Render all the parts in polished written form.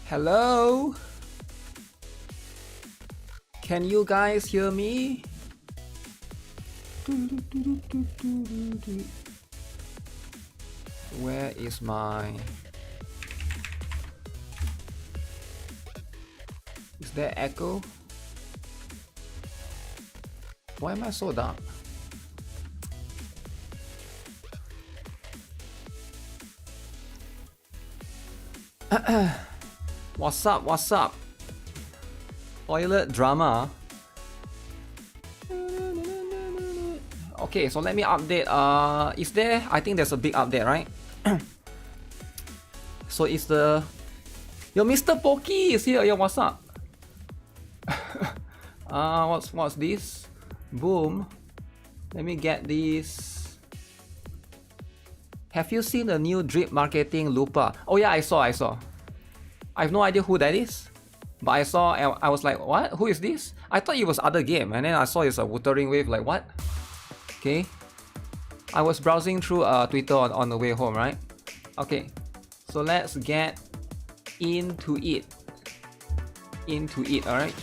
Hello? Can you guys hear me? Where is my... Is there echo? Why am I so dark? What's up? What's up? Toilet drama. Okay, so let me update. Is there? I think there's a big update, right? So it's the... Yo, Mr. Pokey is here. Yo, what's up? What's this? Boom. Let me get this. Have you seen the new drip marketing Lupa? Oh yeah, I saw. I have no idea who that is, but I saw and I was like, what? Who is this? I thought it was other game, and then I saw it's a Wuthering wave. Like what? Okay. I was browsing through Twitter on the way home, right? Okay. So let's get into it. Alright.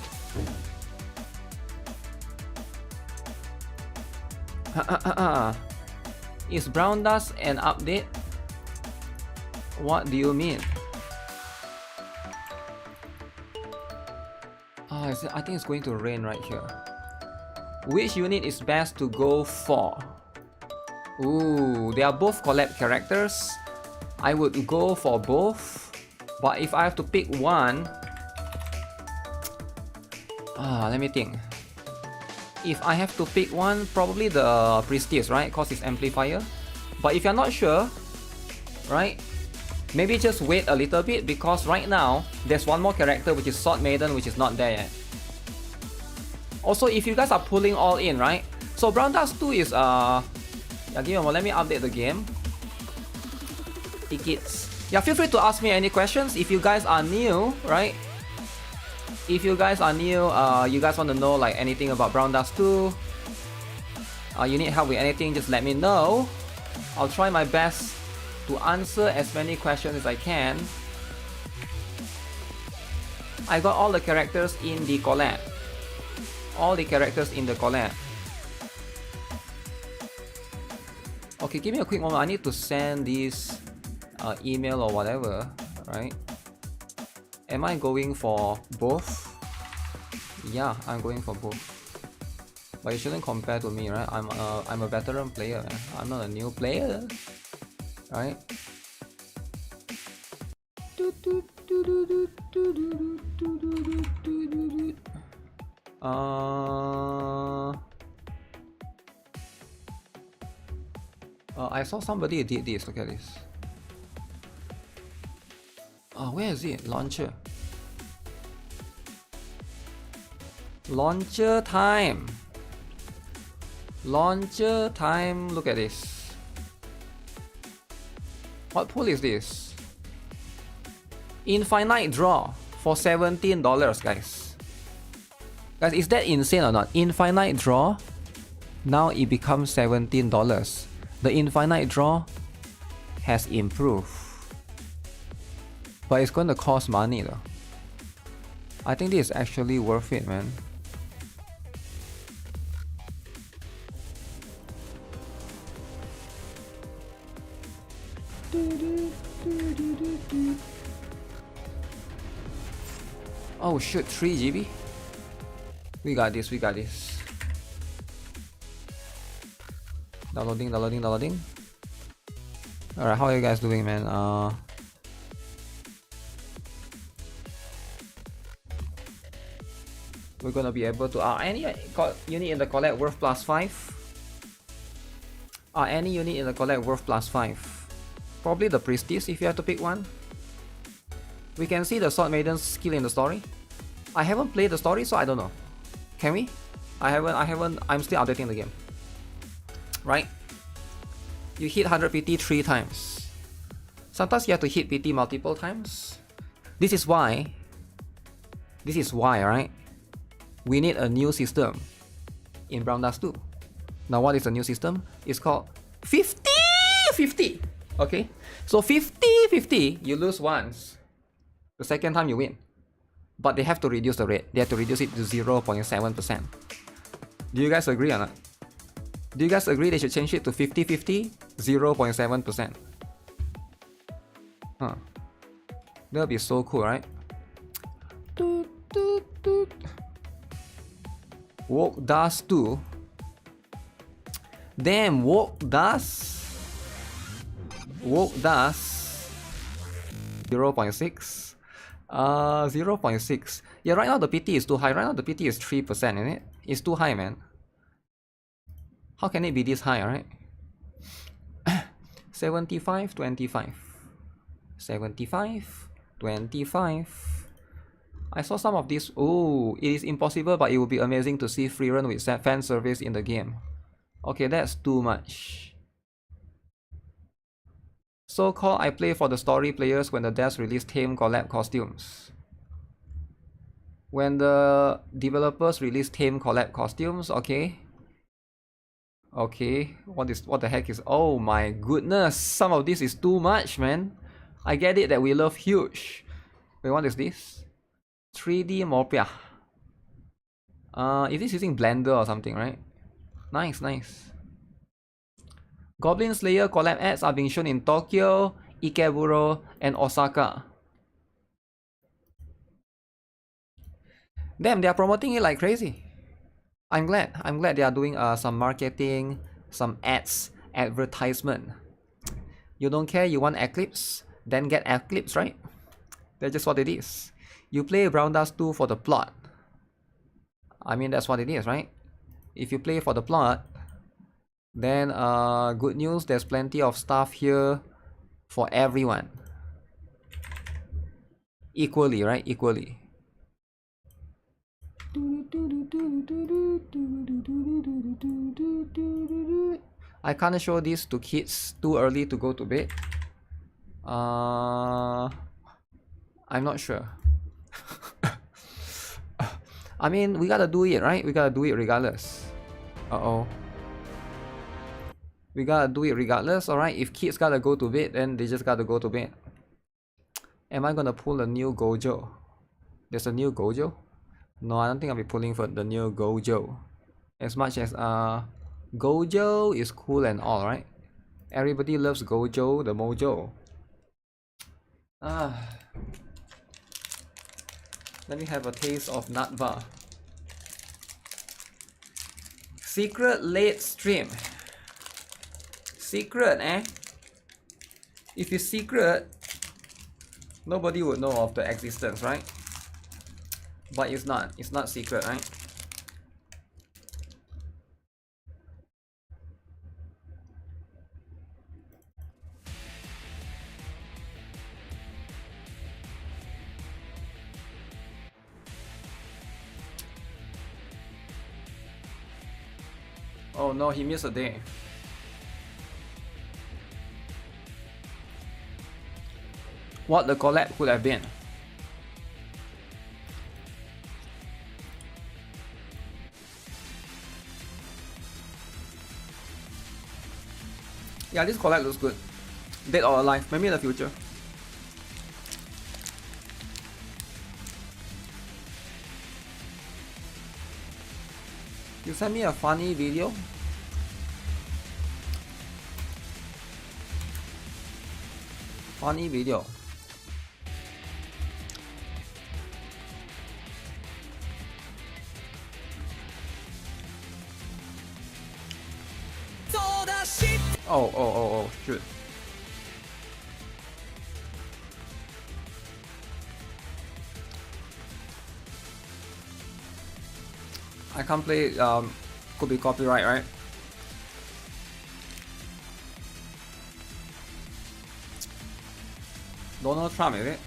Is Brown Dust an update? What do you mean? I think it's going to rain right here. Which unit is best to go for? Ooh, they are both collab characters. I would go for both, but if I have to pick one, let me think. If I have to pick one, probably the Priestess, right? Cause it's amplifier. But if you're not sure, right? Maybe just wait a little bit, because right now there's one more character which is Sword Maiden, which is not there yet. Also, if you guys are pulling all in, right? So Brown Dust 2 is yeah, give me a moment, let me update the game. Tickets. Yeah, feel free to ask me any questions if you guys are new, right? If you guys are new, you guys want to know like anything about Brown Dust 2, you need help with anything, just let me know. I'll try my best to answer as many questions as I can. I got all the characters in the collab. Okay, give me a quick moment. I need to send this email or whatever, right? Am I going for both? Yeah, I'm going for both. But you shouldn't compare to me, right? I'm a veteran player, man. I'm not a new player, right? I saw somebody did this. Look at this. Where is it? Launcher. Launcher time. Look at this. What pool is this? Infinite draw for $17, guys. Guys, is that insane or not? Infinite draw. Now it becomes $17. The infinite draw has improved, but it's going to cost money though. I think this is actually worth it, man. Oh shoot, 3 GB. We got this. Downloading. Alright, how are you guys doing, man? We're gonna be able to any unit in the collab worth +5. Any unit in the collab worth +5. Probably the Priestess if you have to pick one. We can see the Sword Maiden's skill in the story. I haven't played the story, so I don't know. Can we? I haven't. I'm still updating the game. Right? You hit 100 PT 3 times. Sometimes you have to hit PT multiple times. This is why, right? We need a new system in Brown Dust 2. Now what is the new system? It's called 50-50. Okay? So 50-50, you lose once. The second time you win. But they have to reduce the rate. They have to reduce it to 0.7%. Do you guys agree or not? Do you guys agree they should change it to 50-50? 0.7%. Huh. That would be so cool, right? Woke dust 2. Damn, woke dust 0.6. 0.6. Yeah, right now the PT is too high. Right now the PT is 3%, isn't it? It's too high, man. How can it be this high, right? 75, 25. 75, 25. I saw some of this. Oh, it is impossible, but it would be amazing to see free run with fan service in the game. Okay, that's too much. So called I play for the story players when the devs release tame collab costumes. When the developers release tame collab costumes, okay. Okay, what the heck is... Oh my goodness, some of this is too much, man. I get it that we love huge. Wait, what is this? 3D Morpia. Is this using Blender or something, right? Nice, nice. Goblin Slayer collab ads are being shown in Tokyo, Ikeburo, and Osaka. Damn, they are promoting it like crazy. I'm glad they are doing some marketing, some ads, advertisement. You don't care, you want Eclipse? Then get Eclipse, right? That's just what it is. You play Brown Dust 2 for the plot. I mean, that's what it is, right? If you play for the plot, then good news, there's plenty of stuff here for everyone. Equally, right? Equally. I can't show this to kids too early to go to bed. I'm not sure. I mean, we gotta do it, right? We gotta do it regardless. Uh-oh. We gotta do it regardless, alright? If kids gotta go to bed, then they just gotta go to bed. Am I gonna pull a new Gojo? There's a new Gojo? No, I don't think I'll be pulling for the new Gojo. As much as Gojo is cool and all, right? Everybody loves Gojo, the mojo. Let me have a taste of Natva. Secret late stream. Secret, eh? If it's secret, nobody would know of the existence, right? But it's not secret, right? Oh no, he missed a day. What the collab could have been. Yeah, this collab looks good. Dead or alive, maybe in the future. You sent me a funny video. Funny video. Oh, shoot. I can't play, could be copyright, right? Donald Trump, is it?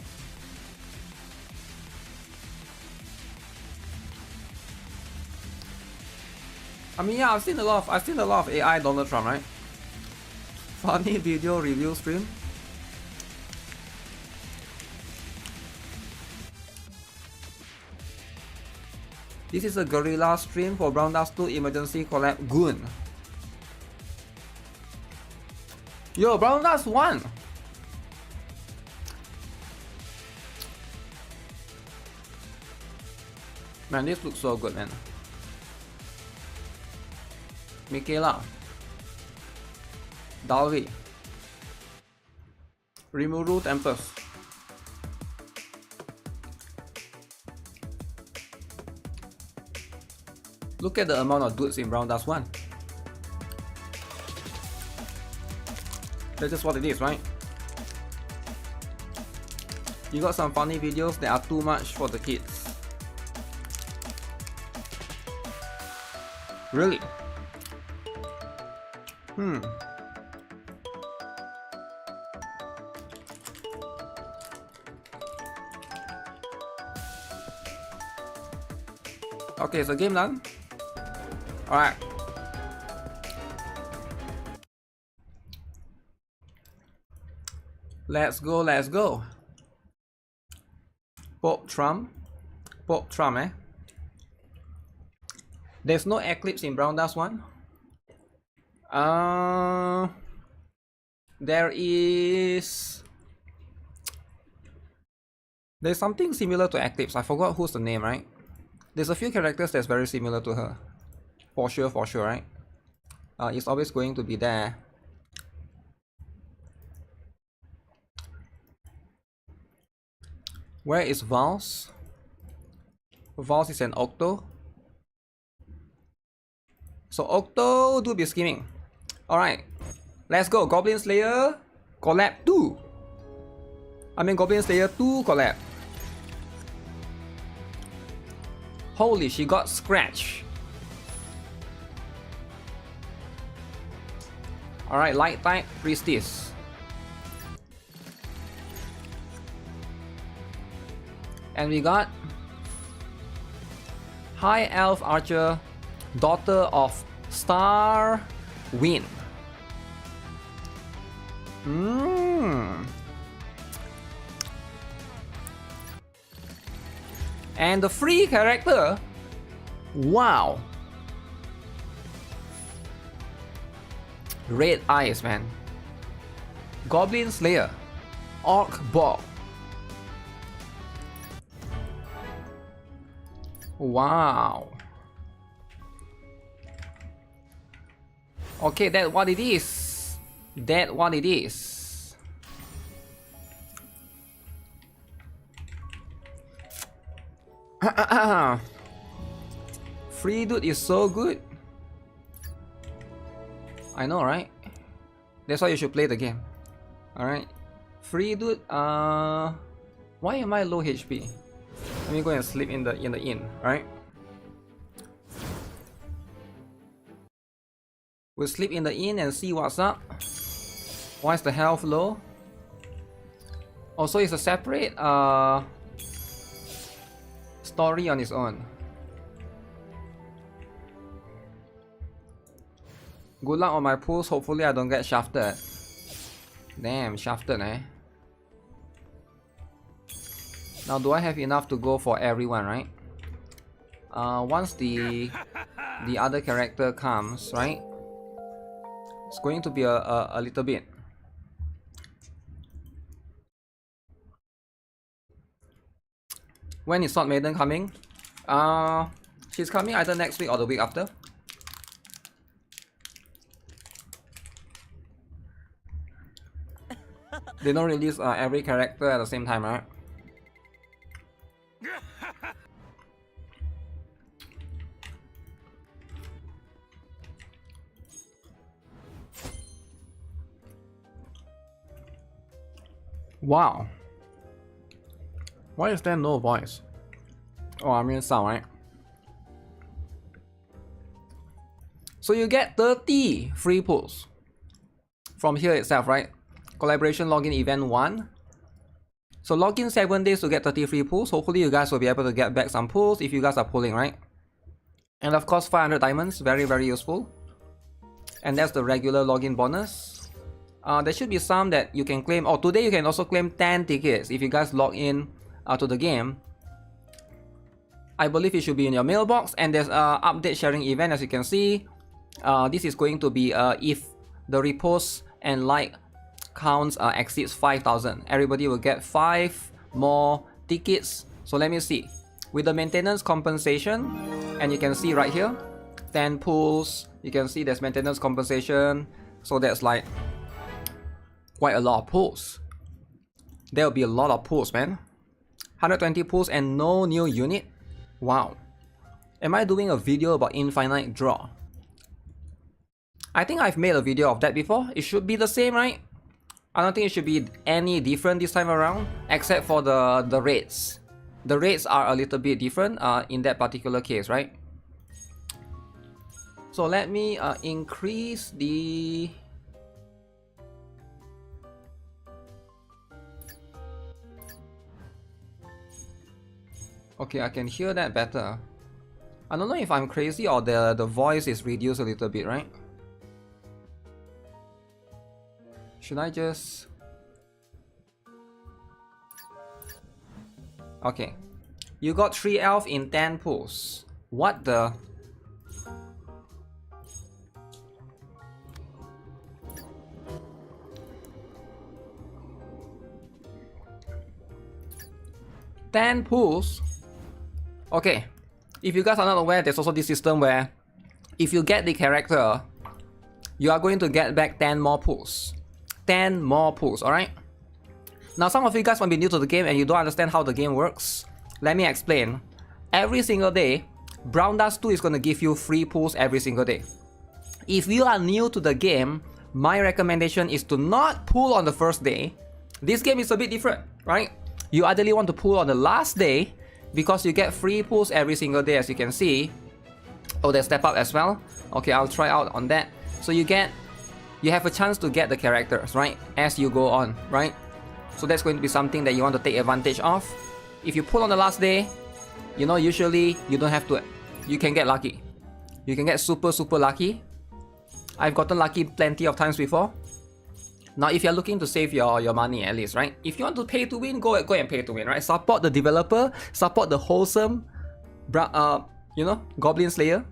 I mean, yeah, I've seen a lot of AI Donald Trump, right? Funny video review stream. This is a guerrilla stream for Brown Dust 2 emergency collab Goon. Yo, Brown Dust 1! Man, this looks so good, man. Michaela. Dalvi. Rimuru Tempest. Look at the amount of dudes in Brown Dust 1. That's just what it is, right? You got some funny videos that are too much for the kids. Really? Okay, so game done. Alright. Let's go, let's go. Pop Trump, eh? There's no Eclipse in Brown Dust 1. There's something similar to Eclipse. I forgot who's the name, right? There's a few characters that's very similar to her. For sure, right? It's always going to be there. Where is Vals? Vals is an Octo. So Octo do be scheming. Alright. Let's go. Goblin Slayer Collab 2. I mean Goblin Slayer 2 Collab. Holy, she got scratch. Alright, light type priestess. And we got High Elf Archer, Daughter of Star Wind. And the free character, wow. Red eyes, man. Goblin Slayer, Orc Ball. Wow. Okay, that's what it is. That's what it is. Free dude is so good. I know, right? That's why you should play the game. Alright. Free dude, why am I low HP? Let me go and sleep in the inn, right? We'll sleep in the inn and see what's up. Why is the health low? Also, it's a separate story on its own. Good luck on my pulls. Hopefully I don't get shafted. Damn, shafted, eh? Now, do I have enough to go for everyone, right? Once the other character comes, right? It's going to be a little bit. When is Sword Maiden coming? She's coming either next week or the week after. They don't release every character at the same time, right? Wow. Why is there no voice? Oh, I mean sound, right? So you get 30 free pulls from here itself, right? Collaboration login event 1. So log in 7 days to get 30 free pulls. Hopefully you guys will be able to get back some pulls if you guys are pulling, right? And of course 500 diamonds, very useful. And that's the regular login bonus. There should be some that you can claim. Oh, today you can also claim 10 tickets if you guys log in to the game. I believe it should be in your mailbox. And there's an update sharing event, as you can see. This is going to be if the repost and like counts exceeds 5,000. Everybody will get 5 more tickets. So let me see. with the maintenance compensation, and you can see right here 10 pulls, you can see there's maintenance compensation, so that's like quite a lot of pulls. There'll be a lot of pulls, man. 120 pulls and no new unit. Wow. Am I doing a video about infinite draw? I think I've made a video of that before. It should be the same, right? I don't think it should be any different this time around, except for the rates. The rates are a little bit different in that particular case, right? So let me increase the... Okay, I can hear that better. I don't know if I'm crazy or the voice is reduced a little bit, right? Should I just... Okay. You got 3 elf in 10 pulls. What the... $10 pulls? Okay. If you guys are not aware, there's also this system where if you get the character, you are going to get back 10 more pulls. 10 more pulls, alright? Now some of you guys might be new to the game and you don't understand how the game works. Let me explain. Every single day, Brown Dust 2 is going to give you free pulls every single day. If you are new to the game, my recommendation is to not pull on the first day. This game is a bit different, right? You ideally want to pull on the last day because you get free pulls every single day, as you can see. Oh, there's step up as well. Okay, I'll try out on that. So you have a chance to get the characters, right, as you go on, right? So that's going to be something that you want to take advantage of. If you pull on the last day, you know, usually you don't have to, you can get lucky. You can get super lucky. I've gotten lucky plenty of times before. Now if you're looking to save your money at least, right? If you want to pay to win, go and pay to win, right? Support the developer, support the wholesome, you know, Goblin Slayer.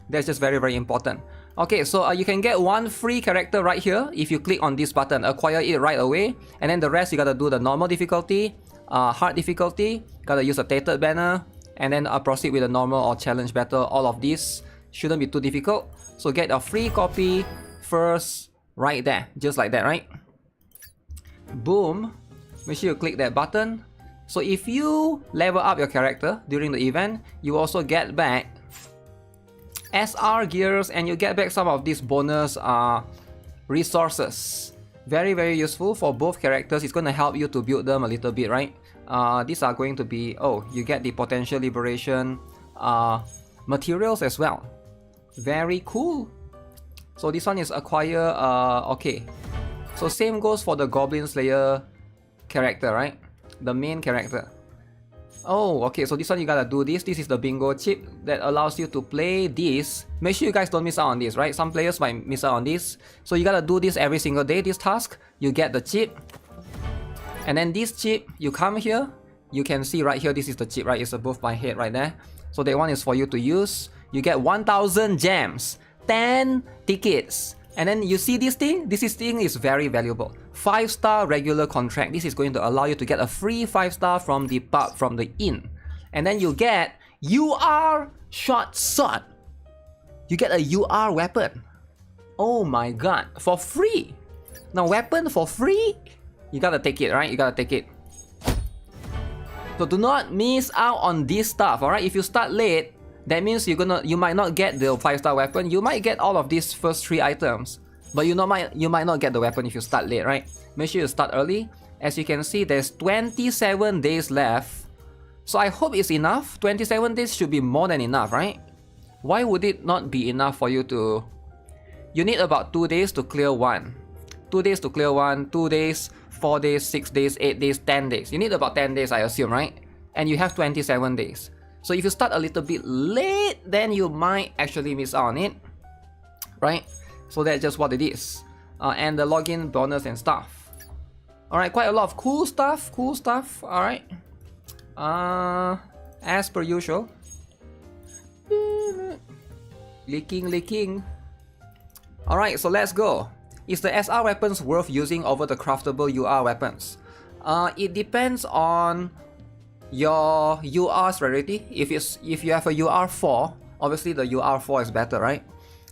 That's just very important. Okay, so you can get one free character right here if you click on this button, acquire it right away. And then the rest you gotta do the normal difficulty, hard difficulty, gotta use a tated banner, and then proceed with a normal or challenge battle. All of these shouldn't be too difficult. So get a free copy first right there, just like that, right? Boom. Make sure you click that button. So if you level up your character during the event, you also get back SR gears and you get back some of these bonus resources. Very useful for both characters. It's going to help you to build them a little bit, right? These are going to be, oh, you get the potential liberation materials as well. Very cool. So this one is acquire, okay. So same goes for the Goblin Slayer character, right? The main character. Oh, okay, so this one you gotta do this. This is the bingo chip that allows you to play this. Make sure you guys don't miss out on this, right? Some players might miss out on this. So you gotta do this every single day, this task. You get the chip. And then this chip, you come here. You can see right here, this is the chip, right? It's above my head right there. So that one is for you to use. You get 1000 gems, 10 tickets. And then you see this thing? This thing is very valuable. 5-star regular contract. This is going to allow you to get a free 5-star from the pub, from the inn. And then you get UR short sword. You get a UR weapon. Oh my god, for free. Now weapon for free? You gotta take it, right? You gotta take it. So do not miss out on this stuff, alright? If you start late, that means you might not get the 5-star weapon. You might get all of these first 3 items, but you might not get the weapon if you start late, right? Make sure you start early. As you can see, there's 27 days left. So I hope it's enough. 27 days should be more than enough, right? Why would it not be enough for you to... You need about 2 days to clear one. 2 days to clear one, 2 days, 4 days, 6 days, 8 days, 10 days. You need about 10 days, I assume, right? And you have 27 days. So if you start a little bit late, then you might actually miss out on it, right? So that's just what it is. And the login bonus and stuff. Alright, quite a lot of cool stuff, alright. As per usual. Leaking. Alright, so let's go. Is the SR weapons worth using over the craftable UR weapons? It depends on your UR's rarity. If you have a UR4, obviously the UR4 is better, right?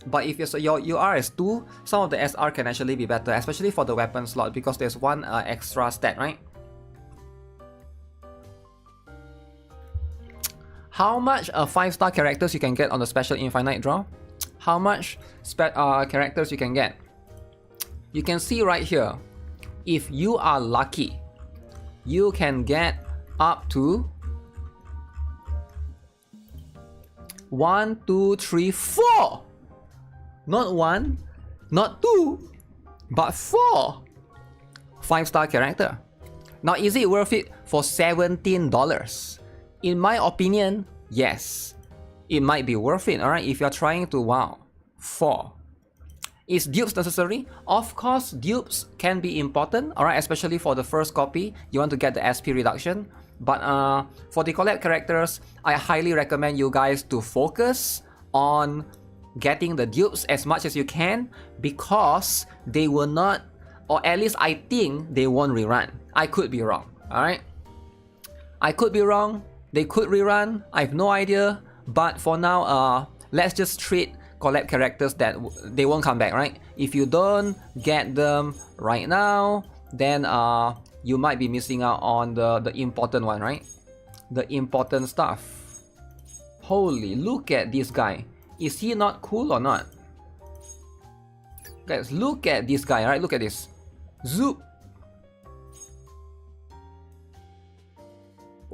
But if your UR is 2, some of the SR can actually be better, especially for the weapon slot, because there's one extra stat, right? How much 5-star characters you can get on the special infinite draw? How much characters you can get? You can see right here, if you are lucky, you can get up to 1, 2, 3, 4. Not 1, not 2, but 4 5-star character. Now, is it worth it for $17? In my opinion, yes. It might be worth it, alright, if you're trying to, wow, 4. Is dupes necessary? Of course, dupes can be important, alright, especially for the first copy. You want to get the SP reduction. But for the collab characters, I highly recommend you guys to focus on getting the dupes as much as you can, because they will not, or at least I think they won't rerun. I could be wrong, alright? I could be wrong. They could rerun. I have no idea. But for now, let's just treat collab characters that they won't come back, right? If you don't get them right now, then you might be missing out on the important one, right? The important stuff. Holy, look at this guy. Is he not cool or not? Guys, look at this guy, right? Look at this. Zoop.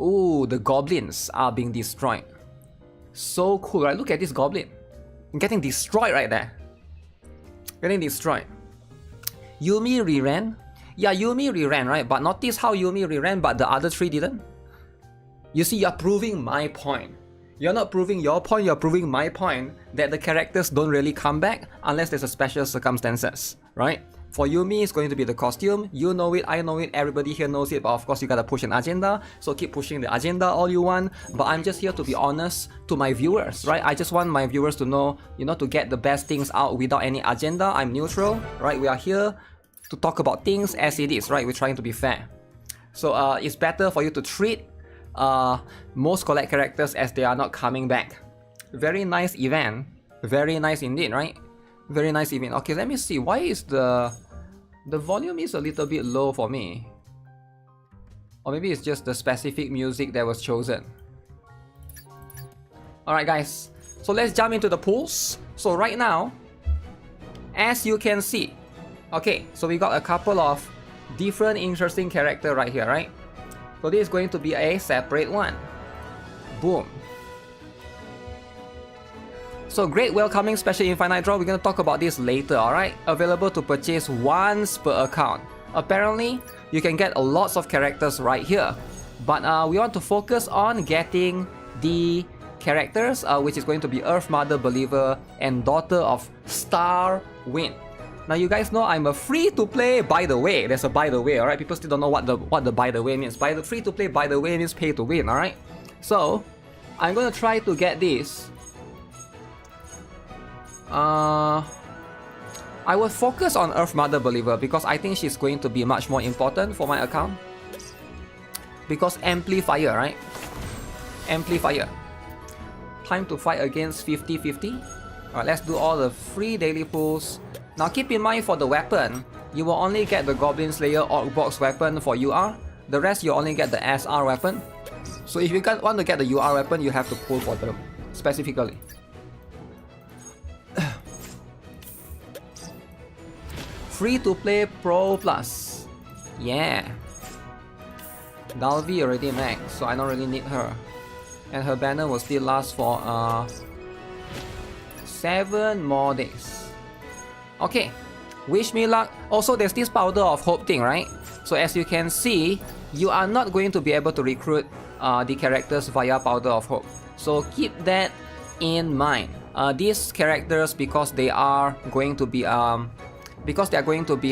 Ooh, the goblins are being destroyed. So cool, right? Look at this goblin. Getting destroyed right there. Getting destroyed. Yuumi reran. Yeah, Yuumi reran, right? But notice how Yuumi reran, but the other 3 didn't. You see, you're proving my point. You're not proving your point, you're proving my point that the characters don't really come back unless there's a special circumstances, right? For Yuumi, it's going to be the costume. You know it, I know it, everybody here knows it, but of course you gotta push an agenda, so keep pushing the agenda all you want. But I'm just here to be honest to my viewers, right? I just want my viewers to know, you know, to get the best things out without any agenda. I'm neutral, right? We are here to talk about things as it is, right? We're trying to be fair. So it's better for you to treat most collab characters as they are not coming back. Very nice event. Very nice indeed, right? Very nice event. Okay, let me see. Why is the volume is a little bit low for me? Or maybe it's just the specific music that was chosen. Alright guys, so let's jump into the pools. So right now, as you can see, okay, so we got a couple of different interesting characters right here, right? So this is going to be a separate one. Boom. So great welcoming special infinite draw, we're going to talk about this later, alright? Available to purchase once per account. Apparently, you can get lots of characters right here. But we want to focus on getting the characters, which is going to be Earth Mother Believer and Daughter of Star Wind. Now you guys know I'm a free-to-play by the way. There's a by the way, alright? People still don't know what the by the way means. By the free-to-play by the way means pay to win, alright? So, I'm going to try to get this. I will focus on Earth Mother Believer because I think she's going to be much more important for my account. Because Amplifier, right? Amplifier. Time to fight against 50-50. Alright, let's do all the free daily pulls. Now keep in mind for the weapon, you will only get the Goblin Slayer Orc Box weapon for UR. The rest you only get the SR weapon. So if you want to get the UR weapon, you have to pull for them specifically. Free to play Pro Plus. Yeah. Dalvi already max, so I don't really need her. And her banner will still last for 7 more days. Okay. Wish me luck. Also, there's this Powder of Hope thing, right? So as you can see, you are not going to be able to recruit the characters via Powder of Hope. So keep that in mind. These characters, because they are going to be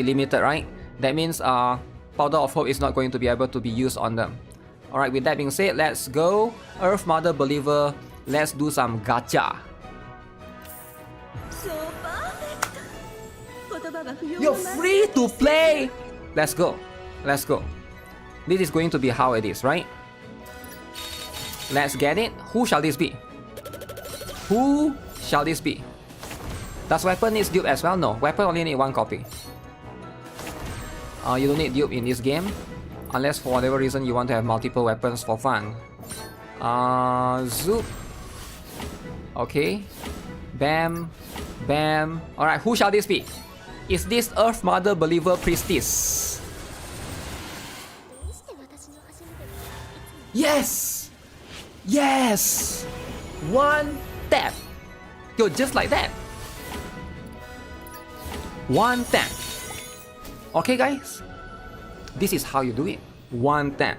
limited, right? That means Powder of Hope is not going to be able to be used on them. Alright, with that being said, let's go. Earth Mother Believer, let's do some gacha. You're free to play! Let's go. Let's go. This is going to be how it is, right? Let's get it. Who shall this be? Who shall this be? Does weapon need dupe as well? No, weapon only need 1 copy. You don't need dupe in this game, unless for whatever reason you want to have multiple weapons for fun. Zoop. Okay. Bam. Bam. Alright, who shall this be? Is this Earth Mother Believer Priestess? Yes! Yes! 1 tap. Yo, just like that. 1 tap. Okay guys, this is how you do it. 1 tap.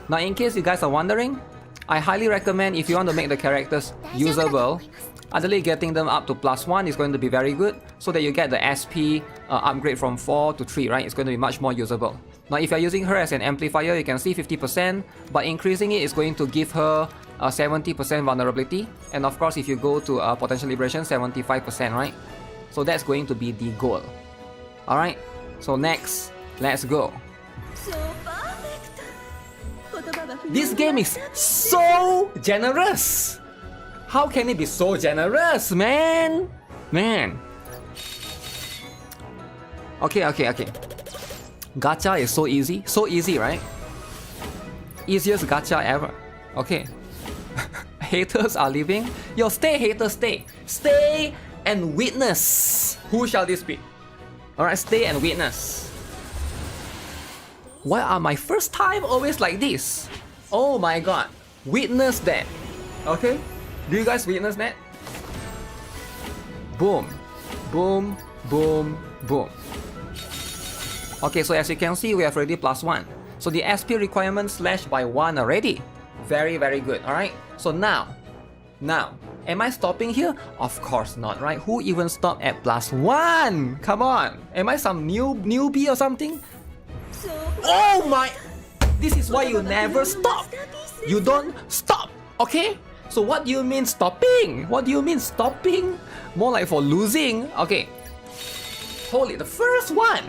Now in case you guys are wondering, I highly recommend if you want to make the characters usable, ideally getting them up to +1 is going to be very good, so that you get the SP upgrade from 4 to 3, right? It's going to be much more usable. Now if you're using her as an amplifier, you can see 50%, but increasing it is going to give her 70% vulnerability, and of course if you go to potential liberation, 75%, right? So that's going to be the goal. Alright, so next, let's go. This game is so generous! How can it be so generous, man? Man. Okay. Gacha is so easy, right? Easiest gacha ever. Okay. Haters are leaving. Yo, stay haters, stay. Stay and witness. Who shall this be? Alright, stay and witness. Why are my first time always like this? Oh my god. Witness that. Okay? Do you guys witness that? Boom. Boom. Boom. Boom. Okay, so as you can see, we have already +1. So the SP requirement slashed by 1 already. Very good. Alright? So now, am I stopping here? Of course not, right? Who even stopped at +1? Come on. Am I some newbie or something? Oh my! This is why you never stop. You don't stop, okay? So what do you mean stopping? What do you mean stopping? More like for losing. Okay. Holy, the first one.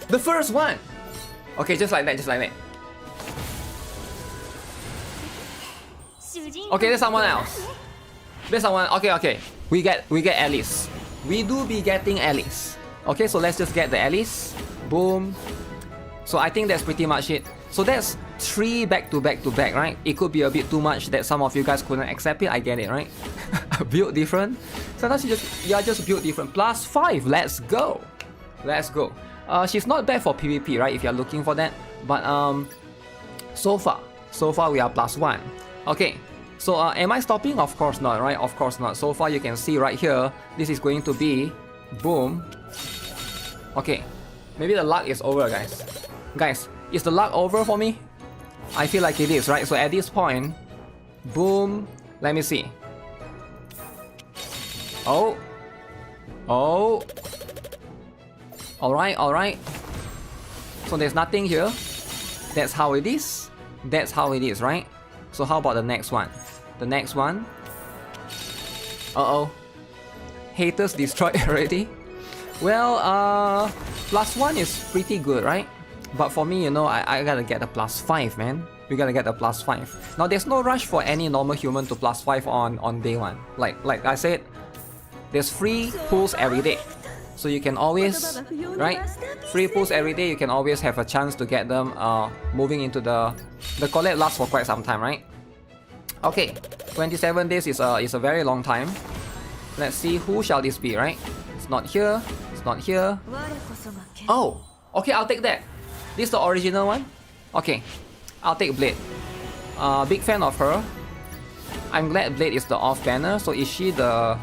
The first one. Okay, just like that, Okay, there's someone else. There's someone. Okay. We get Alice. We do be getting Alice. Okay, so let's just get the Alice. Boom. So I think that's pretty much it. So that's 3 back to back, right? It could be a bit too much that some of you guys couldn't accept it. I get it, right? Build different. Sometimes you are just built different. +5. Let's go. She's not bad for PvP, right? If you're looking for that. But so far we are +1. Okay. So am I stopping? Of course not, right? Of course not. So far you can see right here, this is going to be boom. Okay. Maybe the luck is over, guys. Guys, is the luck over for me? I feel like it is, right? So at this point, boom. Let me see. Oh. Alright. So there's nothing here. That's how it is. Right? So how about the next one? Uh-oh. Haters destroyed already. Well, +1 is pretty good, right? But for me, you know, I gotta get a +5, man. We gotta get a +5. Now, there's no rush for any normal human to +5 on day 1. Like I said, there's free pulls every day. So you can always, right? Free pulls every day, you can always have a chance to get them moving into the collab lasts for quite some time, right? Okay, 27 days is a very long time. Let's see, who shall this be, right? It's not here. Oh, okay, I'll take that. This is the original one? Okay, I'll take Blade. Big fan of her. I'm glad Blade is the off banner. So is she the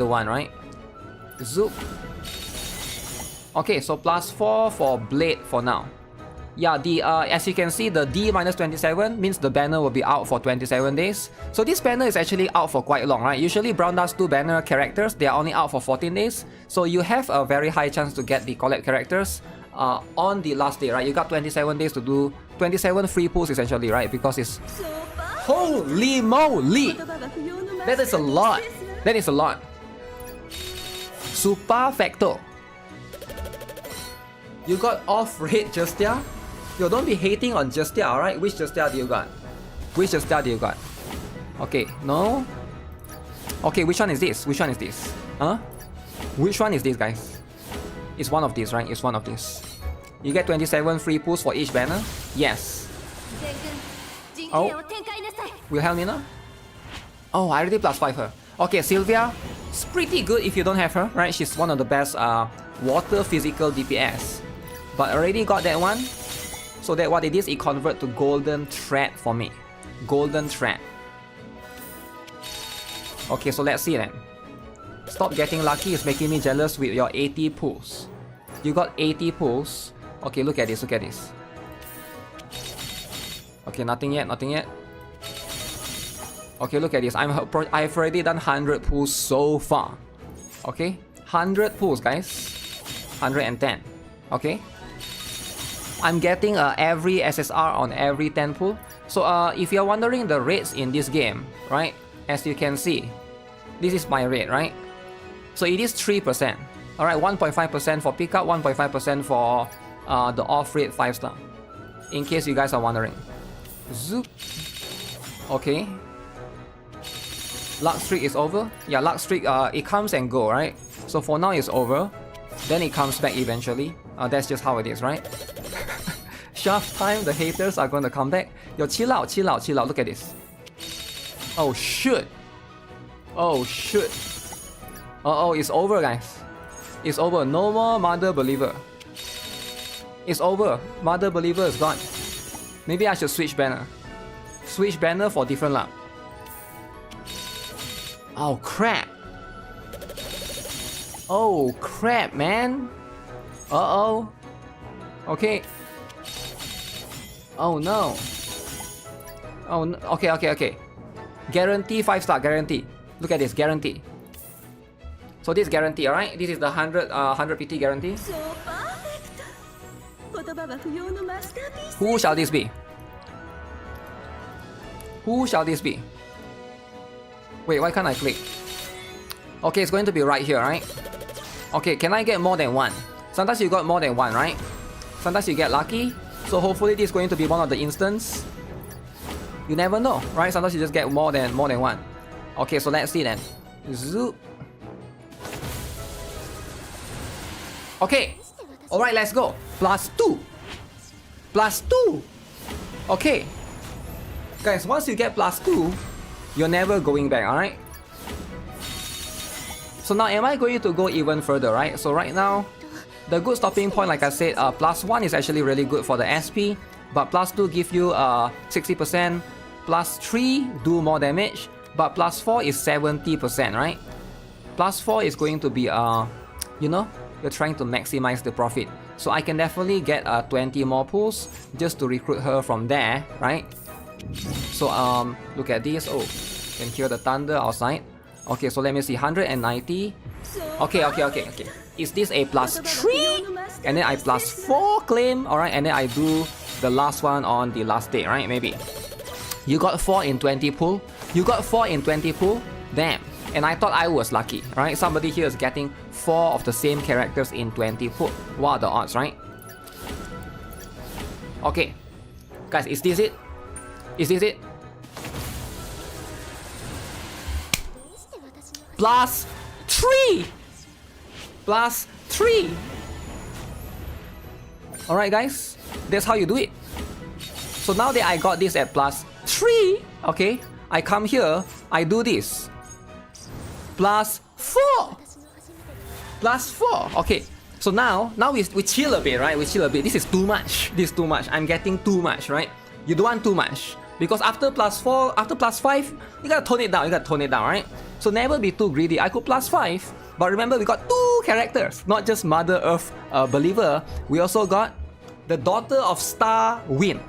one, right? Zoop. Okay, so +4 for Blade for now. Yeah, as you can see, the D-27 means the banner will be out for 27 days. So this banner is actually out for quite long, right? Usually Brown Dust 2 banner characters, they are only out for 14 days. So you have a very high chance to get the collab characters on the last day, right? You got 27 days to do 27 free pulls essentially, right? Because it's... Holy moly! That is a lot. Super Facto. You got off-rate Justia? Yo, don't be hating on Justia, alright? Which Justia do you got? Which star do you got? Okay, no. Okay, which one is this? Which one is this? Huh? Which one is this, guys? It's one of these, right? It's one of these. You get 27 free pulls for each banner? Yes. Oh. Wilhelmina? Oh, I already +5 her. Okay, Sylvia. It's pretty good if you don't have her, right? She's one of the best water physical DPS. But already got that one. So that what it is, it convert to golden thread for me. Golden thread. Okay, so let's see then. Stop getting lucky is making me jealous with your 80 pulls. You got 80 pulls. Okay, look at this, look at this. Okay, nothing yet, nothing yet. Okay, look at this. I've already done 100 pulls so far. Okay, 100 pulls, guys. 110. Okay. I'm getting every SSR on every 10 pull. So if you're wondering the rates in this game, right? As you can see, this is my rate, right? So it is 3%. Alright, 1.5% for pickup, 1.5% for the off rate 5-star. In case you guys are wondering. Zoop. Okay. Luck streak is over. Yeah, luck streak, it comes and go, right? So for now it's over. Then it comes back eventually. That's just how it is, right? Shaft time, the haters are going to come back. Yo, chill out, chill out, chill out. Look at this. Oh, shoot. Oh, shoot. Uh-oh, it's over, guys. It's over. No more Mother Believer. It's over. Mother Believer is gone. Maybe I should switch banner. Switch banner for different luck. Oh, crap. Oh, crap, man. Uh-oh. Okay. Oh, no. Oh, no. Okay, okay, okay. Guarantee 5-star, guarantee. Look at this, guarantee. So this guarantee, alright? This is the 100 PT guarantee. Who shall this be? Who shall this be? Wait, why can't I click? Okay, it's going to be right here, right? Okay, can I get more than one? Sometimes you got more than one, right? Sometimes you get lucky. So hopefully this is going to be one of the instances. You never know, right? Sometimes you just get more than one. Okay, so let's see then. Zoop. Okay. Alright, let's go. +2. +2. Okay. Guys, once you get +2, you're never going back, alright? So now am I going to go even further, right? So right now, the good stopping point, like I said, +1 is actually really good for the SP, but +2 give you 60%, +3 do more damage, but +4 is 70%, right? +4 is going to be, you know, you're trying to maximize the profit. So I can definitely get 20 more pulls just to recruit her from there, right? So look at this. Oh, can hear the thunder outside. Okay, so let me see, 190. Okay. Is this a +3? And then I +4 claim, alright, and then I do the last one on the last day, right? Maybe. You got 4 in 20 pull. You got 4 in 20 pull. Damn. And I thought I was lucky, right? Somebody here is getting 4 of the same characters in 20 pull. What are the odds, right? Okay. Guys, is this it? Is this it? +3! +3! Alright guys, that's how you do it. So now that I got this at +3, okay, I come here, I do this. +4! +4! Okay, so now we chill a bit, right? We chill a bit. This is too much. This is too much. I'm getting too much, right? You don't want too much. Because after +4, after +5, you gotta tone it down. You gotta tone it down, right? So never be too greedy. I go +5, but remember we got 2 characters, not just Mother Earth Believer. We also got the Daughter of Star Wind.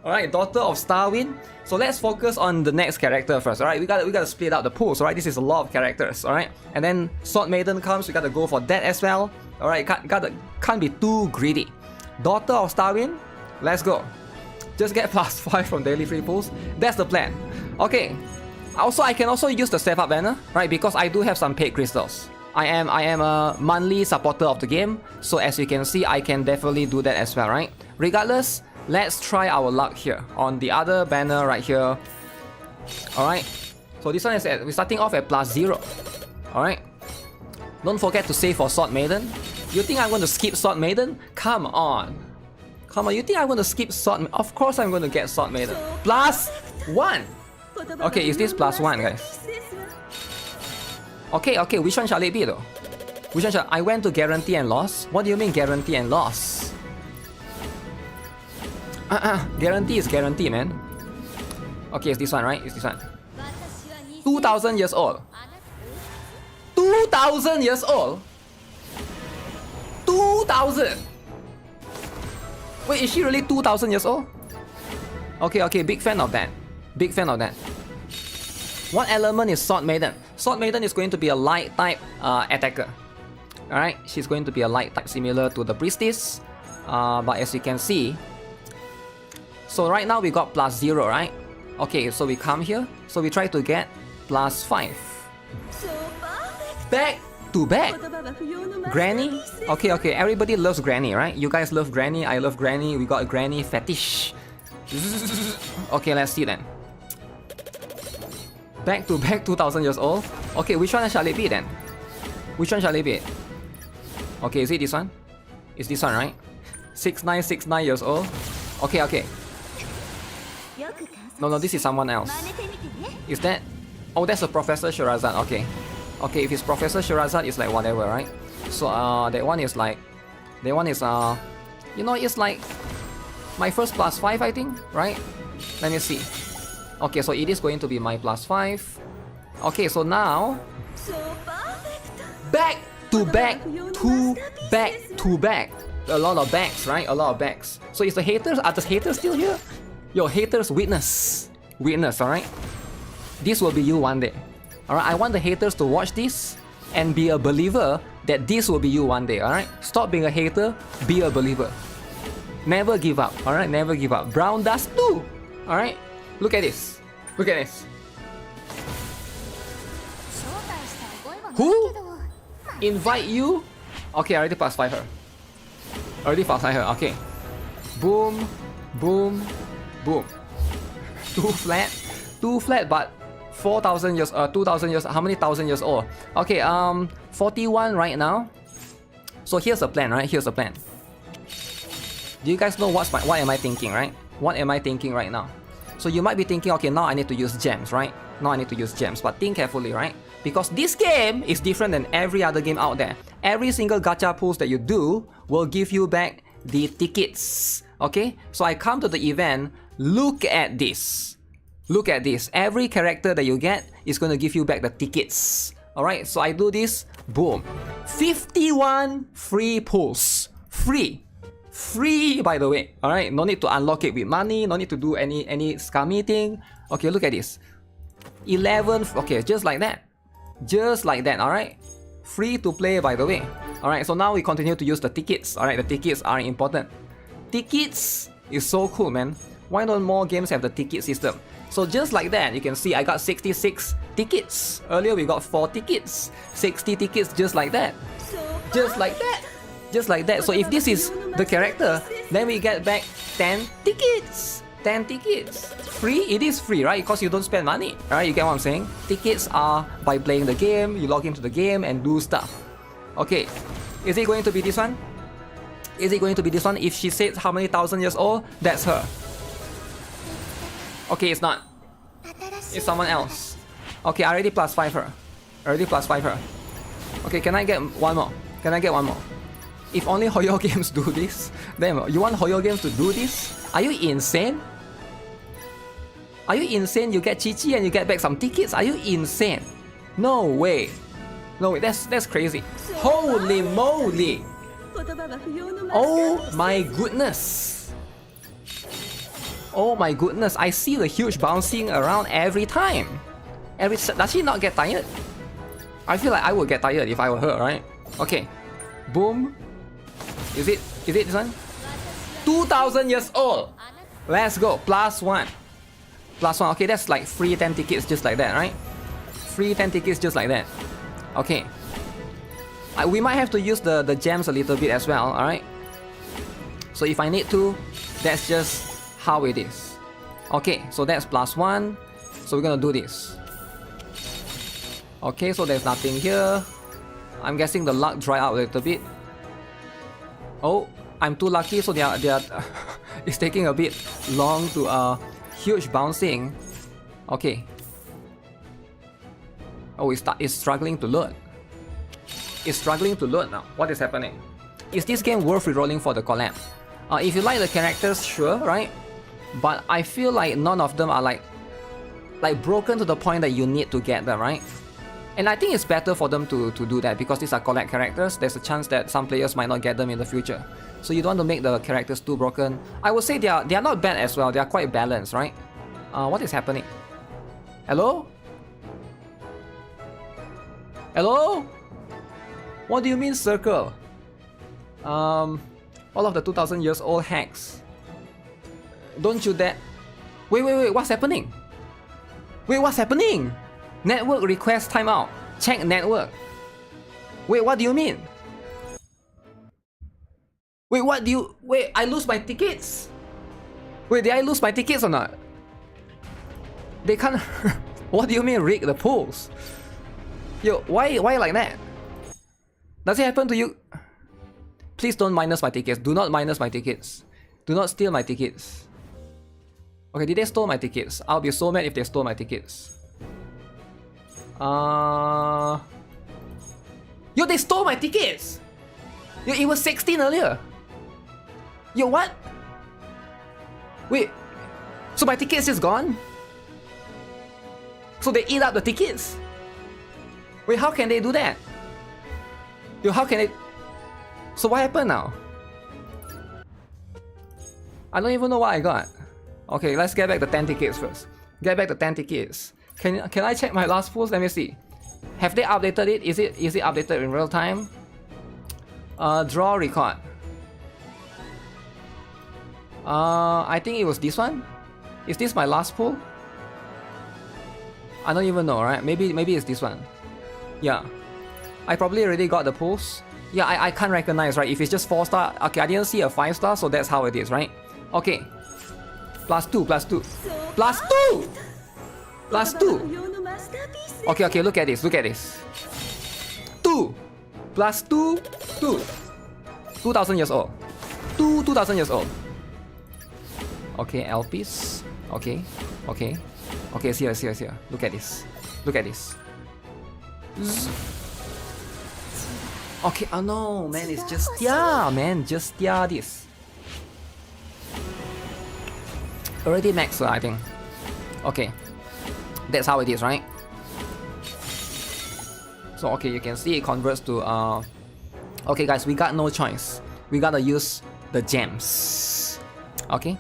Alright, Daughter of Star Wind. So let's focus on the next character first. Alright, we gotta split out the pools. Alright, this is a lot of characters. Alright, and then Sword Maiden comes. We gotta go for that as well. Alright, can't be too greedy. Daughter of Star Wind. Let's go. Just get +5 from daily free pulls. That's the plan. Okay. Also, I can also use the step up banner, right? Because I do have some paid crystals. I am a monthly supporter of the game, so as you can see, I can definitely do that as well, right? Regardless, Let's try our luck here on the other banner right here. Alright. So this one is we're starting off at +0. Alright. Don't forget to save for Sword Maiden. You think I'm going to skip Sword Maiden? Come on. Come on, you think I'm going to skip Sword Maiden? Of course I'm going to get Sword Maiden. +1! Okay, is this +1, guys? Okay, which one shall it be though? Which one shall... I went to guarantee and loss? What do you mean guarantee and loss? Guarantee is guarantee, man. Okay, it's this one, right? It's this one. 2,000 years old. 2,000 years old? 2,000! Wait, is she really 2,000 years old? Okay, big fan of that. Big fan of that. What element is Sword Maiden? Sword Maiden is going to be a light type attacker. Alright, she's going to be a light type similar to the Priestess. But as you can see, so right now we got +0, right? Okay, so we come here. So we try to get +5. Back to back. Granny? Okay, everybody loves Granny, right? You guys love Granny, I love Granny. We got a Granny fetish. Okay, let's see then. Back to back 2,000 years old. Okay, which one shall it be then? Which one shall it be? Okay, is it this one? It's this one, right? 6969 years old. Okay. No, this is someone else. Is that... Oh, that's a Professor Shirazad. Okay, if it's Professor Shirazad, it's like whatever, right? So that one is like... That one is you know, it's like my first +5, I think, right? Let me see. Okay, so it is going to be my +5. Okay, so now... Back to back to back to back. A lot of backs, right? A lot of backs. So is the haters... Are the haters still here? Yo, haters, witness. Witness, alright? This will be you one day. Alright, I want the haters to watch this and be a believer that this will be you one day, alright? Stop being a hater, be a believer. Never give up, alright? Never give up. Brown dust too, alright? Look at this. Look at this. Who? Invite you? Okay, I already passed her. Okay. Boom, boom, boom. Two flat, but 4,000 years, 2,000 years, how many thousand years old? Okay, 41 right now. So here's a plan, right? Here's a plan. Do you guys know what am I thinking, right? What am I thinking right now? So you might be thinking, okay, now I need to use gems, right? Now I need to use gems, but think carefully, right? Because this game is different than every other game out there. Every single gacha pulls that you do will give you back the tickets, okay? So I come to the event, look at this. Look at this. Every character that you get is going to give you back the tickets. Alright, so I do this, boom. 51 free pulls. Free, by the way. Alright, no need to unlock it with money, no need to do any scummy thing. Okay, look at this. 11, okay, just like that. Just like that, alright? Free to play, by the way. Alright, so now we continue to use the tickets. Alright, the tickets are important. Tickets is so cool, man. Why don't more games have the ticket system? So just like that, you can see I got 66 tickets. Earlier we got 4 tickets. 60 tickets just like that. Just like that. Just like that. So if this is the character, then we get back 10 tickets. 10 tickets. Free? It is free, right? Because you don't spend money. Alright, you get what I'm saying? Tickets are by playing the game, you log into the game and do stuff. Okay. Is it going to be this one? Is it going to be this one? If she says how many thousand years old, that's her. Okay, it's not. It's someone else. Okay, I already +5 her. Okay, can I get one more? Can I get one more? If only Hoyo Games do this. Damn, you want Hoyo Games to do this? Are you insane? Are you insane? You get Chichi and you get back some tickets? Are you insane? No way. No way, that's crazy. Holy moly! Oh my goodness! Oh my goodness, I see the huge bouncing around every time. Does she not get tired? I feel like I would get tired if I were her, right? Okay. Boom. Is it this one? 2,000 years old! Let's go, +1. +1, okay, that's like free 10 tickets just like that, right? Free 10 tickets just like that. Okay. We might have to use the gems a little bit as well, alright? So if I need to, That's just how it is. Okay, so that's +1. So we're gonna do this. Okay, so there's nothing here. I'm guessing the luck dry out a little bit. Oh, I'm too lucky, so they are it's taking a bit long to huge bouncing. Okay. Oh, it's struggling to load. It's struggling to load now. What is happening? Is this game worth rerolling for the collab? If you like the characters, sure, right? But I feel like none of them are like broken to the point that you need to get them, right? And I think it's better for them to do that because these are collab characters. There's a chance that some players might not get them in the future. So you don't want to make the characters too broken. I would say they are not bad as well. They are quite balanced, right? What is happening? Hello? Hello? What do you mean circle? All of the 2000 years old hacks. Don't you dare. Wait, what's happening? Wait, what's happening? Network request timeout. Check network. Wait, what do you mean? Wait, what do you... Wait, I lose my tickets? Wait, did I lose my tickets or not? They can't... What do you mean rig the pools? Yo, why like that? Does it happen to you? Please don't minus my tickets. Do not minus my tickets. Do not steal my tickets. Okay, did they stole my tickets? I'll be so mad if they stole my tickets. Yo, they stole my tickets! Yo, it was 16 earlier. Yo, what? Wait, so my tickets just gone? So they eat up the tickets? Wait, how can they do that? Yo, how can they... So what happened now? I don't even know what I got. Okay, let's get back the 10 tickets first. Get back the 10 tickets. Can I check my last pools? Let me see. Have they updated it? Is it updated in real time? Draw record. I think it was this one. Is this my last pool? I don't even know, right? Maybe it's this one. Yeah. I probably already got the pools. Yeah, I can't recognize, right? If it's just 4-star. Okay, I didn't see a 5-star, so that's how it is, right? Okay. +2, +2. +2! +2! Okay, look at this, 2! +2, 2. 2000 years old. 2000 years old. Okay, LPs. Okay. It's here. Look at this. Okay, oh no, man, it's just this. Already max, I think. Okay. That's how it is, right? So, okay, you can see it converts to, Okay, guys, we got no choice. We gotta use the gems. Okay?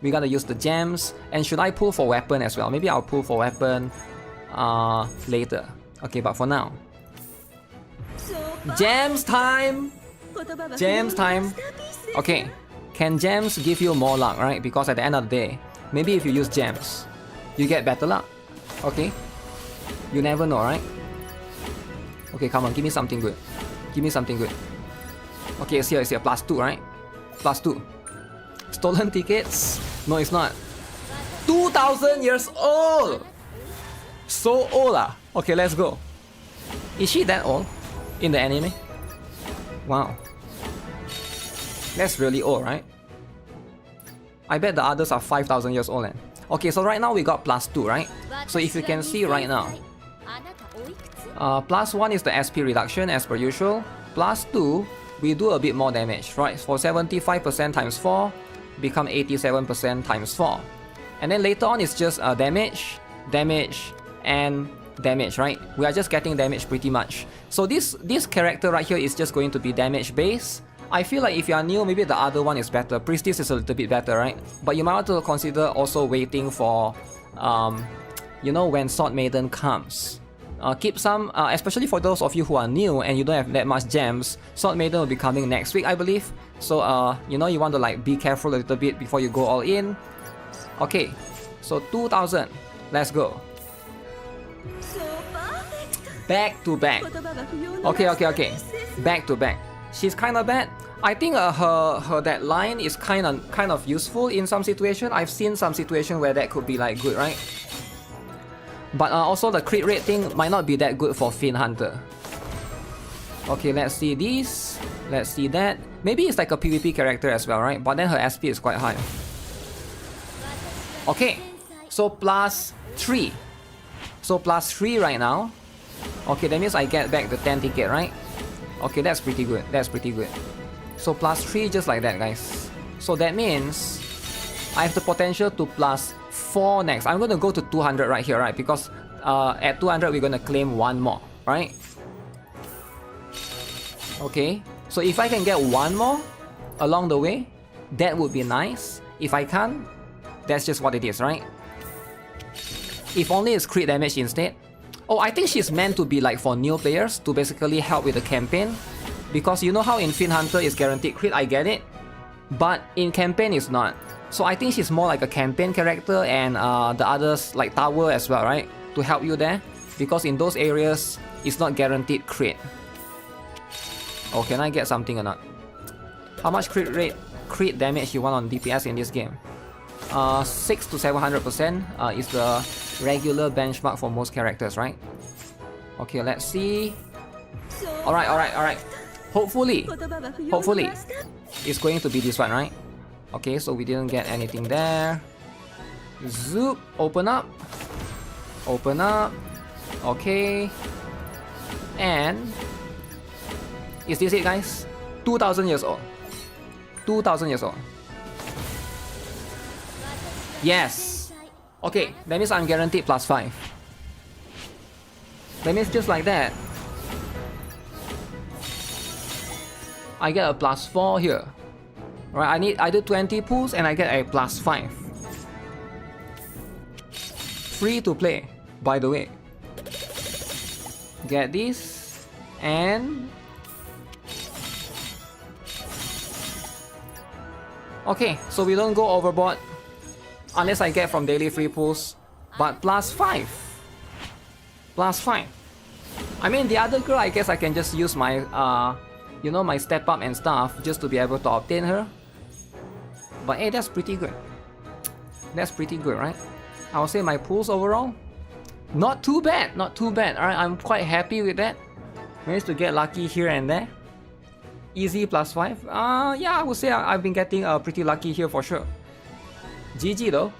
We gotta use the gems. And should I pull for weapon as well? Maybe I'll pull for weapon later. Okay, but for now. Gems time! Gems time! Okay. Can gems give you more luck, right? Because at the end of the day, maybe if you use gems, you get better luck. Okay? You never know, right? Okay, come on, give me something good. Okay, it's here, +2, right? +2. Stolen tickets? No, it's not. 2000 years old! So old ah. Okay, let's go. Is she that old? In the anime? Wow. That's really old, right? I bet the others are 5000 years old then. Okay, so right now we got +2, right? So if you can see right now, +1 is the SP reduction as per usual. +2, we do a bit more damage, right? For 75% times 4, become 87% times 4. And then later on it's just damage, and damage, right? We are just getting damage pretty much. So this character right here is just going to be damage base. I feel like if you are new, maybe the other one is better. Priestess is a little bit better, right? But you might want to consider also waiting for, you know, when Sword Maiden comes. Keep some, especially for those of you who are new and you don't have that much gems, Sword Maiden will be coming next week, I believe. So, you know, you want to like be careful a little bit before you go all in. Okay, so 2000. Let's go. Back to back. Okay. Back to back. She's kind of bad. I think her that line is kind of useful in some situation. I've seen some situation where that could be like good, right? But also the crit rate thing might not be that good for Fiend Hunter. Okay, let's see this. Let's see that. Maybe it's like a PvP character as well, right? But then her SP is quite high. Okay, so +3. So +3 right now. Okay, that means I get back the 10 ticket, right? Okay, that's pretty good. That's pretty good. So +3 just like that, guys. So that means I have the potential to +4 next. I'm going to go to 200 right here, right? Because at 200 we're going to claim one more, right? Okay, so if I can get one more along the way, that would be nice. If I can't, that's just what it is, right? If only it's crit damage instead. Oh, I think she's meant to be like for new players to basically help with the campaign. Because you know how in Fiend Hunter is guaranteed crit, I get it. But in campaign it's not. So I think she's more like a campaign character and the others like Tower as well, right? To help you there. Because in those areas, it's not guaranteed crit. Oh, can I get something or not? How much crit damage you want on DPS in this game? 6 to 700% is the regular benchmark for most characters, right? Okay, let's see. Alright. Hopefully, it's going to be this one, right? Okay, so we didn't get anything there. Zoop, open up. Open up. Okay. And is this it, guys? 2,000 years old. 2,000 years old. Yes. Okay, that means I'm guaranteed +5. That means just like that, I get a +4 here. Right, I do 20 pulls and I get a +5. Free to play, by the way. Get this and okay, so we don't go overboard unless I get from daily free pulls, but +5. +5. I mean, the other girl, I guess I can just use my you know, my step up and stuff just to be able to obtain her. But hey, that's pretty good. That's pretty good, right? I would say my pulls overall, not too bad, not too bad. Alright, I'm quite happy with that. Managed to get lucky here and there. Easy +5. Yeah, I would say I've been getting pretty lucky here for sure. GG though.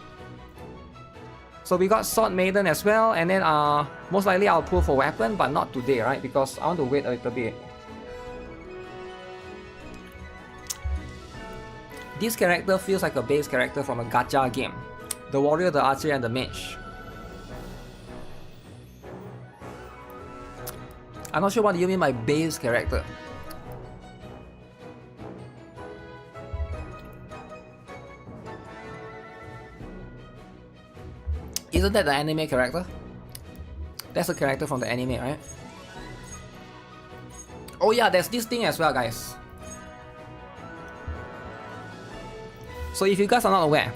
So we got Sword Maiden as well, and then most likely I'll pull for weapon, but not today, right? Because I want to wait a little bit. This character feels like a base character from a gacha game. The warrior, the archer, and the mage. I'm not sure what you mean by base character. Isn't that the anime character? That's a character from the anime, right? Oh yeah, there's this thing as well, guys. So if you guys are not aware,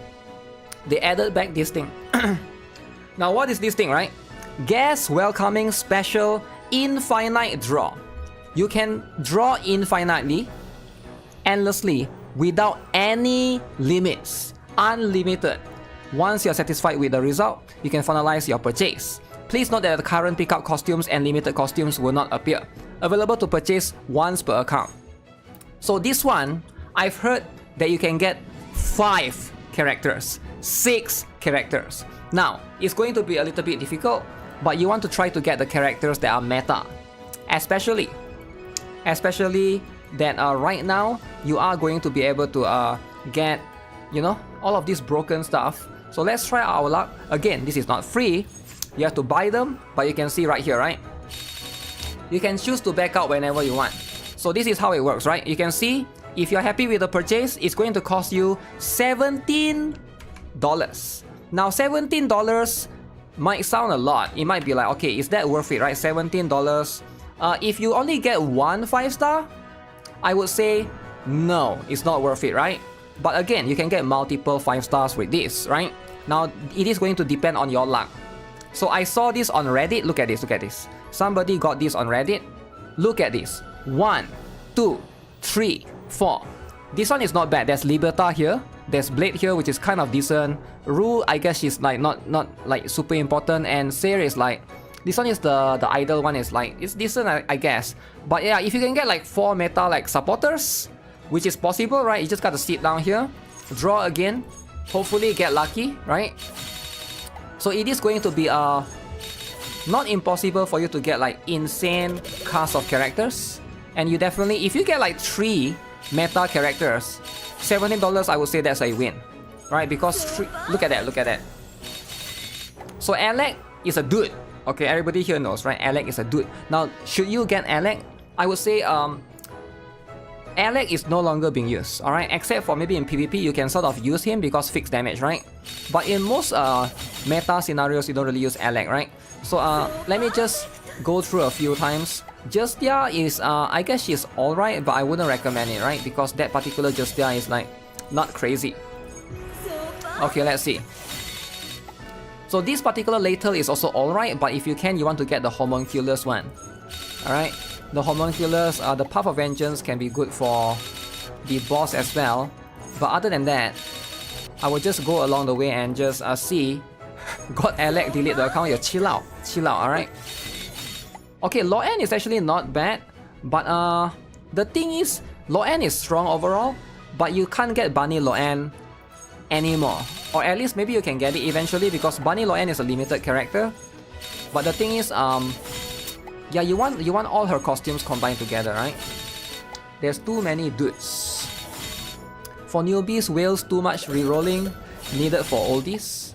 they added back this thing. Now what is this thing, right? Guest welcoming special infinite draw. You can draw infinitely, endlessly, without any limits. Unlimited. Once you're satisfied with the result, you can finalize your purchase. Please note that the current pickup costumes and limited costumes will not appear. Available to purchase once per account. So this one, I've heard that you can get 5 characters, 6 characters. Now, it's going to be a little bit difficult, but you want to try to get the characters that are meta. Especially that right now, you are going to be able to get, you know, all of this broken stuff. So let's try our luck. Again, this is not free. You have to buy them, but you can see right here, right? You can choose to back out whenever you want. So this is how it works, right? You can see, if you're happy with the purchase, it's going to cost you $17. Now, $17 might sound a lot. It might be like, okay, is that worth it, right? $17. If you only get one 5-star, I would say, no, it's not worth it, right? But again, you can get multiple 5-stars with this, right? Now, it is going to depend on your luck. So I saw this on Reddit. Look at this, look at this. Somebody got this on Reddit. Look at this. 1, 2, 3, 4. This one is not bad. There's Liberta here. There's Blade here, which is kind of decent. Rue, I guess she's like not like super important. And Sayer is like, this one is the idle one, is like, it's decent, I guess. But yeah, if you can get like 4 meta like supporters, which is possible, right? You just gotta sit down here, draw again, hopefully get lucky, right? So it is going to be not impossible for you to get like insane cast of characters. And you definitely, if you get like 3 meta characters, $17, I would say that's a win, right? Because look at that. So Alec is a dude. Okay, everybody here knows, right? Alec is a dude. Now, should you get Alec? I would say Alec is no longer being used, alright? Except for maybe in PvP, you can sort of use him because fixed damage, right? But in most meta scenarios, you don't really use Alec, right? So let me just go through a few times. Justia is, I guess she's alright, but I wouldn't recommend it, right? Because that particular Justia is like, not crazy. Okay, let's see. So this particular Latel is also alright, but if you can, you want to get the Homunculus one. Alright? The Homunculus, the Path of Vengeance can be good for the boss as well. But other than that, I will just go along the way and just see. God, Alec, delete the account. You chill out, alright? Okay, Loen is actually not bad, but the thing is, Loen is strong overall, but you can't get Bunny Loen anymore. Or at least maybe you can get it eventually, because Bunny Loen is a limited character. But the thing is, yeah, you want all her costumes combined together, right? There's too many dudes. For newbies, whales too much rerolling needed for oldies.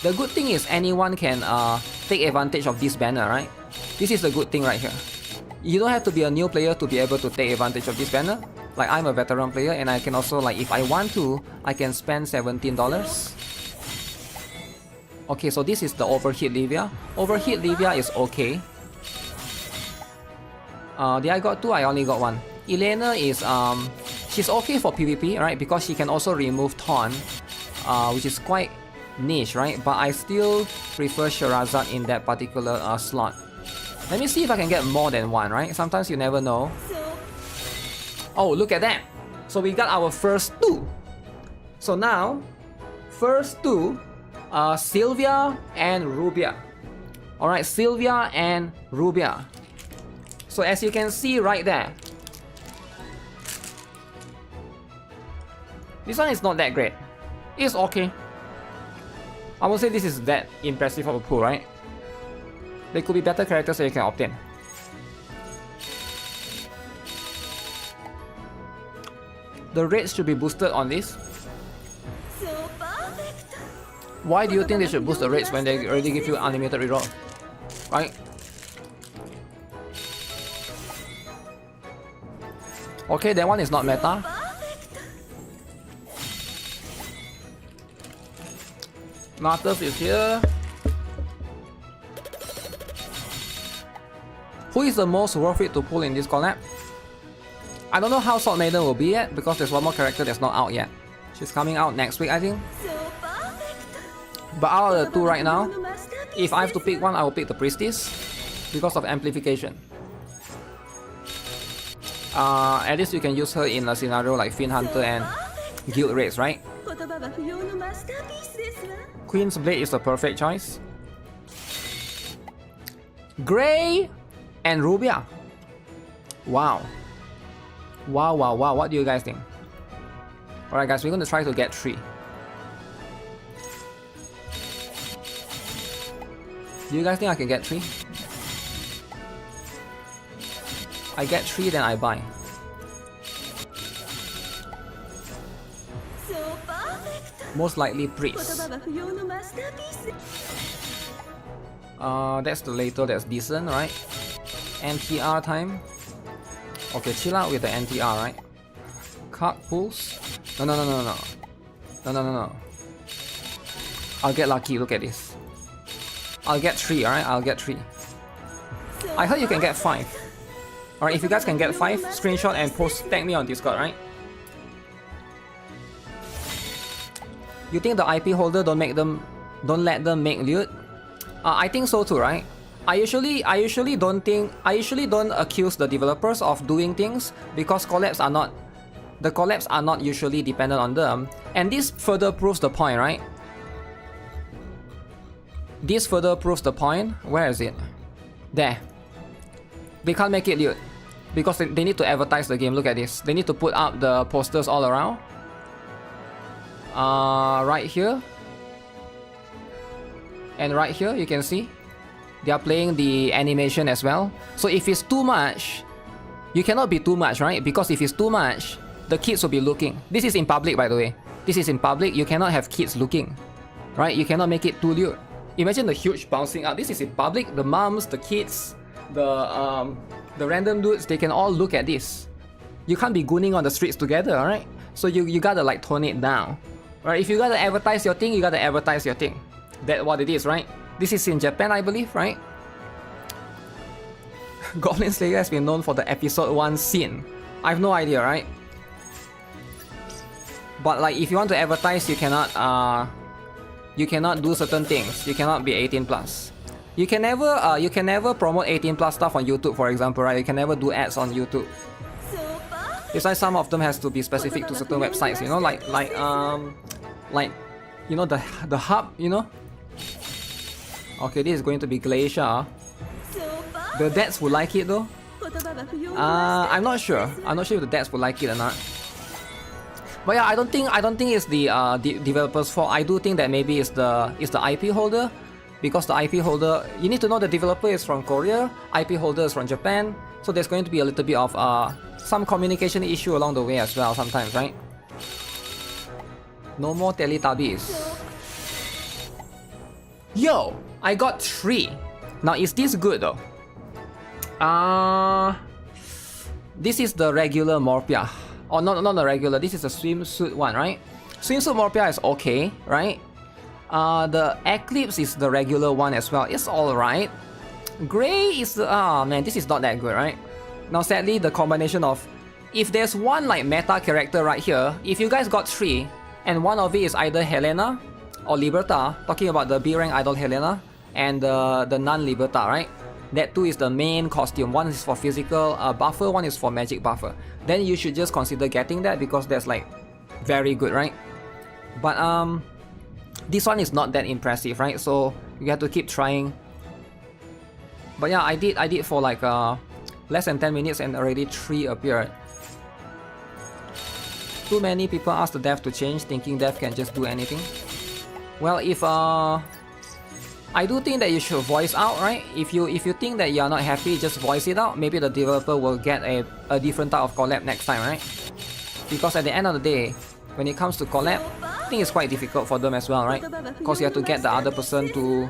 The good thing is anyone can take advantage of this banner, right? This is the good thing right here. You don't have to be a new player to be able to take advantage of this banner. Like, I'm a veteran player and I can also, like, if I want to, I can spend $17. Okay, so this is the Overheat Livia. Overheat Livia is okay. Did I got 2? I only got 1. Elena is, she's okay for PvP, right? Because she can also remove Taunt, which is quite niche, right? But I still prefer Sherazad in that particular slot. Let me see if I can get more than 1, right? Sometimes you never know. Oh, look at that! So we got our first 2. So now, first 2, Sylvia and Rubia. Alright, Sylvia and Rubia. So as you can see right there, this one is not that great. It's okay. I would say this is that impressive of a pool, right? There could be better characters that you can obtain. The rates should be boosted on this. Why do you think they should boost the rates when they already give you unlimited reroll? Right? Okay, that one is not meta. Natus is here. Who is the most worth it to pull in this collab? I don't know how Sword Maiden will be yet, because there's one more character that's not out yet. She's coming out next week, I think. But out of the 2 right now, if I have to pick one, I will pick the Priestess because of amplification. At least you can use her in a scenario like Fiend Hunter and Guild Raids, right? Queen's Blade is the perfect choice. Grey and Rubia. Wow. Wow, wow, wow. What do you guys think? Alright guys, we're going to try to get 3. Do you guys think I can get 3? I get 3, then I buy. Most likely Priest. That's the later, that's decent, right? NTR time. Okay, chill out with the NTR, right? Card pulls. No. I'll get lucky, look at this. I'll get 3, alright? I'll get 3. I heard you can get 5. Alright, if you guys can get 5, screenshot and tag me on Discord, right? You think the IP holder don't let them make loot? I think so too, right? I usually don't accuse the developers of doing things because collabs are not usually dependent on them, and this further proves the point, right? This further proves the point. Where is it? There. They can't make it loot because they need to advertise the game. Look at this. They need to put up the posters all around. Right here and right here, you can see they are playing the animation as well. So if it's too much, you cannot be too much, right? Because if it's too much, the kids will be looking. This is in public, by the way. This is in public. You cannot have kids looking, right? You cannot make it too lewd. Imagine the huge bouncing up. This is in public. The moms, the kids, the random dudes, they can all look at this. You can't be gooning on the streets together, alright? So you gotta like tone it down. Right? If you gotta advertise your thing, you gotta advertise your thing. That's what it is, right? This is in Japan, I believe, right? Goblin Slayer has been known for the episode 1 scene. I have no idea, right? But like, if you want to advertise, you cannot do certain things. You cannot be 18 plus. You can never promote 18 plus stuff on YouTube, for example, right? You can never do ads on YouTube. It's like some of them has to be specific to certain websites, you know, like you know, the hub, you know. Okay, this is going to be Glacier. The dads would like it though. I'm not sure. I'm not sure if the dads would like it or not. But yeah, I don't think it's the developer's fault. I do think that maybe it's the IP holder, because the IP holder, you need to know the developer is from Korea, IP holder is from Japan, so there's going to be a little bit of some communication issue along the way as well sometimes, right? No more Teletubbies. Yo, I got 3. Now is this good though? This is the regular Morpia. Oh, not the regular, this is the swimsuit one, right? Swimsuit Morpia is okay, right? The Eclipse is the regular one as well. It's alright. Grey is the... oh man, this is not that good, right? Now sadly, the combination of... if there's one like meta character right here, if you guys got 3, and one of it is either Helena or Liberta, talking about the B-rank idol Helena, and the non-Liberta, right? That too is the main costume. One is for physical buffer, one is for magic buffer. Then you should just consider getting that because that's like very good, right? But this one is not that impressive, right? So you have to keep trying. But yeah, I did for like less than 10 minutes and already 3 appeared. Too many people ask the dev to change, thinking dev can just do anything. Well, if I do think that you should voice out, right? If you think that you are not happy, just voice it out. Maybe the developer will get a different type of collab next time, right? Because at the end of the day, when it comes to collab, I think it's quite difficult for them as well, right? Because you have to get the other person to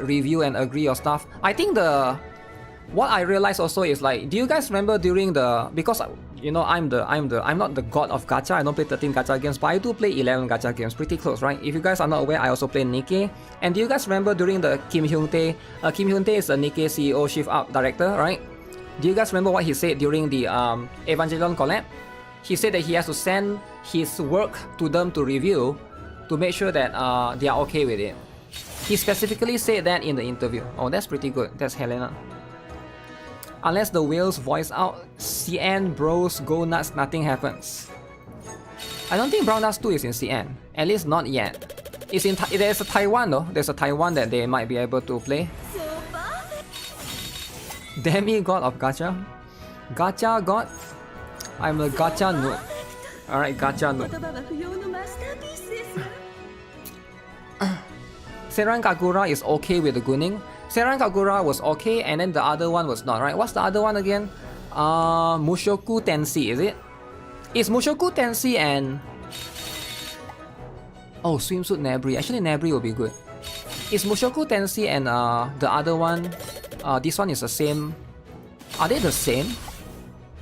review and agree your stuff. I think what I realized also is like, do you guys remember during the, because you know I'm not the god of gacha. I don't play 13 gacha games, but I do play 11 gacha games, pretty close, right? If you guys are not aware, I also play NIKKE. And do you guys remember during the Kim Hyun-tae? Kim Hyun-tae is the NIKKE CEO Shift Up director, right? Do you guys remember what he said during the Evangelion collab? He said that he has to send his work to them to review to make sure that they are okay with it. He specifically said that in the interview. Oh, that's pretty good. That's Helena. Unless the whales voice out, CN bros go nuts, nothing happens. I don't think Brown Nuts 2 is in CN. At least not yet. It's in there's a Taiwan though. There's a Taiwan that they might be able to play. Demigod of Gacha. Gacha God? I'm a Gacha noob. Alright, Gacha noob. Senran Kagura is okay with the Gunning. Senran Kagura was okay, and then the other one was not, right? What's the other one again? Mushoku Tensei, is it? It's Mushoku Tensei and... oh, Swimsuit Nebri. Actually, Nebri will be good. It's Mushoku Tensei and the other one... this one is the same... are they the same?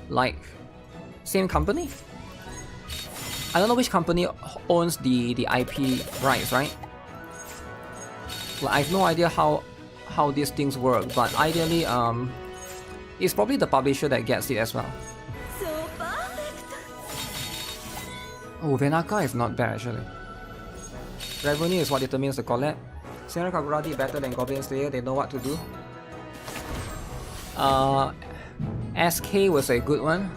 Like... same company? I don't know which company owns the IP rights, right? Like, I have no idea how these things work, but ideally it's probably the publisher that gets it as well. Oh, Venaka is not bad actually. Revenue is what determines the collab. Senran Kagura did better than Goblin Slayer, they know what to do. SK was a good one.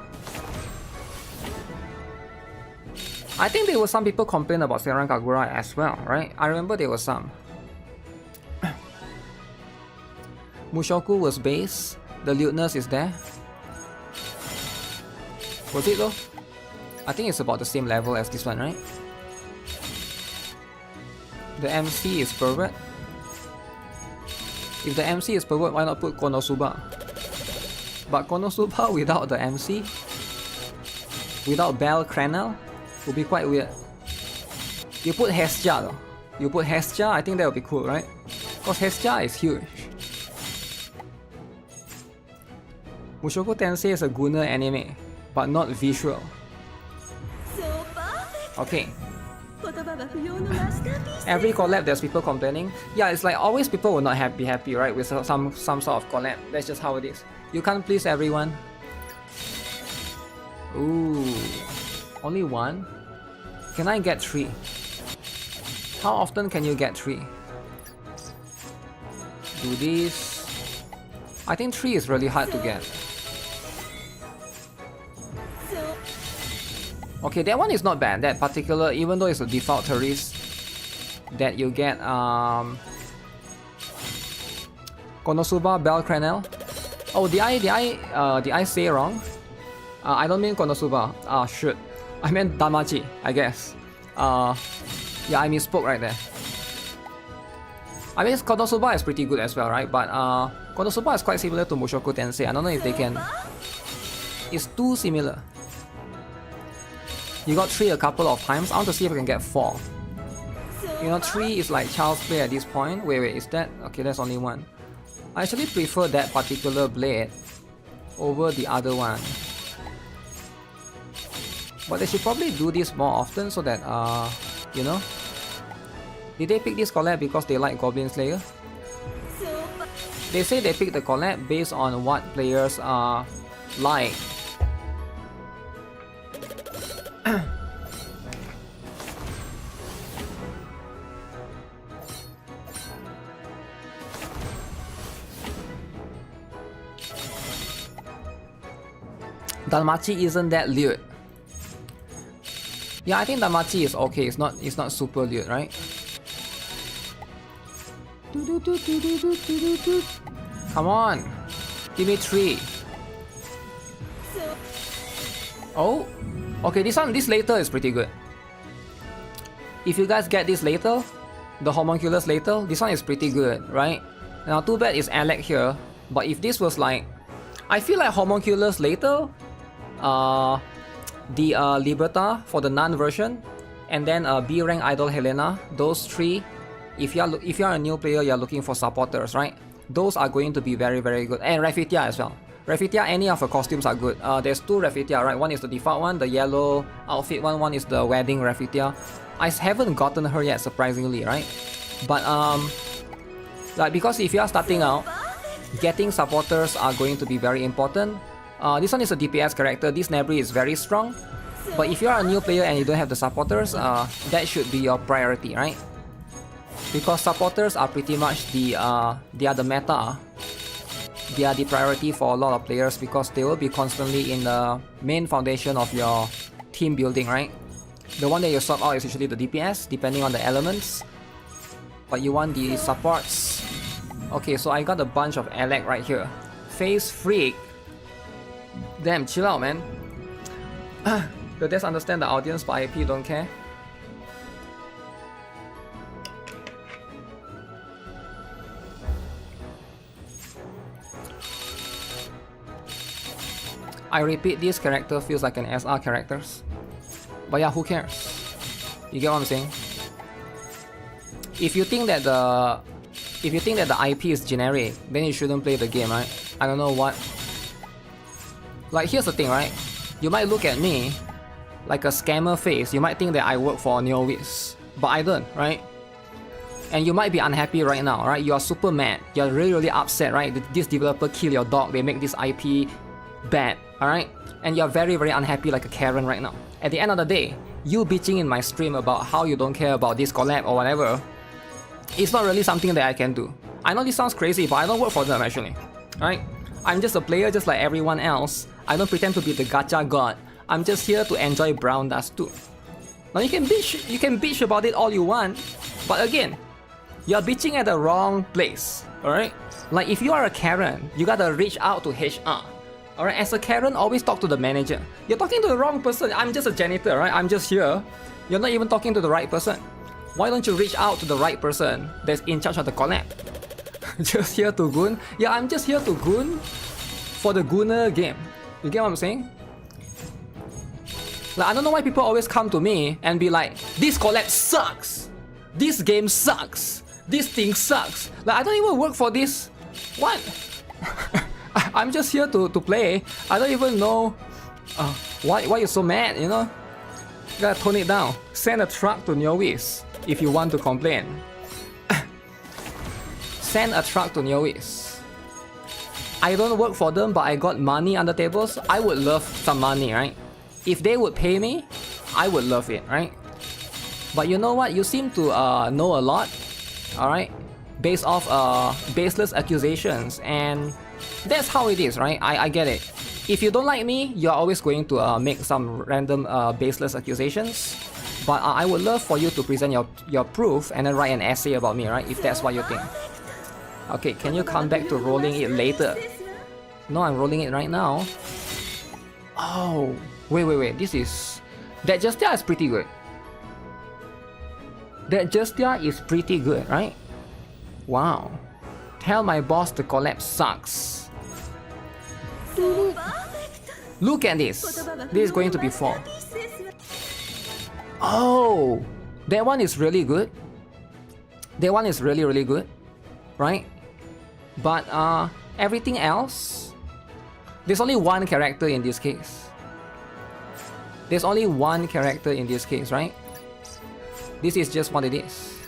I think there were some people complain about Senran Kagura as well, right? I remember there were some. Mushoku was base. The lewdness is there. Was it though? I think it's about the same level as this one, right? The MC is pervert. If the MC is pervert, why not put Konosuba? But Konosuba without the MC, without Bell Cranel, would be quite weird. You put Hestia though. You put Hestia, I think that would be cool, right? Because Hestia is huge. Mushoku Tensei is a Gunner anime, but not visual. Okay. Every collab there's people complaining. Yeah, it's like always people will not be happy, right? With some sort of collab. That's just how it is. You can't please everyone. Ooh. Only one? Can I get 3? How often can you get 3? Do this. I think 3 is really hard to get. Okay, that one is not bad. That particular, even though it's a default tourist, that you get Konosuba Bell Cranel. Oh, did I say wrong? I don't mean Konosuba. Shoot. I meant Damachi, I guess. Yeah, I misspoke right there. I mean, Konosuba is pretty good as well, right? But Konosuba is quite similar to Mushoku Tensei. I don't know if they can. It's too similar. You got 3 a couple of times. I want to see if I can get 4. You know, 3 is like child's play at this point. Wait, is that? Okay, that's only 1. I actually prefer that particular blade over the other one. But they should probably do this more often so that, you know. Did they pick this collab because they like Goblin Slayer? They say they picked the collab based on what players like. Danmachi isn't that lewd. Yeah, I think Danmachi is okay. It's not super lewd, right? Come on, give me 3. Oh, okay. This later is pretty good. If you guys get this later, the homunculus later, this one is pretty good, right? Now, too bad is Alec here. But if this was like, I feel like homunculus later, the Liberta for the Nun version, and then B rank Idol Helena, those 3. If you're a new player, you're looking for supporters, right? Those are going to be very, very good. And Rafitia as well. Rafitia, any of her costumes are good. There's 2 Rafitia, right? One is the default one, the yellow outfit one. One is the wedding Rafitia. I haven't gotten her yet, surprisingly, right? But like, because if you are starting out, getting supporters are going to be very important. This one is a DPS character. This Nebri is very strong. But if you are a new player and you don't have the supporters, that should be your priority, right? Because supporters are pretty much they are the meta. They are the priority for a lot of players because they will be constantly in the main foundation of your team building, right? The one that you swap out is usually the DPS, depending on the elements. But you want the supports. Okay, so I got a bunch of Alec right here. Face Freak. Damn, chill out, man. The devs understand the audience, but IP don't care. I repeat, this character feels like an SR characters. But yeah, who cares? You get what I'm saying? If you think that the IP is generic, then you shouldn't play the game, right? I don't know what. Like, here's the thing, right? You might look at me like a scammer face. You might think that I work for NeoWiz, but I don't, right? And you might be unhappy right now, right? You are super mad. You're really, really upset, right? This developer kill your dog. They make this IP bad, alright? And you're very, very unhappy like a Karen right now. At the end of the day, you bitching in my stream about how you don't care about this collab or whatever, it's not really something that I can do. I know this sounds crazy, but I don't work for them actually. Alright? I'm just a player just like everyone else. I don't pretend to be the gacha god. I'm just here to enjoy Brown Dust 2. Now you can bitch about it all you want, but again, you're bitching at the wrong place, alright? Like if you are a Karen, you gotta reach out to HR. Alright, as a Karen, always talk to the manager. You're talking to the wrong person. I'm just a janitor, right? I'm just here. You're not even talking to the right person. Why don't you reach out to the right person that's in charge of the collab? Just here to goon? Yeah, I'm just here to goon for the gooner game. You get what I'm saying? Like, I don't know why people always come to me and be like, this collab sucks! This game sucks! This thing sucks! Like, I don't even work for this. What? I'm just here to play. I don't even know why you're so mad, you know? You gotta tone it down. Send a truck to Neowis if you want to complain. Send a truck to Neowis. I don't work for them, but I got money on the tables. I would love some money, right? If they would pay me, I would love it, right? But you know what? You seem to know a lot, alright? Based off baseless accusations, and that's how it is, right? I get it. If you don't like me, you're always going to make some random baseless accusations. But I would love for you to present your proof and then write an essay about me, right? If that's what you think. Okay, can you come back to rolling it later? No, I'm rolling it right now. Oh, wait. This is... That Justia is pretty good. That Justia is pretty good, right? Wow. Tell my boss the collab sucks. Look at this. This is going to be 4. Oh, that one is really good. That one is really good, right? But everything else, there's only one character in this case. There's only one character in this case, right? This is just what it is.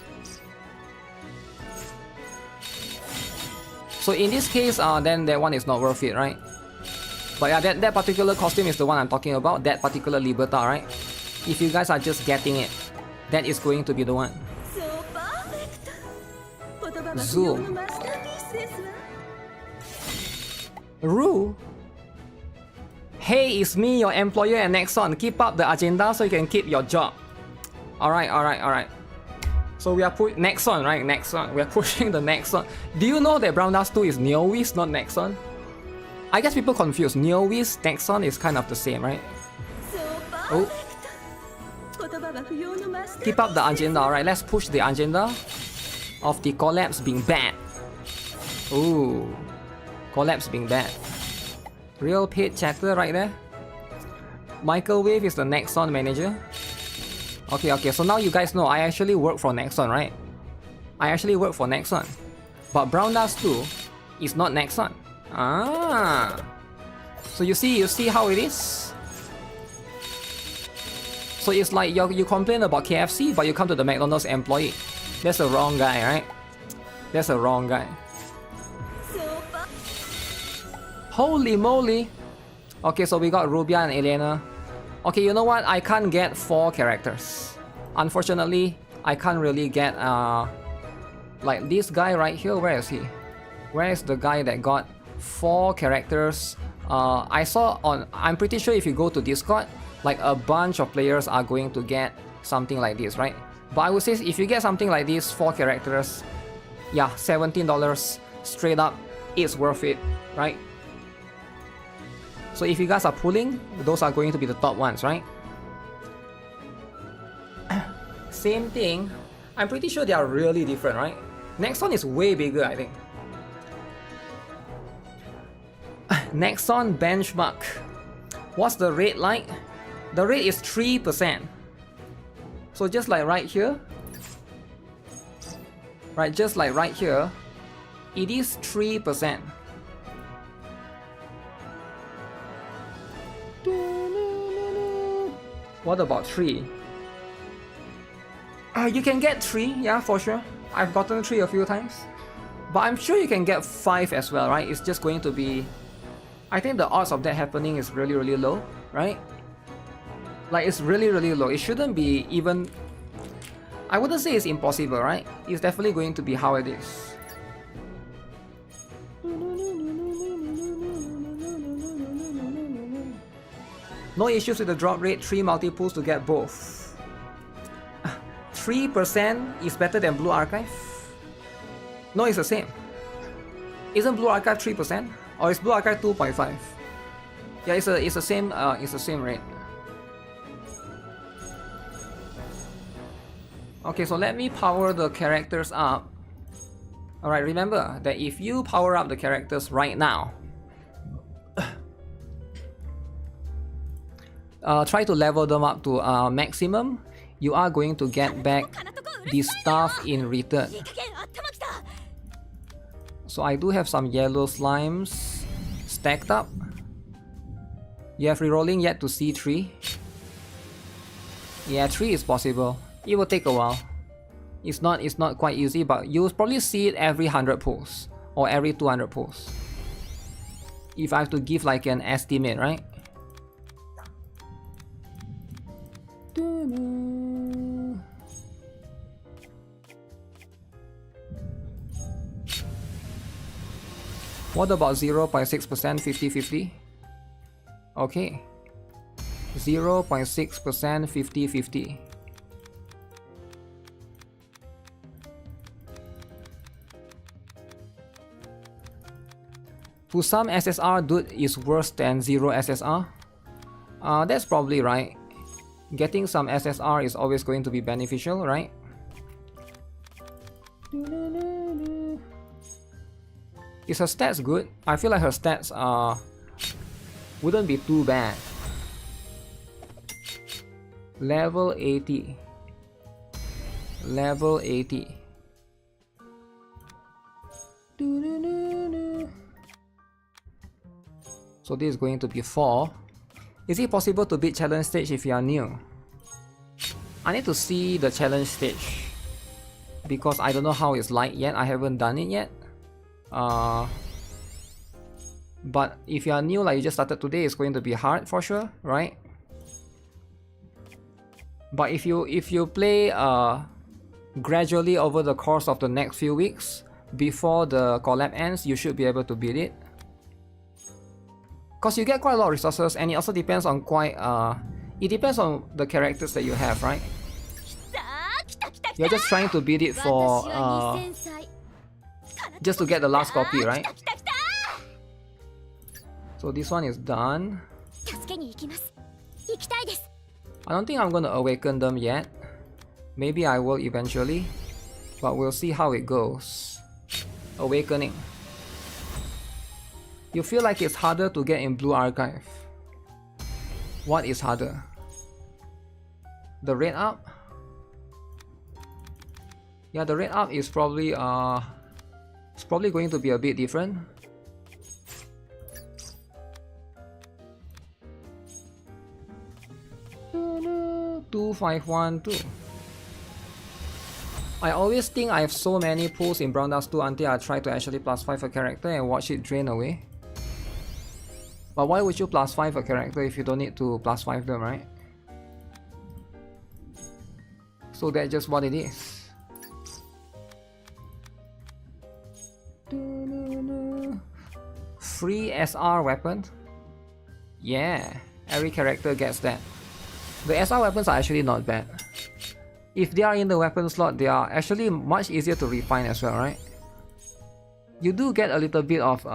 So in this case, then that one is not worth it, right? But yeah, that particular costume is the one I'm talking about. That particular Liberta, right? If you guys are just getting it, that is going to be the one. Zoom. Rue. Hey, it's me, your employer and Nexon. Keep up the agenda so you can keep your job. Alright. So we are Nexon, right? Nexon. We are pushing the Nexon. Do you know that Brown Dust 2 is Neowis, not Nexon? I guess people confuse. Neowis, Nexon is kind of the same, right? Oh. Keep up the agenda, alright? Let's push the agenda of the collabs being bad. Ooh. Collabs being bad. Real paid chatter right there. Microwave is the Nexon manager. Okay, so now you guys know I actually work for Nexon, right? I actually work for Nexon. But Brown Dust 2 is not Nexon. Ah. So you see how it is? So it's like you complain about KFC, but you come to the McDonald's employee. That's the wrong guy, right? That's the wrong guy. Holy moly! Okay, so we got Rubia and Elena. Okay, you know what? I can't get 4 characters. Unfortunately, I can't really get like this guy right here. Where is he? Where is the guy that got 4 characters? I saw on... I'm pretty sure if you go to Discord, like a bunch of players are going to get something like this, right? But I would say if you get something like this, 4 characters, yeah, $17 straight up, it's worth it, right? So if you guys are pulling, those are going to be the top ones, right? Same thing. I'm pretty sure they are really different, right? Next one is way bigger, I think. Nexon benchmark. What's the rate like? The rate is 3%. So just like right here, right, just like right here, it is 3%. What about 3? You can get 3, yeah, for sure. I've gotten 3 a few times. But I'm sure you can get 5 as well, right? It's just going to be... I think the odds of that happening is really low, right? Like, it's really low. It shouldn't be even... I wouldn't say it's impossible, right? It's definitely going to be how it is. No issues with the drop rate, 3 multi-pulls to get both. 3% is better than Blue Archive? No, it's the same. Isn't Blue Archive 3%? Or is Blue Archive 2.5? Yeah, it's the same rate. Okay, so let me power the characters up. Alright, remember that if you power up the characters right now, try to level them up to maximum, you are going to get back the stuff in return. So I do have some yellow slimes stacked up. You have rerolling yet to see 3. Yeah, 3 is possible. It will take a while. It's not quite easy, but you'll probably see it every 100 pulls or every 200 pulls. If I have to give like an estimate, right? What about 0.6% 50-50? Okay. 0.6% 50-50. To some SSR, dude is worse than 0 SSR. That's probably right. Getting some SSR is always going to be beneficial, right? Is her stats good? I feel like her stats wouldn't be too bad. Level 80. Level 80. So this is going to be 4. Is it possible to beat challenge stage if you are new? I need to see the challenge stage because I don't know how it's like yet. I haven't done it yet. But if you are new, like you just started today, it's going to be hard for sure, right? But if you play gradually over the course of the next few weeks before the collab ends, you should be able to beat it. Cause you get quite a lot of resources, and it also depends on it depends on the characters that you have, right? You're just trying to beat it for just to get the last copy, right? So this one is done. I don't think I'm gonna awaken them yet. Maybe I will eventually, but we'll see how it goes. Awakening. You feel like it's harder to get in Blue Archive. What is harder? The rate up? Yeah, the rate up is probably it's probably going to be a bit different. Two, 5, 1, 2. I always think I have so many pulls in Brown Dust 2 until I try to actually +5 a character and watch it drain away. But why would you +5 a character if you don't need to +5 them, right? So that's just what it is. Free SR weapon? Yeah, every character gets that. The SR weapons are actually not bad. If they are in the weapon slot, they are actually much easier to refine as well, right? You do get a little bit of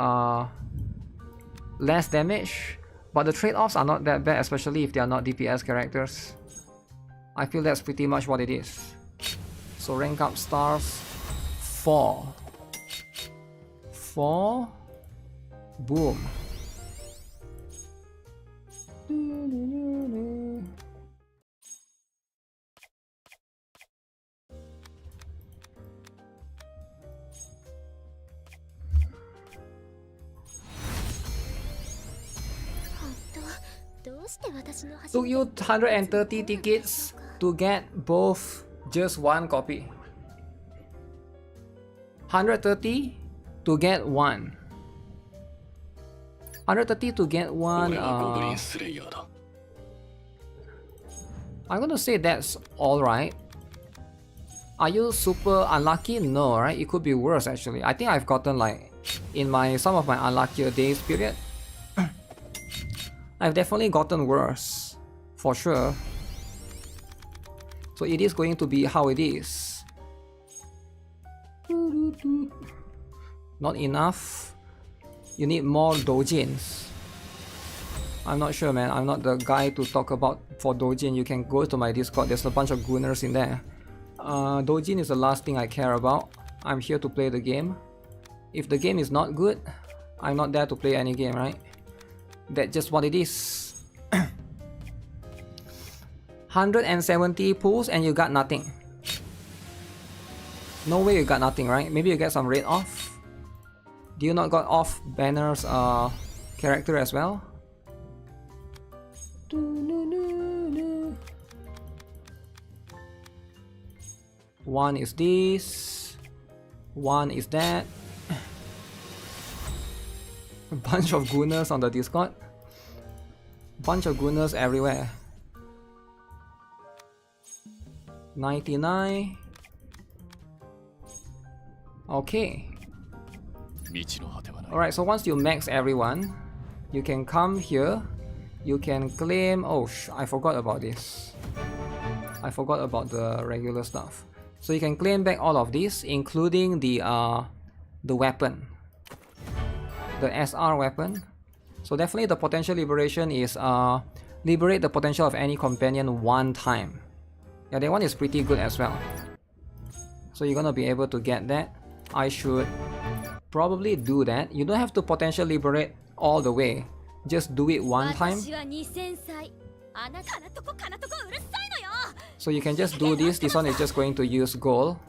less damage, but the trade-offs are not that bad, especially if they are not DPS characters. I feel that's pretty much what it is. So rank up stars 4. 4. Boom. Took you 130 tickets to get both just one copy. 130 to get one. 130 to get one. I'm gonna say that's alright. Are you super unlucky? No, right? It could be worse actually. I think I've gotten like in some of my unluckier days period. I've definitely gotten worse, for sure. So it is going to be how it is. Not enough. You need more doujins. I'm not sure, man. I'm not the guy to talk about for doujin. You can go to my Discord. There's a bunch of gooners in there. Doujin is the last thing I care about. I'm here to play the game. If the game is not good, I'm not there to play any game, right? That's just what it is. 170 pulls and you got nothing. No way you got nothing, right? Maybe you get some raid off. Do you not got off Banner's character as well? One is this. One is that. A bunch of gooners on the Discord. Bunch of gooners everywhere. 99. Okay. Alright, so once you max everyone, you can come here. You can claim... Oh, I forgot about this. I forgot about the regular stuff. So you can claim back all of this, including the weapon. The SR weapon. So definitely the potential liberation is liberate the potential of any companion one time. Yeah, that one is pretty good as well. So you're gonna be able to get that. I should probably do that. You don't have to potential liberate all the way. Just do it one time. So you can just do this. This one is just going to use gold.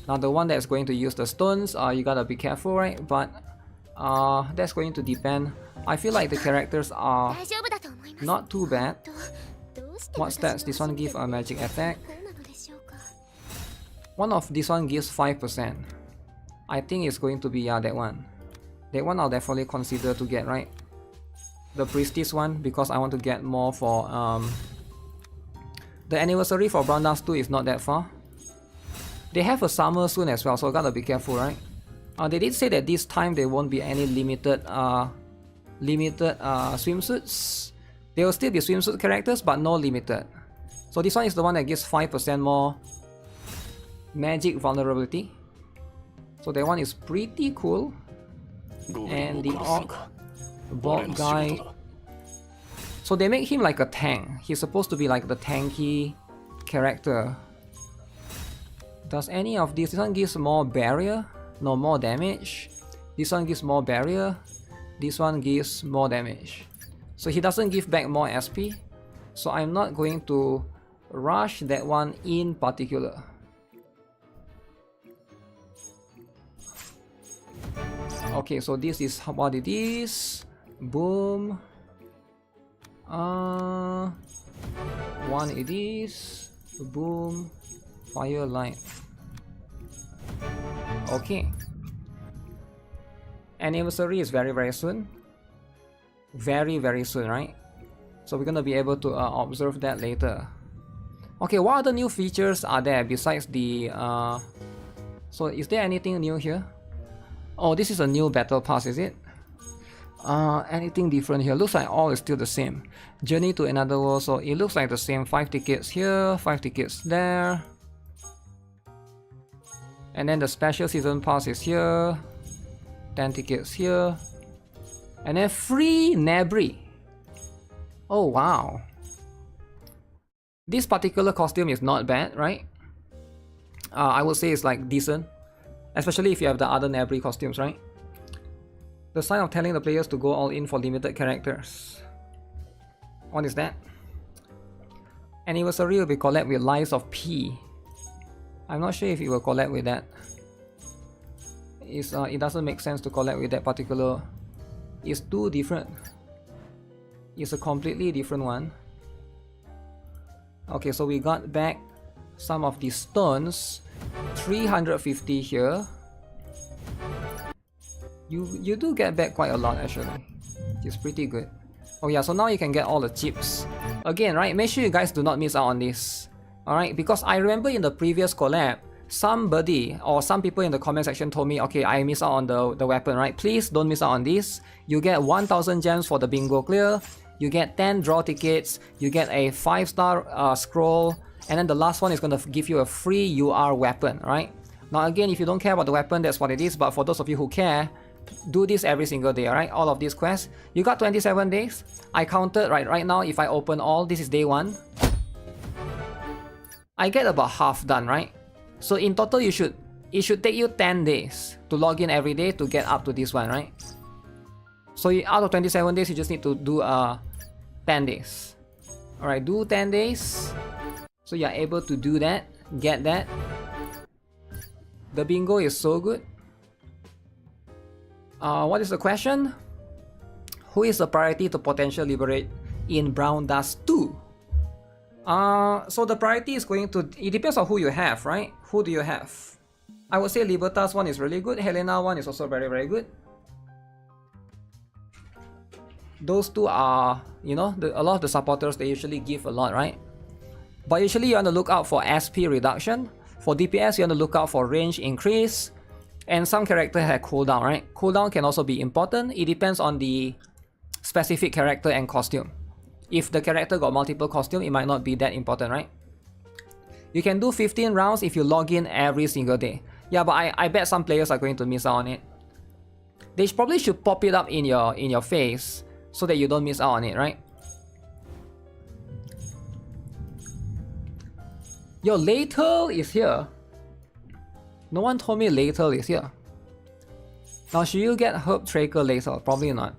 Now the one that's going to use the stones, you gotta be careful, right? But that's going to depend. I feel like the characters are not too bad. What stats? This one gives a magic attack. One of this one gives 5%. I think it's going to be that one. That one I'll definitely consider to get, right? The Priestess one, because I want to get more for the anniversary for Brown Dust 2 is not that far. They have a summer soon as well, so gotta be careful, right? They did say that this time there won't be any limited swimsuits. There will still be swimsuit characters, but no limited. So this one is the one that gives 5% more magic vulnerability. So that one is pretty cool. And the Orc bot guy. So they make him like a tank. He's supposed to be like the tanky character. Does any of this? This one gives more barrier. No, more damage. This one gives more barrier. This one gives more damage. So he doesn't give back more SP. So I'm not going to rush that one in particular. Okay, so this is what it is. Boom. One it is. Boom. Firelight. Okay. Anniversary is very soon. Very soon, right? So we're gonna be able to observe that later. Okay, what other new features are there besides the so is there anything new here? Oh, this is a new battle pass, is it? Anything different here? Looks like all is still the same. Journey to another world, so it looks like the same. 5 tickets here, 5 tickets there. And then the special season pass is here. 10 tickets here. And then free Nabri. Oh wow. This particular costume is not bad, right? I would say it's like decent. Especially if you have the other Nabri costumes, right? The sign of telling the players to go all in for limited characters. What is that? Anniversary will be collab with Lies of P. I'm not sure if it will collab with that. It doesn't make sense to collab with that particular. It's too different. It's a completely different one. Okay, so we got back some of these stones. 350 here. You do get back quite a lot actually. It's pretty good. Oh yeah, so now you can get all the chips. Again, right, make sure you guys do not miss out on this. Alright, because I remember in the previous collab, somebody or some people in the comment section told me, okay, I missed out on the weapon, right? Please don't miss out on this. You get 1000 gems for the bingo clear, you get 10 draw tickets, you get a 5-star scroll, and then the last one is going to give you a free UR weapon, right? Now again, if you don't care about the weapon, that's what it is, but for those of you who care, do this every single day, alright? All of these quests. You got 27 days. I counted, right now, if I open all, this is day 1. I get about half done, right? So in total, it should take you 10 days to log in every day to get up to this one, right? So out of 27 days, you just need to do 10 days. Alright, do 10 days. So you're able to do that, get that. The bingo is so good. What is the question? Who is the priority to potential liberate in Brown Dust 2? So the priority is going to... It depends on who you have, right? Who do you have? I would say Libertas one is really good. Helena one is also very, very good. Those two are, you know, a lot of the supporters, they usually give a lot, right? But usually you want to look out for SP reduction. For DPS, you want to look out for range increase. And some characters have cooldown, right? Cooldown can also be important. It depends on the specific character and costume. If the character got multiple costumes, it might not be that important, right? You can do 15 rounds if you log in every single day. Yeah, but I bet some players are going to miss out on it. They probably should pop it up in your face so that you don't miss out on it, right? Yo, Latel is here. No one told me Latel is here. Now, should you get Herb Traker Latel? Probably not.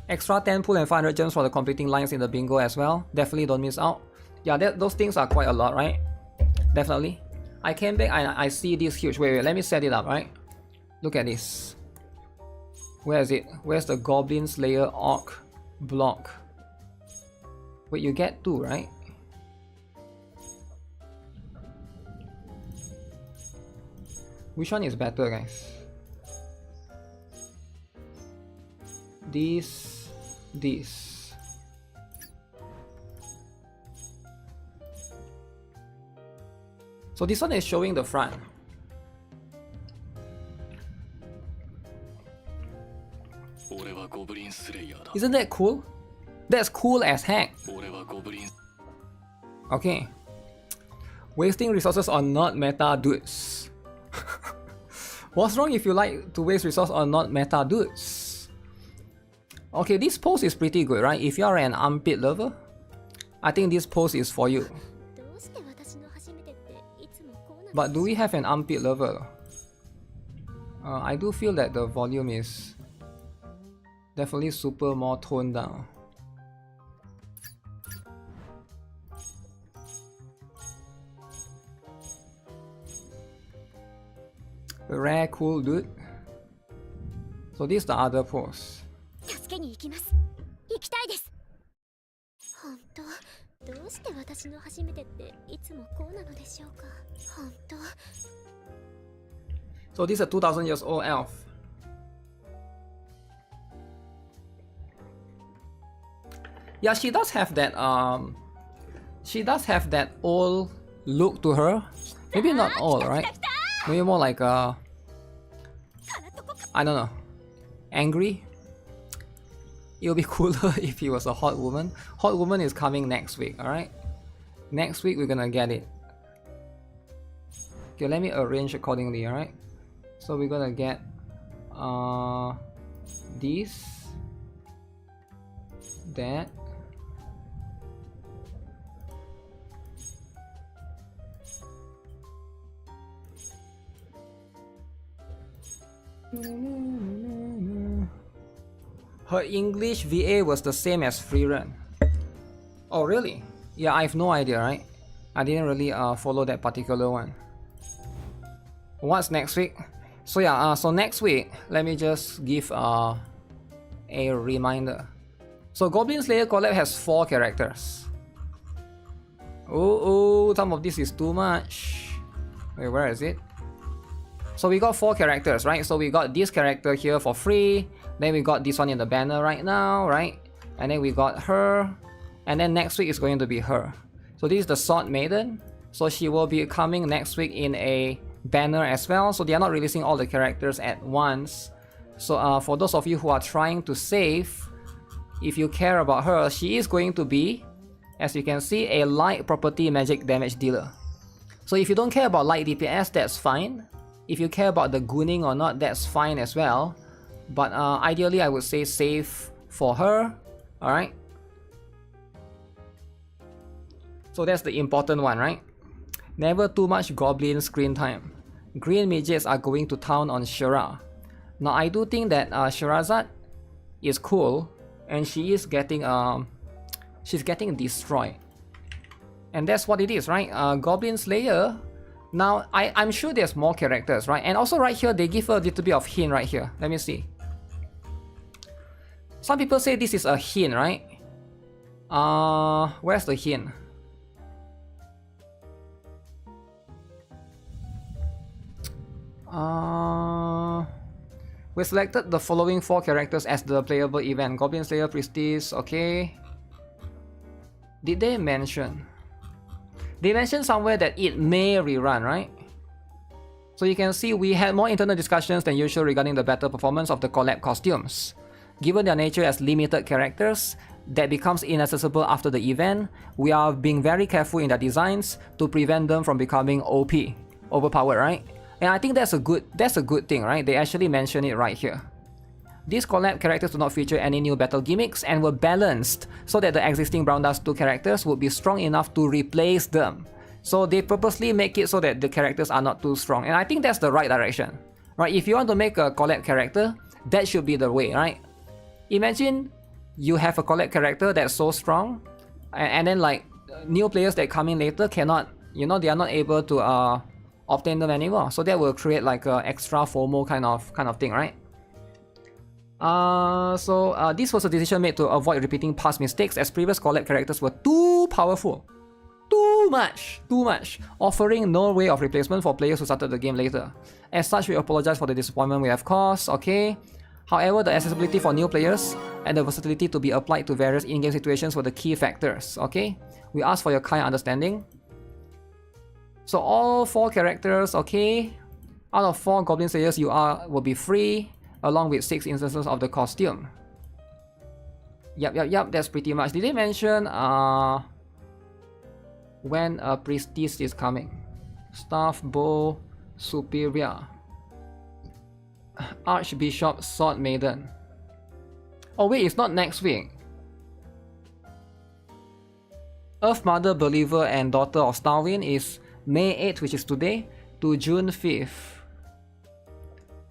Extra 10 pool and 500 gems for the completing lines in the bingo as well. Definitely don't miss out. Yeah, those things are quite a lot, right? Definitely. I came back and I see this huge. Wait, let me set it up, right? Look at this. Where is it? Where's the Goblin Slayer Orc block? Wait, you get 2, right? Which one is better, guys? This. So this one is showing the front. Isn't that cool? That's cool as heck. Okay. Wasting resources on not meta dudes. What's wrong if you like to waste resources on not meta dudes? Okay, this pose is pretty good, right? If you are an armpit lover, I think this pose is for you. But do we have an armpit lover? I do feel that the volume is definitely super more toned down. A rare cool dude. So this is the other pose. So this is a 2000 years old elf. Yeah, she does have that old look to her. Maybe not old, right? Maybe more like I don't know, angry. It would be cooler if he was a hot woman. Hot woman is coming next week, alright? Next week we're gonna get it. Okay, let me arrange accordingly, alright? So we're gonna get this, that, her English VA was the same as free run. Oh really? Yeah, I have no idea, right? I didn't really follow that particular one. What's next week? So yeah, so next week, let me just give a reminder. So Goblin Slayer Collab has 4 characters. Oh, some of this is too much. Wait, where is it? So we got 4 characters, right? So we got this character here for free. Then we got this one in the banner right now, right? And then we got her. And then next week is going to be her. So this is the Sword Maiden. So she will be coming next week in a banner as well. So they are not releasing all the characters at once. So for those of you who are trying to save if you care about her, she is going to be, as you can see, a light property magic damage dealer. So if you don't care about light DPS, that's fine. If you care about the gooning or not, that's fine as well. But ideally, I would say save for her. Alright. So that's the important one, right? Never too much goblin screen time. Green midgets are going to town on Shira. Now I do think that Shirazad is cool, and she is getting she's getting destroyed. And that's what it is, right? Goblin Slayer. Now I'm sure there's more characters, right? And also right here they give a little bit of hint right here. Let me see. Some people say this is a hint, right? Where's the hint? We selected the following 4 characters as the playable event. Goblin Slayer, Priestess, okay. Did they mention? They mentioned somewhere that it may rerun, right? So you can see we had more internal discussions than usual regarding the better performance of the collab costumes. Given their nature as limited characters that becomes inaccessible after the event, we are being very careful in their designs to prevent them from becoming OP, overpowered, right? And I think that's a good thing, right? They actually mention it right here. These collab characters do not feature any new battle gimmicks and were balanced so that the existing Brown Dust 2 characters would be strong enough to replace them. So they purposely make it so that the characters are not too strong, and I think that's the right direction, right? If you want to make a collab character, that should be the way, right? Imagine you have a collab character that's so strong, and then like new players that come in later cannot, you know, they are not able to obtain them anymore. So that will create like a extra FOMO kind of thing, right? This was a decision made to avoid repeating past mistakes, as previous collab characters were too powerful. Too much, offering no way of replacement for players who started the game later. As such, we apologize for the disappointment we have caused, okay? However, the accessibility for new players and the versatility to be applied to various in-game situations were the key factors, okay? We ask for your kind understanding. So all 4 characters, okay? Out of 4 Goblin Slayers will be free, along with 6 instances of the costume. Yep, that's pretty much. Did they mention when a Priestess is coming? Staff Bow Superior, Archbishop Sword Maiden. Oh wait, it's not next week. Earth Mother Believer and Daughter of Starwind is May 8th, which is today, to June 5th.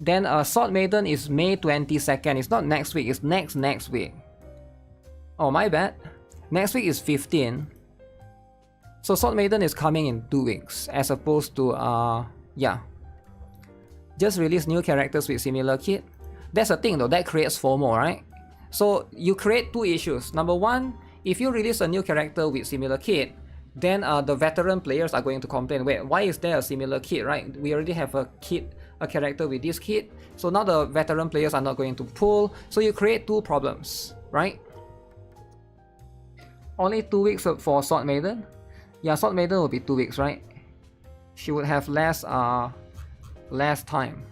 Then Sword Maiden is May 22nd. It's not next week, it's next week. Oh, my bad. Next week is 15. So Sword Maiden is coming in 2 weeks, as opposed to, yeah. Just release new characters with similar kit. That's the thing though, that creates FOMO, right? So you create 2 issues. Number 1, if you release a new character with similar kit, then the veteran players are going to complain, wait, why is there a similar kit, right? We already have a character with this kit, so now the veteran players are not going to pull, so you create 2 problems, right? Only 2 weeks for Sword Maiden? Yeah, Sword Maiden will be 2 weeks, right? She would have less time.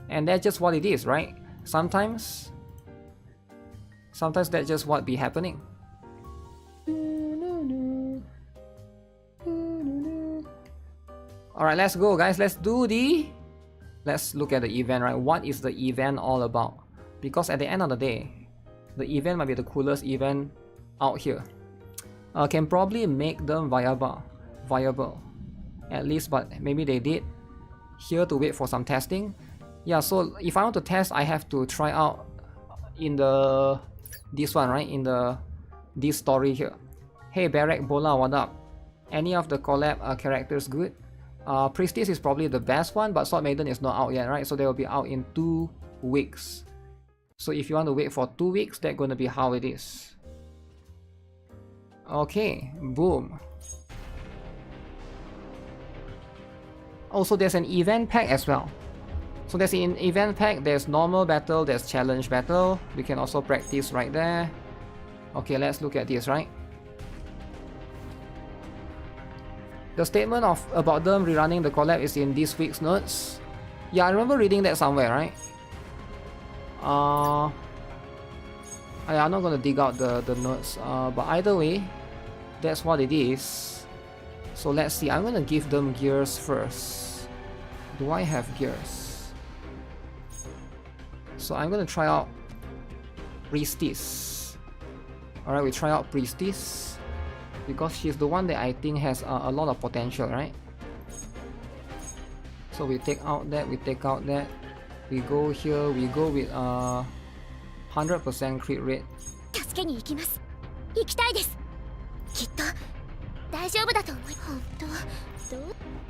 And that's just what it is, right? Sometimes that's just what be happening. Alright, let's go guys, let's look at the event, right? What is the event all about? Because at the end of the day, the event might be the coolest event out here. Can probably make them viable. At least, but maybe they did. Here to wait for some testing. Yeah, so if I want to test, I have to try out in this one, right? In this story here. Hey Barrack Bola, what up? Any of the collab characters good? Priestess is probably the best one, but Sword Maiden is not out yet, right? So they will be out in 2 weeks. So if you want to wait for 2 weeks, that's gonna be how it is. Okay, boom. Also, there's an event pack as well. So there's an event pack, there's normal battle, there's challenge battle. We can also practice right there. Okay, let's look at this, right? The statement about them rerunning the collab is in this week's notes. Yeah, I remember reading that somewhere, right? I'm not gonna dig out the notes, but either way, that's what it is. So let's see, I'm gonna give them gears first. Do I have gears? So I'm gonna try out Priestess. Alright, we try out Priestess because she's the one that I think has a lot of potential, right? So we take out that, we take out that. We go here, we go with 100% crit rate.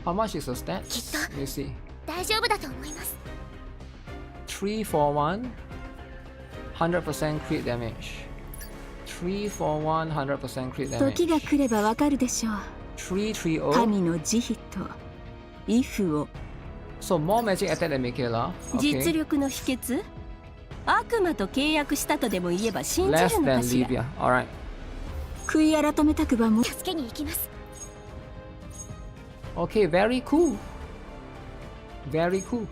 How much is the stats? Let me see. 3 for 1, 100% crit damage. 3 for 1, 100% crit damage. 時が来ればわかるでしょう。330. 神の慈悲と畏怖を。So more magic attack than Michaela. Okay. 実力の秘訣？悪魔と契約したとでも言えば信じ Less るの than かしら。 Livia. Alright. 悔い改めたくばも。 Okay, very cool. Very cool.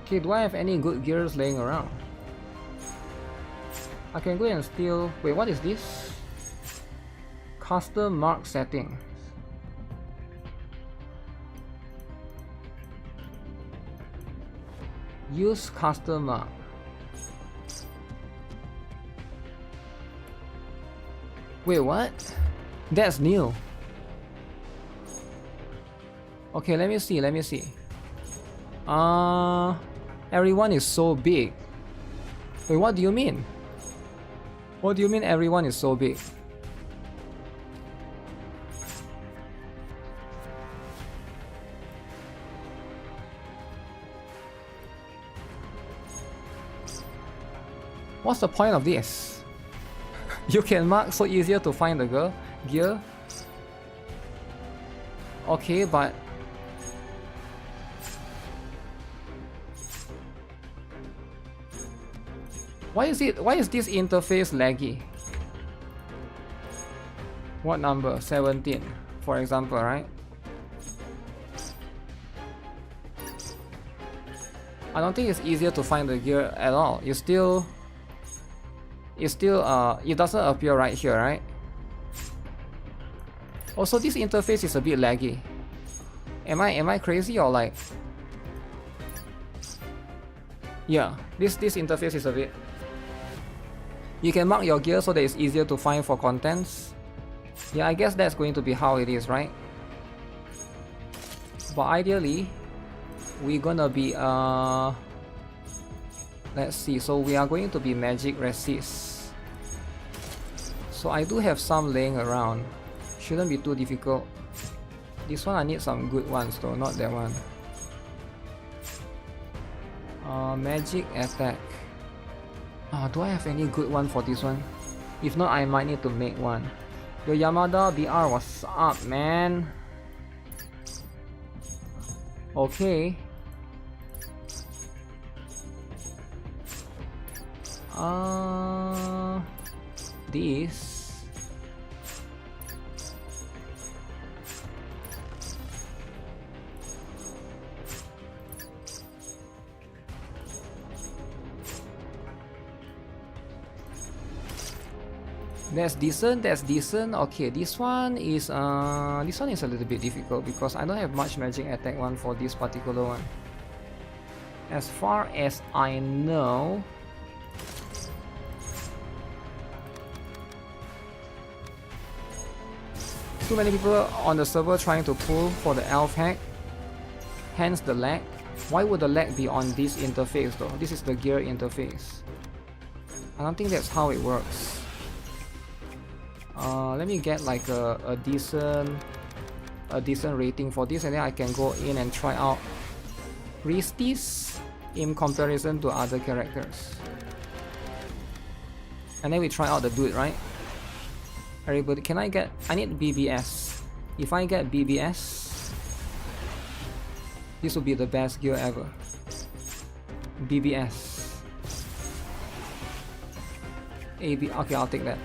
Okay, do I have any good gears laying around? I can go and steal. Wait, what is this? Custom mark setting. Use custom mark. Wait, what? That's new. Okay, let me see, let me see. Everyone is so big. Wait, what do you mean? What do you mean everyone is so big? What's the point of this? You can mark so easier to find the gear. Okay, but why is this interface laggy? What number? 17, for example, right? I don't think it's easier to find the gear at all. It doesn't appear right here, right? Also, this interface is a bit laggy. Am I crazy or like? Yeah, this interface is a bit. You can mark your gear so that it's easier to find for contents. Yeah, I guess that's going to be how it is, right? But ideally, we're gonna be let's see, so we are going to be magic resist. So I do have some laying around. Shouldn't be too difficult. This one I need some good ones though, not that one. Magic attack. Do I have any good one for this one? If not, I might need to make one. Yo, Yamada BR, what's up, man? Okay. This. That's decent, that's decent. Okay, this one is a little bit difficult because I don't have much magic attack one for this particular one. As far as I know, too many people on the server trying to pull for the elf hack, hence the lag. Why would the lag be on this interface though? This is the gear interface. I don't think that's how it works. Let me get like a decent rating for this, and then I can go in and try out Priestess in comparison to other characters. And then we try out the dude, right? Everybody, I need BBS. If I get BBS, this will be the best gear ever. BBS. AB, okay, I'll take that.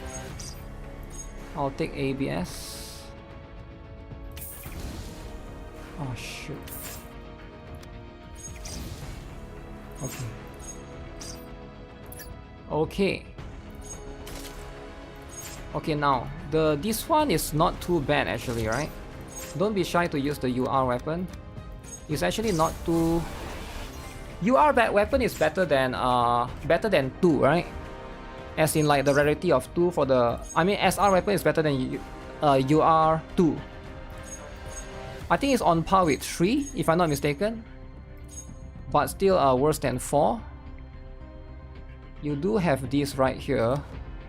I'll take ABS. Oh shoot. Okay. Okay. Okay, now this one is not too bad actually, right? Don't be shy to use the UR weapon. It's actually not too. UR bad weapon is better than 2, right? As in like the rarity of 2 for the. I mean SR weapon is better than UR 2. I think it's on par with 3 if I'm not mistaken. But still worse than 4. You do have this right here.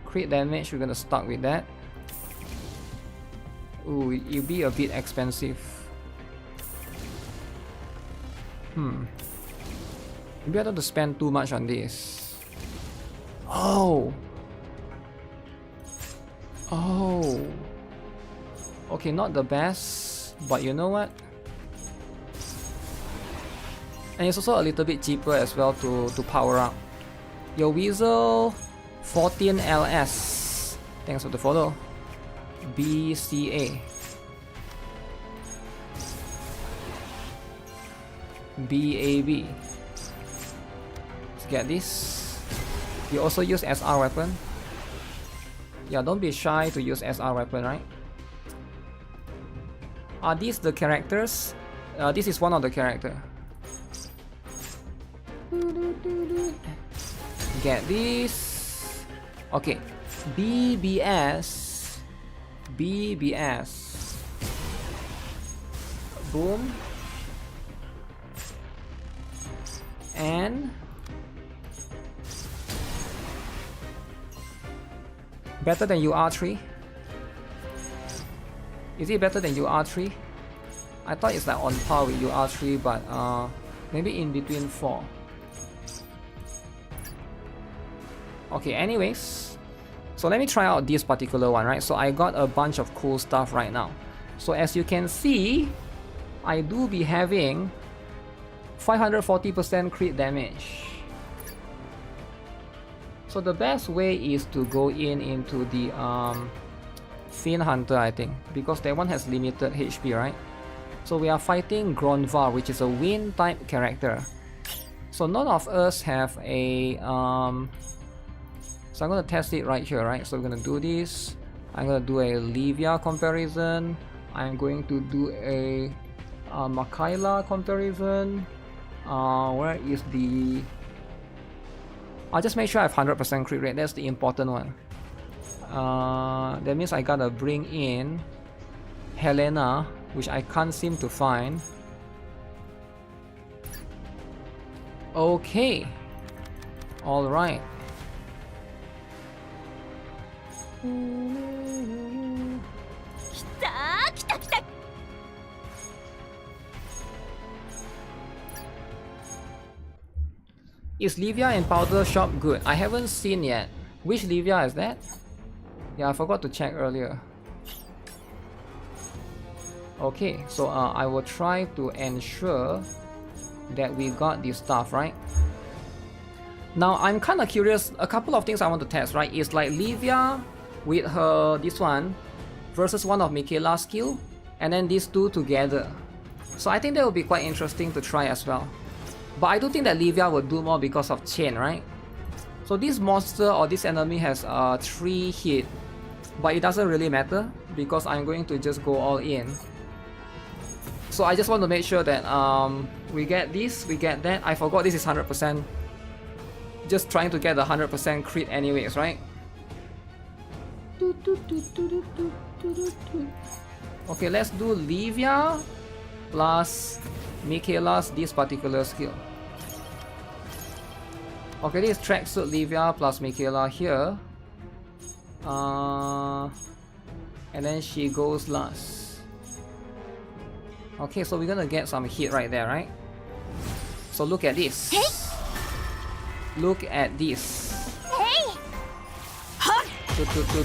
Crit damage, we're gonna start with that. Ooh, it'll be a bit expensive. Maybe I don't have to spend too much on this. Oh! Oh! Okay, not the best, but you know what? And it's also a little bit cheaper as well to power up. Your Weasel 14 LS. Thanks for the follow. BCA. BAB. Let's get this. You also use SR weapon. Yeah, don't be shy to use SR weapon, right? Are these the characters? This is one of the character. Get this. Okay. BBS. BBS. Boom. And better than UR3? Is it better than UR3? I thought it's like on par with UR3, but maybe in between 4. Okay, anyways, so let me try out this particular one, right? So I got a bunch of cool stuff right now. So as you can see, I do be having 540% crit damage. So the best way is to go into the Fiend Hunter, I think, because that one has limited HP, right? So we are fighting Gronvar, which is a wind type character. So none of us have a so I'm gonna test it right here, right? So we're gonna do this. I'm gonna do a Livia comparison. I'm going to do a Mikaela comparison. Where is the... I'll just make sure I have 100% crit rate. That's the important one. That means I gotta bring in Helena, which I can't seem to find. Okay. Alright. Is Livia in powder shop good? I haven't seen yet. Which Livia is that? Yeah, I forgot to check earlier. Okay, so I will try to ensure that we got this stuff, right? Now I'm kind of curious, a couple of things I want to test, right? Is like Livia with her, this one, versus one of Mikaela's skill, and then these two together. So I think that would be quite interesting to try as well. But I do think that Livia will do more because of chain, right? So this monster or this enemy has 3 hit, but it doesn't really matter because I'm going to just go all in. So I just want to make sure that we get this, we get that. I forgot this is 100%. Just trying to get the 100% crit anyways, right? Okay, let's do Livia plus Mikaela's this particular skill. Okay, this is tracksuit Livia plus Mikaela here. And then she goes last. Okay, so we're gonna get some hit right there, right? So look at this. Look at this.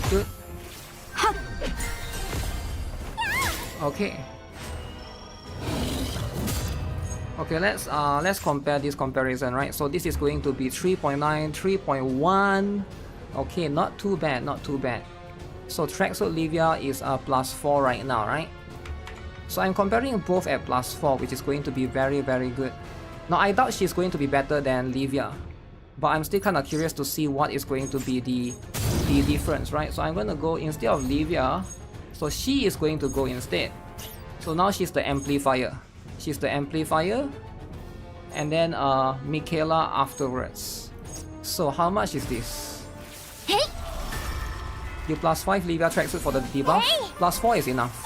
Toot. Okay. Okay, let's compare this comparison, right? So this is going to be 3.9, 3.1. Okay, not too bad, not too bad. So tracksuit Livia is +4 right now, right? So I'm comparing both at +4, which is going to be very, very good. Now I doubt she's going to be better than Livia, but I'm still kind of curious to see what is going to be the difference, right? So I'm going to go instead of Livia, so she is going to go instead. So now she's the amplifier. She's the amplifier, and then Michaela afterwards. So how much is this? Hey. You +5 Livia tracksuit for the debuff. Hey. +4 is enough.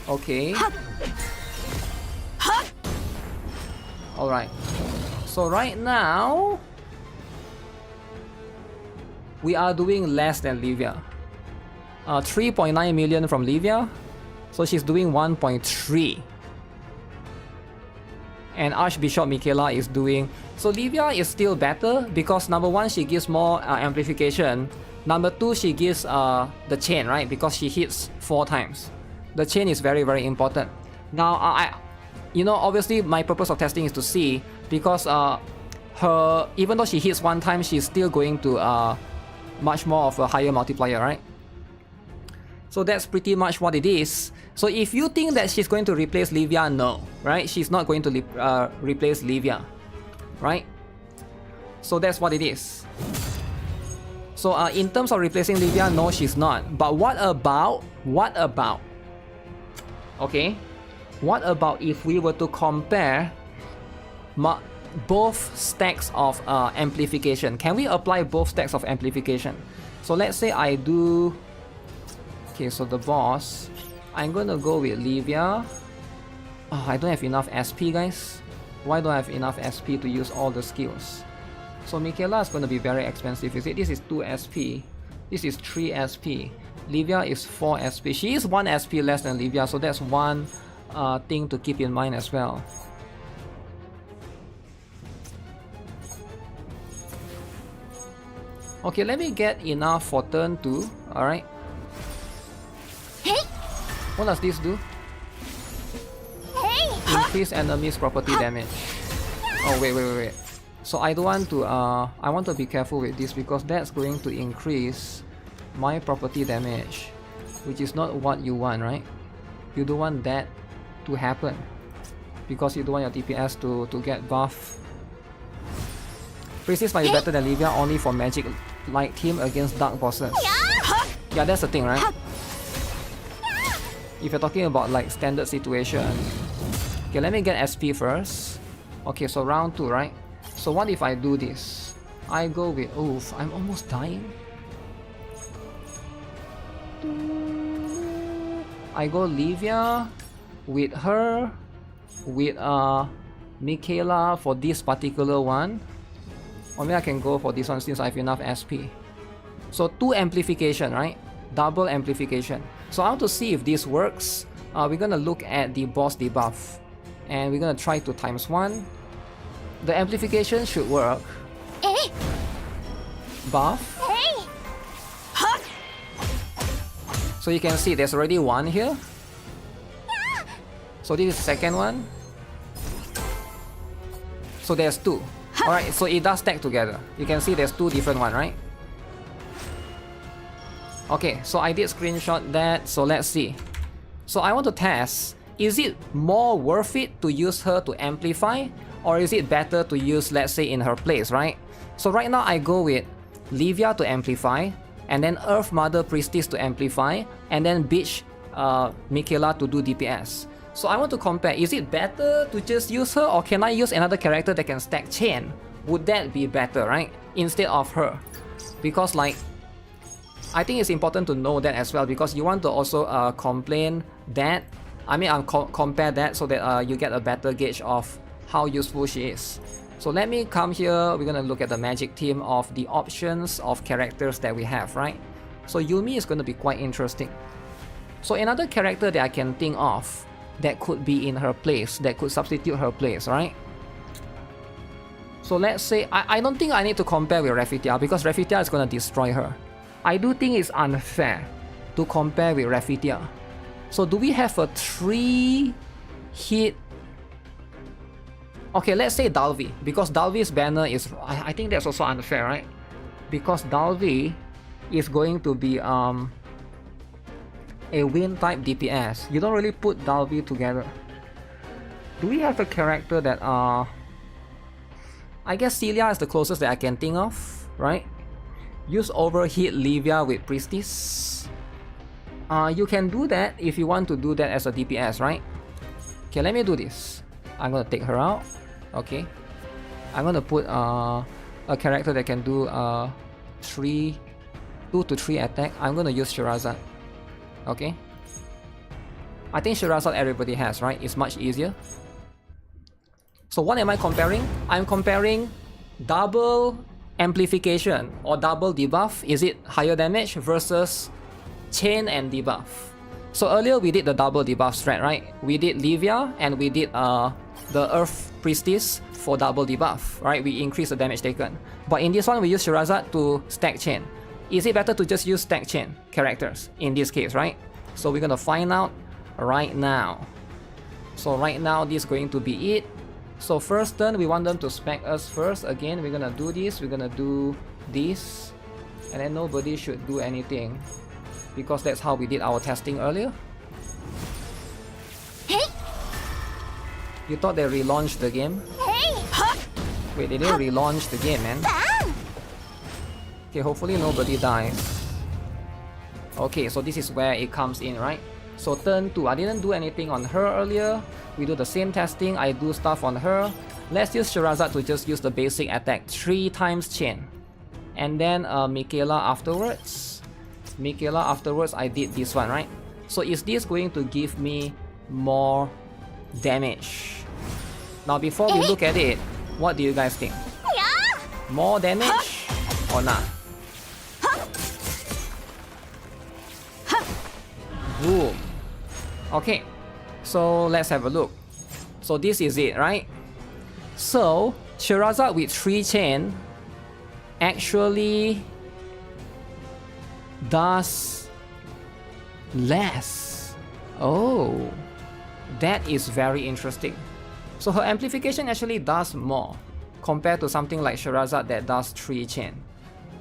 Okay. Alright. So right now we are doing less than Livia. 3.9 million from Livia. So she's doing 1.3. And Archbishop Michaela is doing... So Livia is still better because number 1, she gives more amplification. Number 2, she gives the chain, right? Because she hits 4 times. The chain is very, very important. Now, you know, obviously my purpose of testing is to see, because her, even though she hits 1 time, she's still going to much more of a higher multiplier, right? So that's pretty much what it is. So if you think that she's going to replace Livia, no, right? She's not going to replace Livia, right? So that's what it is. So in terms of replacing Livia, no, she's not. But what about, okay, what about if we were to compare both stacks of amplification? Can we apply both stacks of amplification? So let's say I do... Okay, so the boss, I'm gonna go with Livia. Oh, I don't have enough SP, guys. Why don't I have enough SP to use all the skills? So Michaela is gonna be very expensive. You see, this is 2 SP. This is 3 SP. Livia is 4 SP. She is 1 SP less than Livia, so that's one thing to keep in mind as well. Okay, let me get enough for turn 2. Alright. Hey. What does this do? Hey. Increase enemies' property damage. Oh, wait. So I don't want to, I want to be careful with this because that's going to increase my property damage, which is not what you want, right? You don't want that to happen because you don't want your DPS to get buff. Priestess might be better than Livia only for magic like team against dark bosses. Yeah, that's the thing, right? If you're talking about like standard situation. Okay, let me get SP first. Okay, so round 2, right? So what if I do this? I go with... Oof, I'm almost dying. I go Livia with her, with Michaela for this particular one. Or maybe I can go for this one since I have enough SP. So 2 amplification, right? Double amplification. So I want to see if this works. We're gonna look at the boss debuff. And we're gonna try to ×1. The amplification should work. Buff. So you can see there's already 1 here. So this is the second one. So there's 2. Alright, so it does stack together. You can see there's 2 different ones, right? Okay, so I did screenshot that, so let's see. So I want to test, is it more worth it to use her to amplify? Or is it better to use, let's say, in her place, right? So right now I go with Livia to amplify, and then Earth Mother Priestess to amplify, and then Bitch Michaela to do DPS. So I want to compare, is it better to just use her, or can I use another character that can stack chain? Would that be better, right? Instead of her. Because like, I think it's important to know that as well, because you want to also compare that so that you get a better gauge of how useful she is. So let me come here, we're gonna look at the magic team of the options of characters that we have, right? So Yumi is gonna be quite interesting. So another character that I can think of that could be in her place, that could substitute her place, right? So let's say, I don't think I need to compare with Rafitia because Rafitia is gonna destroy her. I do think it's unfair to compare with Rafitia. So do we have a 3-hit? Okay, let's say Dalvi, because Dalvi's banner is... I think that's also unfair, right? Because Dalvi is going to be a wind type DPS. You don't really put Dalvi together. Do we have a character that I guess Celia is the closest that I can think of, right? Use overheat Livia with Priestess. You can do that if you want to do that as a DPS, right? Okay, let me do this. I'm gonna take her out. Okay. I'm gonna put a character that can do 2 to 3 attack. I'm gonna use Sherazade. Okay. I think Sherazade everybody has, right? It's much easier. So what am I comparing? I'm comparing double amplification or double debuff. Is it higher damage versus chain and debuff? So earlier we did the double debuff strat, right? We did Livia and we did the Earth Priestess for double debuff, right? We increase the damage taken. But in this one we use Sherazade to stack chain. Is it better to just use stack chain characters in this case, right? So we're gonna find out right now. So right now this is going to be it. So first turn we want them to spec us first. Again, we're gonna do this, we're gonna do this, and then nobody should do anything because that's how we did our testing earlier. Hey. You thought they relaunched the game? Hey. Wait, they didn't relaunch the game, man. Okay, hopefully nobody dies. Okay, so this is where it comes in, right? So turn 2, I didn't do anything on her earlier. We do the same testing, I do stuff on her. Let's use Sherazade to just use the basic attack 3 times chain. And then Michaela afterwards. Michaela afterwards, I did this one, right? So is this going to give me more damage? Now before we look at it, what do you guys think? More damage or not? Boom. Okay, so let's have a look. So this is it, right? So Sherazade with 3 chain actually does less. Oh, that is very interesting. So her amplification actually does more compared to something like Sherazade that does 3 chain.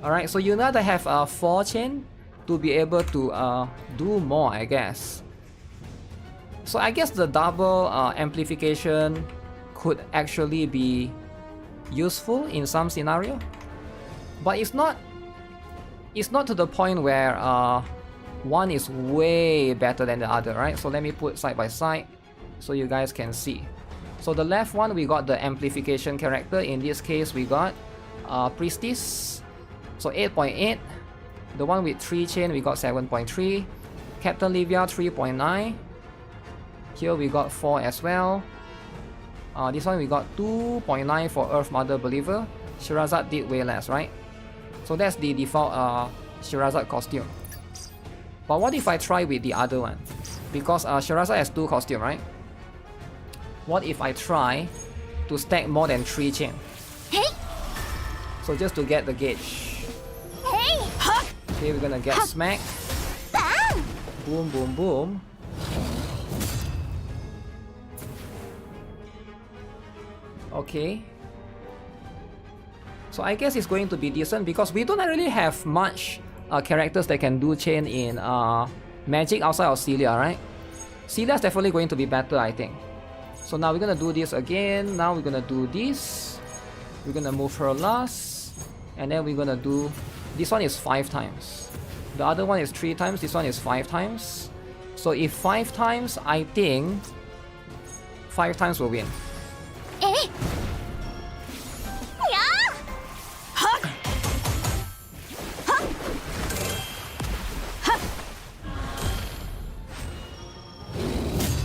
Alright, so you need to have a 4 chain to be able to do more, I guess. So I guess the double amplification could actually be useful in some scenario, but it's not to the point where one is way better than the other, right? So let me put side by side so you guys can see. So the left one we got the amplification character. In this case we got Priestess, so 8.8. The one with 3 chain we got 7.3. Captain Livia 3.9. Here we got 4 as well. This one we got 2.9 for Earth Mother Believer. Sherazade did way less, right? So that's the default Sherazade costume. But what if I try with the other one? Because Sherazade has 2 costumes, right? What if I try to stack more than 3 chain? Hey. So just to get the gauge. Hey. Okay, we're gonna get smack. Boom, boom, boom. Okay. So I guess it's going to be decent because we don't really have much characters that can do chain in Magic outside of Celia, right? Celia is definitely going to be better, I think. So now we're gonna do this again. Now we're gonna do this. We're gonna move her last. And then we're gonna do... This one is 5 times. The other one is 3 times. This one is 5 times. So if 5 times, I think 5 times will win.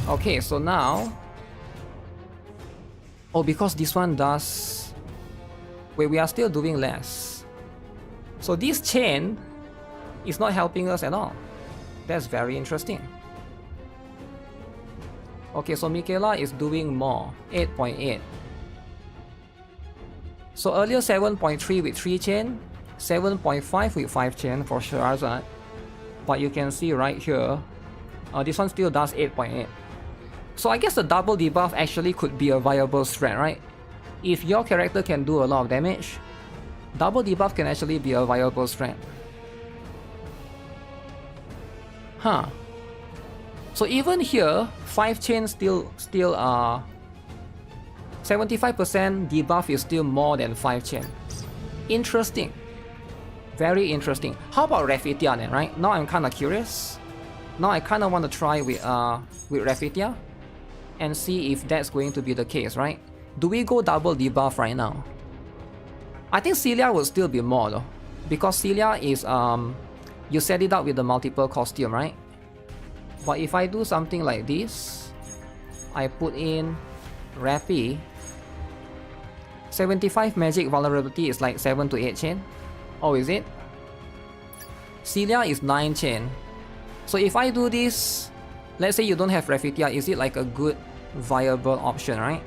Okay, so now... Oh, because this one does... Wait, we are still doing less. So this chain is not helping us at all. That's very interesting. Okay, so Michaela is doing more. 8.8. So earlier 7.3 with 3 chain, 7.5 with 5 chain for Sherazade. But you can see right here, this one still does 8.8. So I guess the double debuff actually could be a viable strat, right? If your character can do a lot of damage, double debuff can actually be a viable strat. Huh. So even here, 5 chain still 75% debuff is still more than 5 chain. Interesting. Very interesting. How about Rafitia then, right? Now I'm kind of curious. Now I kind of want to try with Rafitia and see if that's going to be the case, right? Do we go double debuff right now? I think Celia will still be more though, because Celia is you set it up with the multiple costume, right? But if I do something like this, I put in Rappy. 75 magic vulnerability is like 7 to 8 chain. Oh, is it? Celia is 9 chain. So if I do this, let's say you don't have Rafitia, is it like a good viable option, right?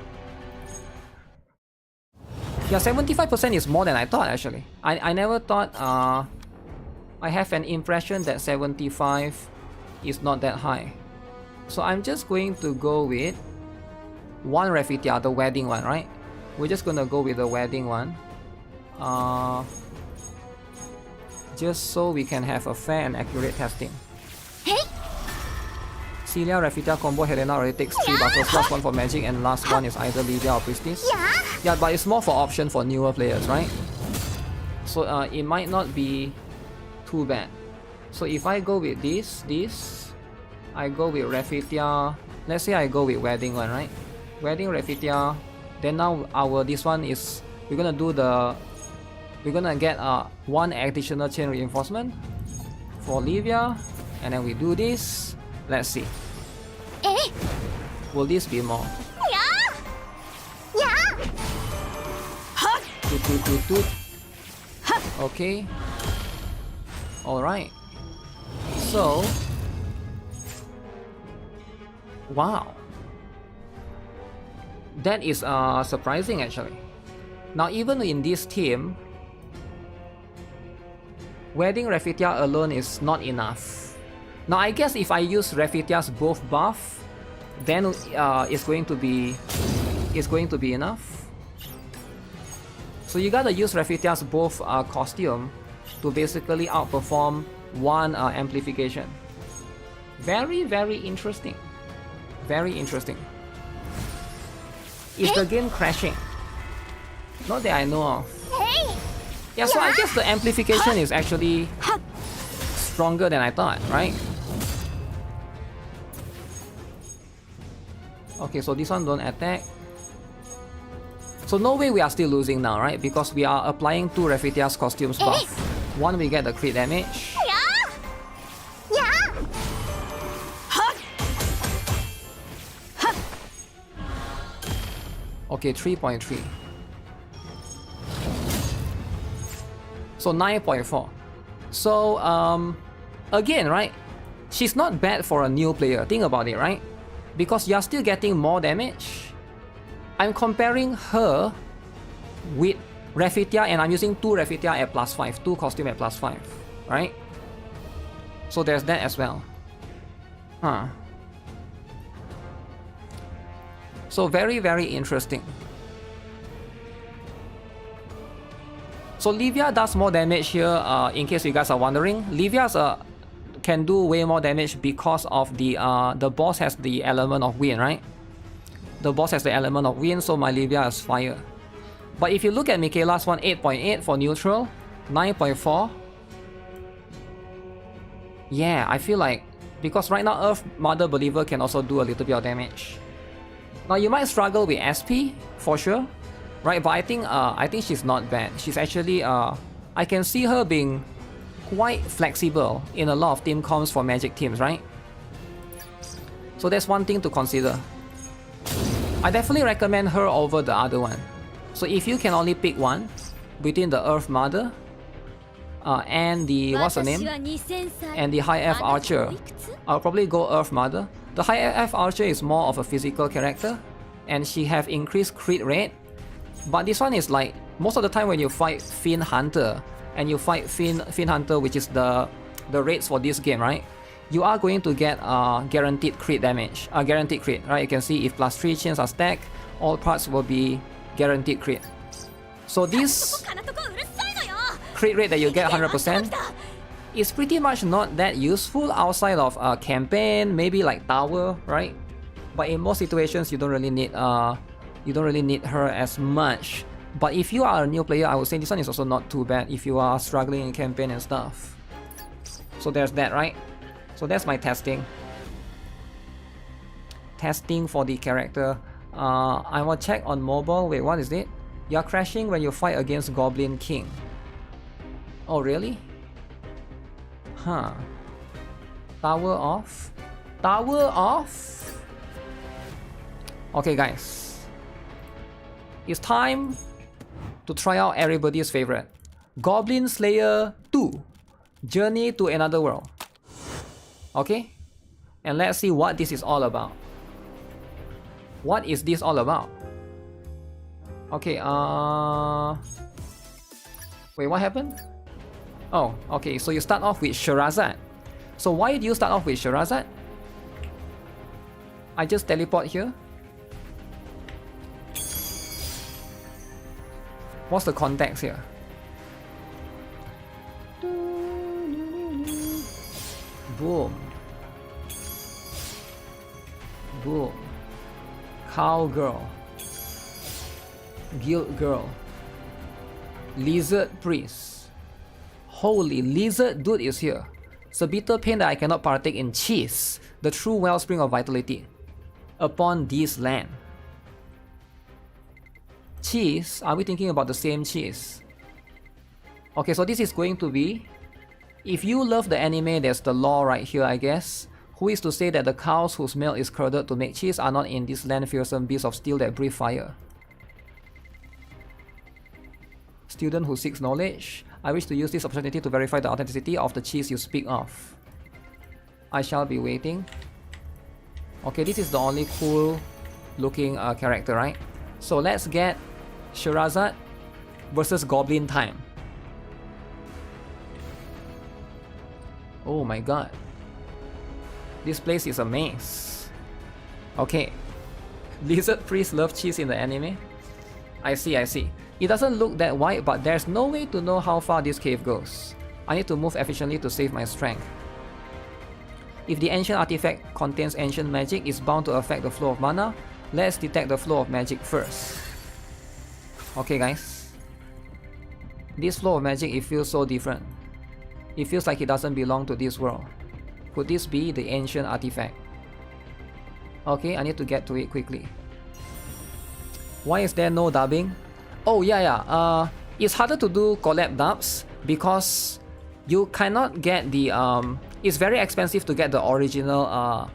Yeah, 75% is more than I thought actually. I never thought, I have an impression that 75 is not that high. So I'm just going to go with one Rafitia, the wedding one, right? We're just gonna go with the wedding one. Just so we can have a fair and accurate testing. Celia, Rafitia combo Helena already takes 3 buffers, plus 1 for magic, and last one is either Livia or Priestess. Yeah, but it's more for option for newer players, right? So it might not be too bad. So if I go with this, I go with Rafitia. Let's say I go with wedding one, right? Wedding Rafitia. Then now this one is we're gonna get 1 additional chain reinforcement for Livia, and then we do this. Let's see. Will this be more? Toot. Okay. Alright. So, wow. That is surprising actually. Now even in this team, wedding Rafitia alone is not enough. Now I guess if I use Rafitia's both buff, then it's going to be enough. So you gotta use Rafitia's both costume to basically outperform one amplification. Very, very interesting. Very interesting. Is the game crashing? Not that I know of. Yeah, so I guess the amplification is actually stronger than I thought, right? Okay, so this one don't attack. So no way we are still losing now, right? Because we are applying 2 Rafitia's costumes buff. One we get the crit damage. Okay, 3.3. So 9.4. So again, right? She's not bad for a new player. Think about it, right? Because you're still getting more damage. I'm comparing her with Rafitia, and I'm using 2 Rafitia at +5, 2 costume at +5, right? So there's that as well. Huh. So very, very interesting. So Livia does more damage here, in case you guys are wondering. Livia's can do way more damage because of the boss has the element of wind, right? The boss has the element of wind, so my Livia is fire. But if you look at Michaela's one, 8.8 for neutral, 9.4. Yeah, I feel like, because right now Earth Mother Believer can also do a little bit of damage. Now you might struggle with SP for sure, right? But I think she's not bad. She's actually I can see her being quite flexible in a lot of team comps for magic teams, right? So that's one thing to consider. I definitely recommend her over the other one. So if you can only pick one between the Earth Mother and the, what's her name? And the High F Archer, I'll probably go Earth Mother. The High F Archer is more of a physical character, and she have increased crit rate. But this one is like, most of the time when you fight Fiend Hunter, and you fight Fiend Hunter, which is the rates for this game, right? You are going to get guaranteed crit damage, guaranteed crit, right? You can see if +3 chains are stacked, all parts will be guaranteed crit. So this crit rate that you get 100% is pretty much not that useful outside of campaign, maybe like tower, right? But in most situations you don't really need You don't really need her as much. But if you are a new player, I would say this one is also not too bad if you are struggling in campaign and stuff. So there's that, right? So that's my testing. Testing for the character. I will check on mobile. Wait, what is it? You're crashing when you fight against Goblin King. Oh, really? Huh. Tower off? Tower off? Okay, guys. It's time to try out everybody's favorite. Goblin Slayer 2. Journey to Another World. Okay? And let's see what this is all about. What is this all about? Okay, wait, what happened? Oh, okay, so you start off with Sherazad. So why do you start off with Sherazad? I just teleport here. What's the context here? Boom. Boom. Cowgirl. Guild Girl. Lizard Priest. Holy, Lizard Dude is here. It's a bitter pain that I cannot partake in cheese, the true wellspring of vitality, upon this land. Cheese? Are we thinking about the same cheese? Okay, so this is going to be... If you love the anime, there's the law right here, I guess. Who is to say that the cows whose milk is curdled to make cheese are not in this land fearsome beasts of steel that breathe fire? Student who seeks knowledge, I wish to use this opportunity to verify the authenticity of the cheese you speak of. I shall be waiting. Okay, this is the only cool looking character, right? So let's get Sherazad versus Goblin time. Oh my god. This place is a maze. Okay. Lizard Priest love cheese in the anime? I see, I see. It doesn't look that wide, but there's no way to know how far this cave goes. I need to move efficiently to save my strength. If the ancient artifact contains ancient magic, it's bound to affect the flow of mana. Let's detect the flow of magic first. Okay guys. This flow of magic, it feels so different. It feels like it doesn't belong to this world. Could this be the ancient artifact? Okay, I need to get to it quickly. Why is there no dubbing? Oh yeah, it's harder to do collab dubs because you cannot get the it's very expensive to get the original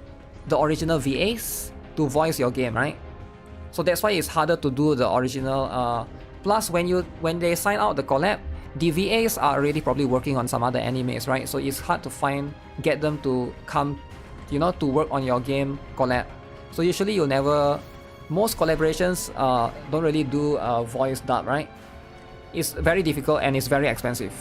VAs to voice your game, right? So that's why it's harder to do the original. Plus, when they sign out the collab, the VAs are already probably working on some other animes, right? So it's hard to get them to come, you know, to work on your game collab. So usually you'll never. Most collaborations don't really do voice dub, right? It's very difficult and it's very expensive.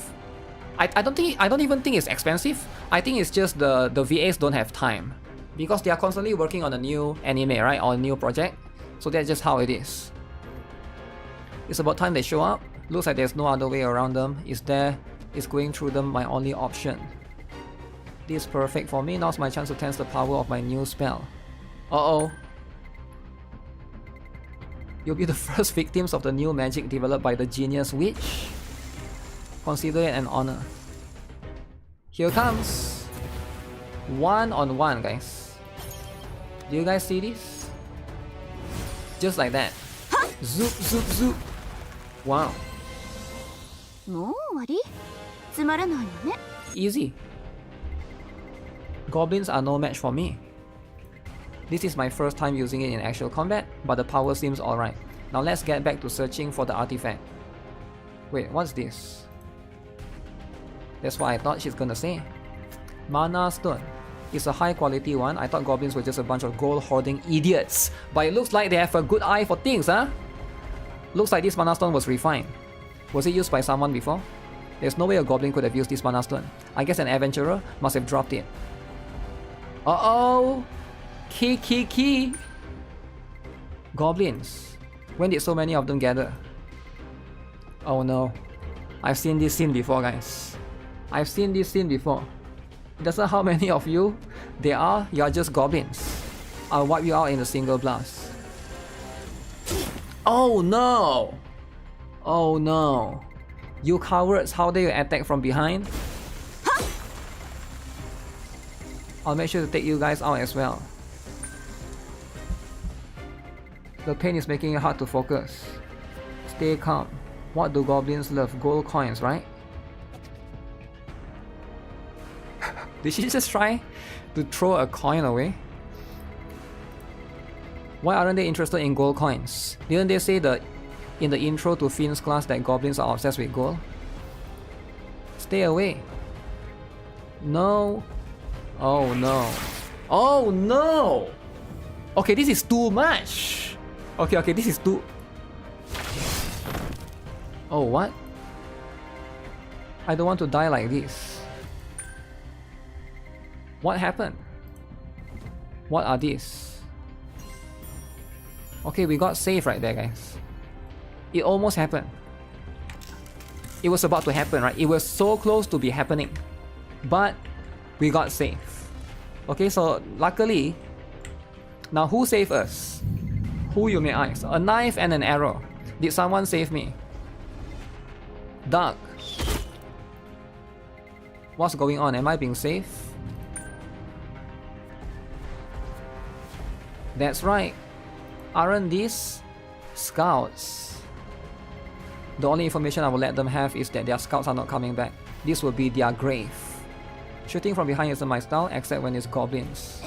I don't even think it's expensive. I think it's just the VAs don't have time because they are constantly working on a new anime, right, or a new project. So that's just how it is. It's about time they show up. Looks like there's no other way around them. It's there. It's going through them, my only option. This is perfect for me. Now's my chance to test the power of my new spell. Uh-oh. You'll be the first victims of the new magic developed by the genius witch. Consider it an honor. Here comes. 1-on-1, guys. Do you guys see this? Just like that. Zoop, zoop, zoop. Wow. Easy. Goblins are no match for me. This is my first time using it in actual combat, but the power seems alright. Now let's get back to searching for the artifact. Wait, what's this? That's what I thought she's gonna say. Mana Stone. It's a high quality one. I thought goblins were just a bunch of gold hoarding idiots. But it looks like they have a good eye for things, huh? Looks like this Mana Stone was refined. Was it used by someone before? There's no way a goblin could have used this Mana Stone. I guess an adventurer must have dropped it. Uh-oh! Key. Goblins. When did so many of them gather? Oh no. I've seen this scene before, guys. I've seen this scene before. It doesn't matter how many of you there are, you are just goblins. I'll wipe you out in a single blast. Oh no! Oh no! You cowards, how dare you attack from behind? I'll make sure to take you guys out as well. The pain is making it hard to focus. Stay calm. What do goblins love? Gold coins, right? Did she just try to throw a coin away? Why aren't they interested in gold coins? Didn't they say in the intro to Finn's class that goblins are obsessed with gold? Stay away. No. Oh no. Oh no! Okay, this is too much. Okay, this is too... Oh, what? I don't want to die like this. What happened? What are these? Okay, we got saved right there, guys. It almost happened. It was about to happen, right? It was so close to be happening. But we got saved. Okay, so luckily, now who saved us? Who you may ask? A knife and an arrow. Did someone save me? Duck. What's going on? Am I being saved? That's right. Aren't these scouts? The only information I will let them have is that their scouts are not coming back. This will be their grave. Shooting from behind isn't my style, except when it's goblins.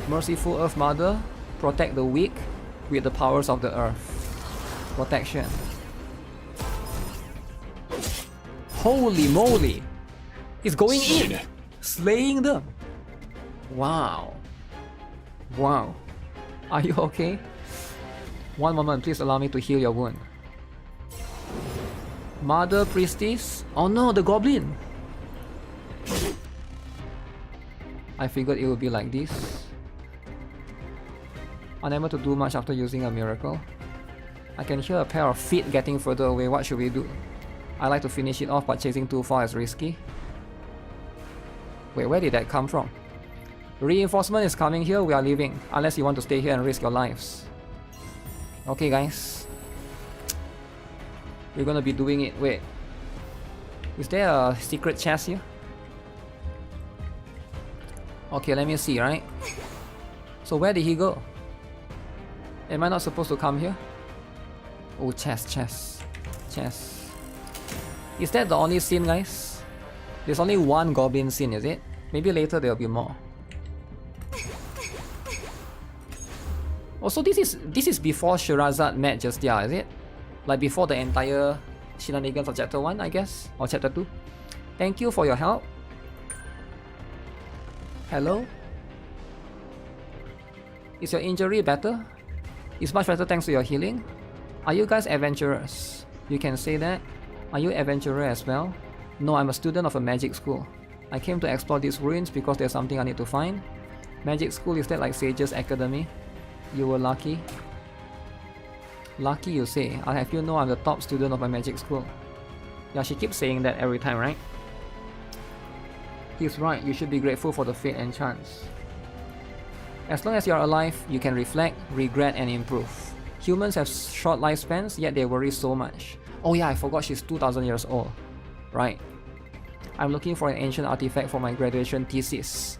Merciful Earth Mother, protect the weak with the powers of the earth. Protection. Holy moly! It's going in! Slaying them! Wow. Wow. Are you okay? One moment, please allow me to heal your wound. Mother Priestess? Oh no, the goblin! I figured it would be like this. Unable to do much after using a miracle. I can hear a pair of feet getting further away. What should we do? I like to finish it off, but chasing too far is risky. Wait, where did that come from? Reinforcement is coming here, we are leaving. Unless you want to stay here and risk your lives. Okay guys. We're gonna be doing it. Wait. Is there a secret chest here? Okay, let me see, right? So where did he go? Am I not supposed to come here? Oh, chest. Is that the only scene, guys? There's only one goblin scene, is it? Maybe later there'll be more. Also, this is before Shirazad met Justia, is it? Like before the entire shenanigans of chapter 1, I guess? Or chapter 2? Thank you for your help. Hello? Is your injury better? It's much better thanks to your healing. Are you guys adventurers? You can say that. Are you adventurer as well? No, I'm a student of a magic school. I came to explore these ruins because there's something I need to find. Magic school, is that like Sage's Academy? You were lucky. Lucky you say. I'll have you know I'm the top student of my magic school. Yeah, she keeps saying that every time, right? He's right, you should be grateful for the fate and chance. As long as you're alive, you can reflect, regret, and improve. Humans have short lifespans, yet they worry so much. Oh yeah, I forgot she's 2000 years old. Right. I'm looking for an ancient artifact for my graduation thesis.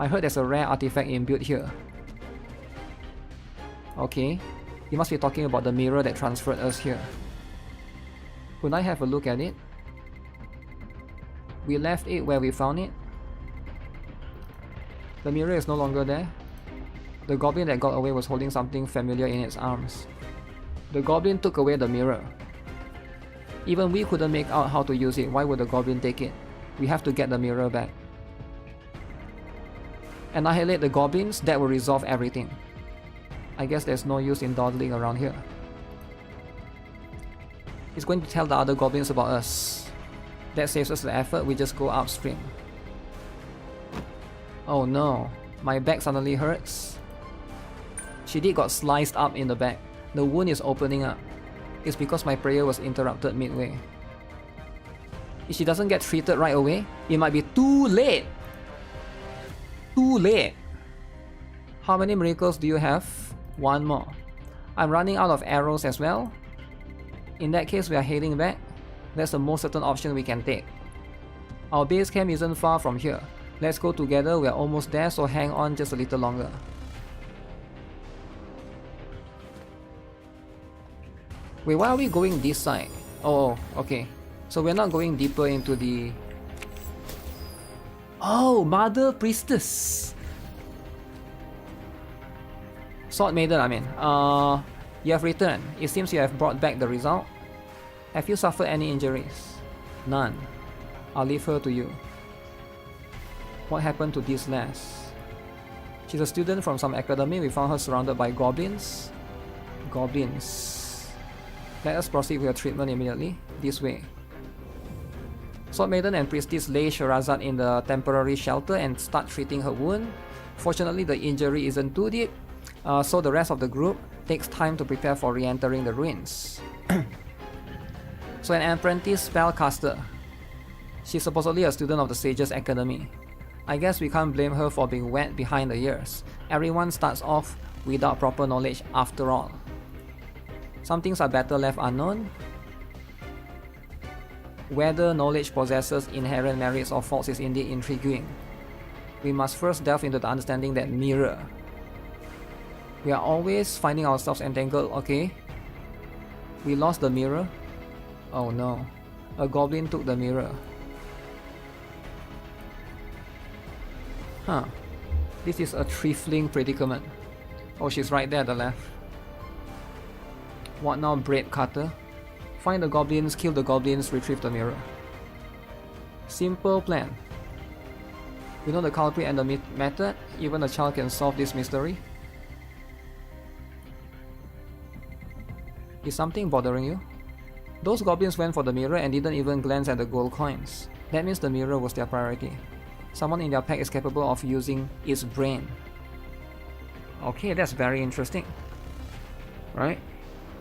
I heard there's a rare artifact inbuilt here. Okay. You must be talking about the mirror that transferred us here. Could I have a look at it? We left it where we found it. The mirror is no longer there. The goblin that got away was holding something familiar in its arms. The goblin took away the mirror. Even we couldn't make out how to use it. Why would the goblin take it? We have to get the mirror back. Annihilate the goblins, that will resolve everything. I guess there's no use in dawdling around here. It's going to tell the other goblins about us. That saves us the effort, we just go upstream. Oh no, my back suddenly hurts. She did got sliced up in the back. The wound is opening up. It's because my prayer was interrupted midway. If she doesn't get treated right away, it might be too late. Too late. How many miracles do you have? One more. I'm running out of arrows as well. In that case, we are heading back. That's the most certain option we can take. Our base camp isn't far from here. Let's go together, we're almost there, so hang on just a little longer. Wait, why are we going this side? Oh, okay. So we're not going deeper into the... Oh, Mother Priestess! Sword Maiden, I mean. You have returned. It seems you have brought back the result. Have you suffered any injuries? None. I'll leave her to you. What happened to this lass? She's a student from some academy. We found her surrounded by goblins. Goblins. Let us proceed with your treatment immediately. This way. Sword Maiden and Priestess lay Sherazad in the temporary shelter and start treating her wound. Fortunately, the injury isn't too deep, so the rest of the group takes time to prepare for re-entering the ruins. So an apprentice spellcaster. She's supposedly a student of the Sage's Academy. I guess we can't blame her for being wet behind the ears. Everyone starts off without proper knowledge after all. Some things are better left unknown. Whether knowledge possesses inherent merits or faults is indeed intriguing. We must first delve into the understanding that mirror. We are always finding ourselves entangled, okay? We lost the mirror. Oh no. A goblin took the mirror. Huh. This is a trifling predicament. Oh, she's right there at the left. What now, Braid Cutter? Find the goblins, kill the goblins, retrieve the mirror. Simple plan. We know the culprit and the method. Even a child can solve this mystery. Is something bothering you? Those goblins went for the mirror and didn't even glance at the gold coins. That means the mirror was their priority. Someone in their pack is capable of using its brain. Okay, that's very interesting. Right?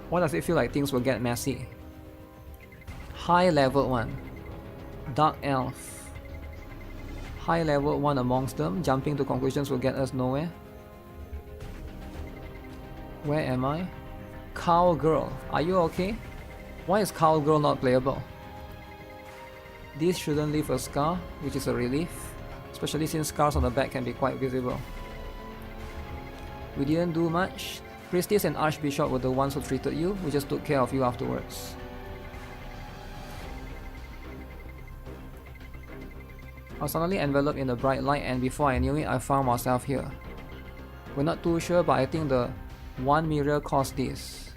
Why does it feel like things will get messy? High level 1. Dark Elf. High level 1 amongst them. Jumping to conclusions will get us nowhere. Where am I? Cowgirl. Are you okay? Why is Cowgirl not playable? This shouldn't leave a scar, which is a relief. Especially since scars on the back can be quite visible. We didn't do much. Priestess and Archbishop were the ones who treated you. We just took care of you afterwards. I was suddenly enveloped in the bright light, and before I knew it, I found myself here. We're not too sure, but I think the one mirror caused this.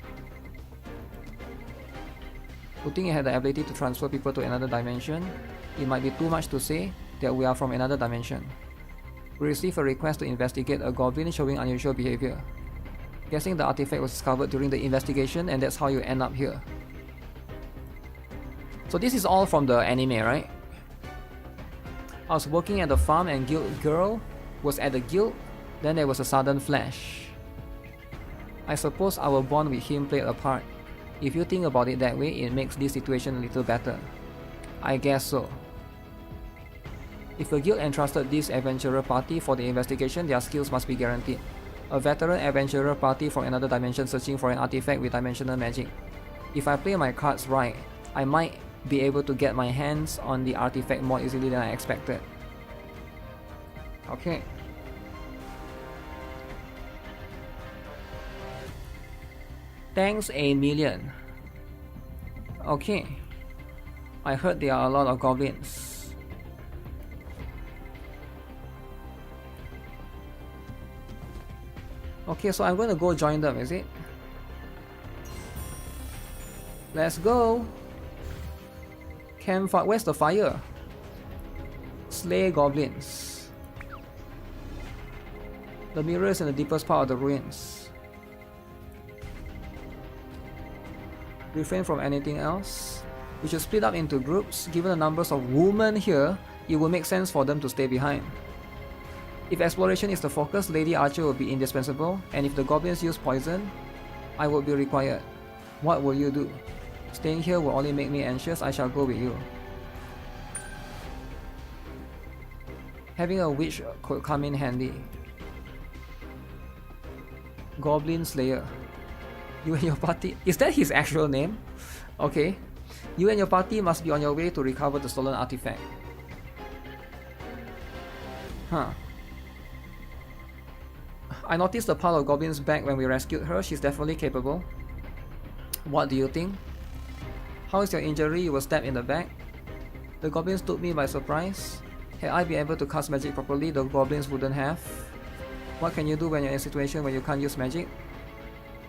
Good thing it had the ability to transfer people to another dimension. It might be too much to say that we are from another dimension. We received a request to investigate a goblin showing unusual behavior. Guessing the artifact was discovered during the investigation, and that's how you end up here. So this is all from the anime, right? I was working at the farm and guild girl was at the guild, then there was a sudden flash. I suppose our bond with him played a part. If you think about it that way, it makes this situation a little better. I guess so. If a guild entrusted this adventurer party for the investigation, their skills must be guaranteed. A veteran adventurer party from another dimension searching for an artifact with dimensional magic. If I play my cards right, I might be able to get my hands on the artifact more easily than I expected. Okay. Thanks a million. Okay. I heard there are a lot of goblins. Okay, so I'm going to go join them, is it? Let's go! Campfire. Where's the fire? Slay goblins. The mirror is in the deepest part of the ruins. Refrain from anything else. We should split up into groups. Given the numbers of women here, it will make sense for them to stay behind. If exploration is the focus, Lady Archer will be indispensable, and if the goblins use poison, I will be required. What will you do? Staying here will only make me anxious. I shall go with you. Having a witch could come in handy. Goblin Slayer. You and your party... Is that his actual name? Okay. You and your party must be on your way to recover the stolen artifact. Huh. I noticed the pile of goblins back when we rescued her. She's definitely capable. What do you think? How is your injury? You were stabbed in the back. The goblins took me by surprise. Had I been able to cast magic properly, the goblins wouldn't have. What can you do when you're in a situation where you can't use magic?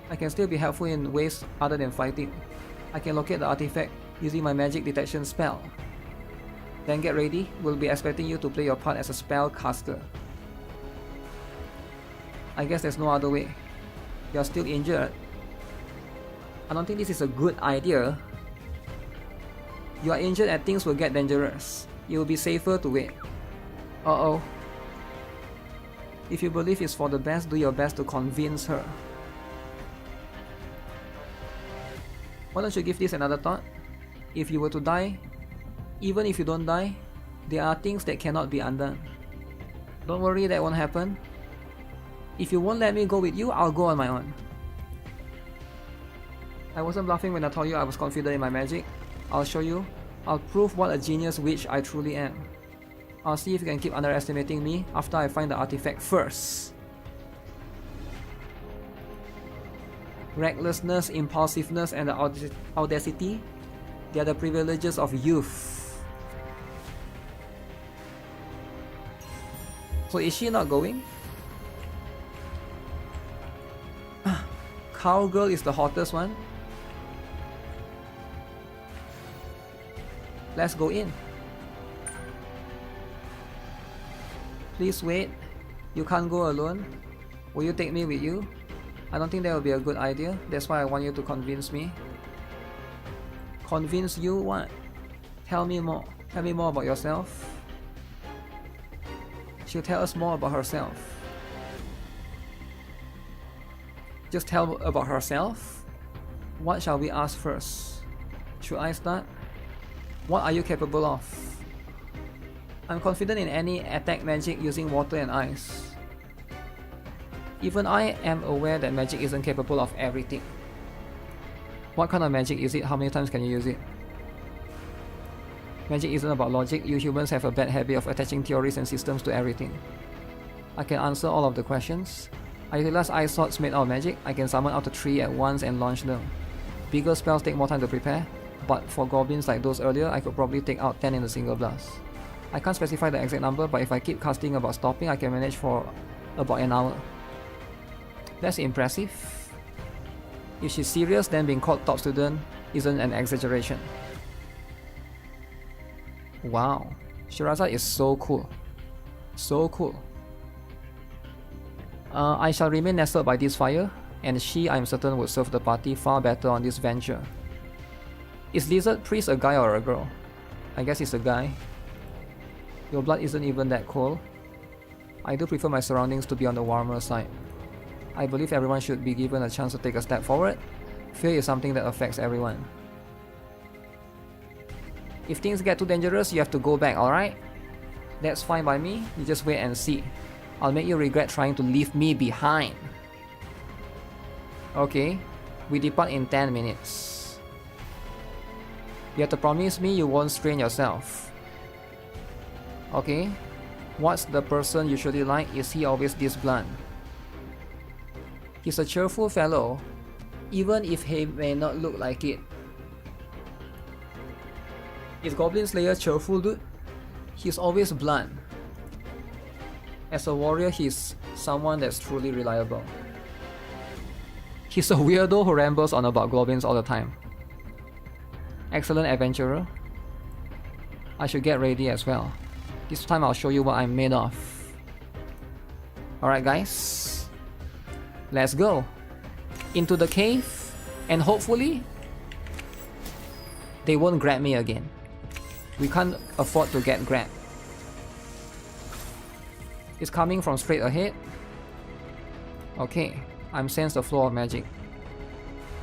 I can still be helpful in ways other than fighting. I can locate the artifact using my magic detection spell. Then get ready, we'll be expecting you to play your part as a spell caster. I guess there's no other way. You're still injured. I don't think this is a good idea. You are injured and things will get dangerous. It will be safer to wait. Uh-oh. If you believe it's for the best, do your best to convince her. Why don't you give this another thought? If you were to die, even if you don't die, there are things that cannot be undone. Don't worry, that won't happen. If you won't let me go with you, I'll go on my own. I wasn't bluffing when I told you I was confident in my magic. I'll show you. I'll prove what a genius witch I truly am. I'll see if you can keep underestimating me after I find the artifact first. Recklessness, impulsiveness, and the audacity, they are the privileges of youth. So is she not going? Cowgirl is the hottest one. Let's go in. Please wait. You can't go alone. Will you take me with you? I don't think that would be a good idea. That's why I want you to convince me. Convince you what? Tell me more. Tell me more about yourself. She'll tell us more about herself. Just tell about herself? What shall we ask first? Should I start? What are you capable of? I'm confident in any attack magic using water and ice. Even I am aware that magic isn't capable of everything. What kind of magic is it? How many times can you use it? Magic isn't about logic. You humans have a bad habit of attaching theories and systems to everything. I can answer all of the questions. I utilize ice swords made out of magic. I can summon up to 3 at once and launch them. Bigger spells take more time to prepare, but for goblins like those earlier, I could probably take out 10 in a single blast. I can't specify the exact number, but if I keep casting about stopping, I can manage for about an hour. That's impressive. If she's serious, then being called top student isn't an exaggeration. Wow, Shiraza is so cool. So cool. I shall remain nestled by this fire, and she, I am certain, would serve the party far better on this venture. Is Lizard Priest a guy or a girl? I guess it's a guy. Your blood isn't even that cold. I do prefer my surroundings to be on the warmer side. I believe everyone should be given a chance to take a step forward. Fear is something that affects everyone. If things get too dangerous, you have to go back, alright? That's fine by me, you just wait and see. I'll make you regret trying to leave me behind. Okay, we depart in 10 minutes. You have to promise me you won't strain yourself. Okay, what's the person usually like? Is he always this blunt? He's a cheerful fellow, even if he may not look like it. Is Goblin Slayer cheerful, dude? He's always blunt. As a warrior, he's someone that's truly reliable. He's a weirdo who rambles on about goblins all the time. Excellent adventurer. I should get ready as well. This time I'll show you what I'm made of. Alright guys, let's go into the cave, and hopefully they won't grab me again. We can't afford to get grabbed. It's coming from straight ahead. Okay, I'm sensed the flow of magic.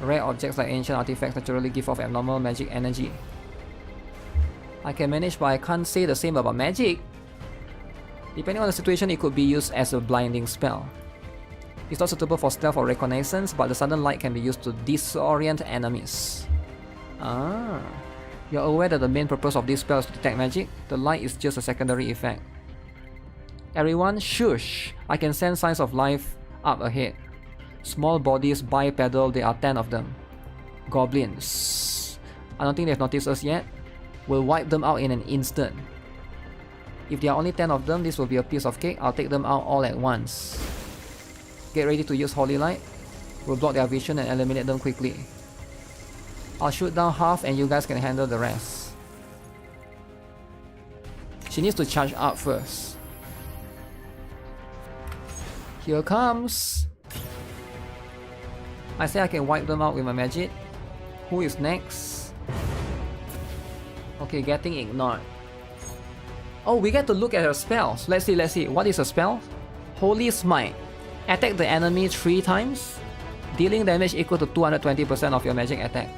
Rare objects like ancient artifacts naturally give off abnormal magic energy. I can manage, but I can't say the same about magic. Depending on the situation, it could be used as a blinding spell. It's not suitable for stealth or reconnaissance, but the sudden light can be used to disorient enemies. Ah. You're aware that the main purpose of this spell is to detect magic? The light is just a secondary effect. Everyone, shush! I can sense signs of life up ahead. Small bodies bipedal, there are 10 of them. Goblins. I don't think they've noticed us yet. We'll wipe them out in an instant. If there are only 10 of them, this will be a piece of cake. I'll take them out all at once. Get ready to use Holy Light. We'll block their vision and eliminate them quickly. I'll shoot down half and you guys can handle the rest. She needs to charge up first. Here comes. I say I can wipe them out with my magic. Who is next? Okay, getting ignored. Oh, we get to look at her spells. Let's see. What is her spell? Holy Smite. Attack the enemy 3 times, dealing damage equal to 220% of your magic attack.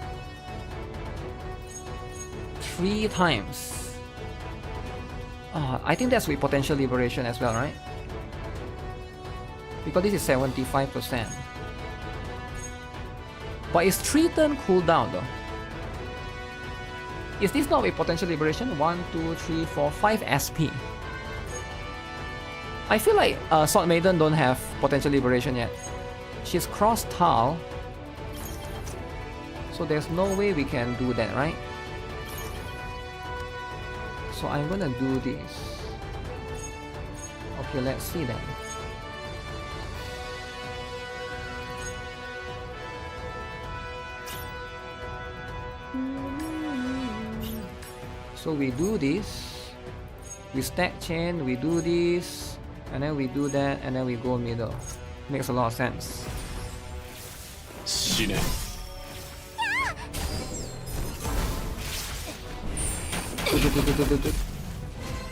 3 times. I think that's with potential liberation as well, right? Because this is 75%. But it's 3 turn cooldown though. Is this not with potential liberation? 1, 2, 3, 4, 5 SP. I feel like Sword Maiden don't have potential liberation yet. She's cross Tal, so there's no way we can do that, right? So I'm gonna do this. Okay, let's see then. So we do this, we stack chain, we do this, and then we do that, and then we go middle. Makes a lot of sense.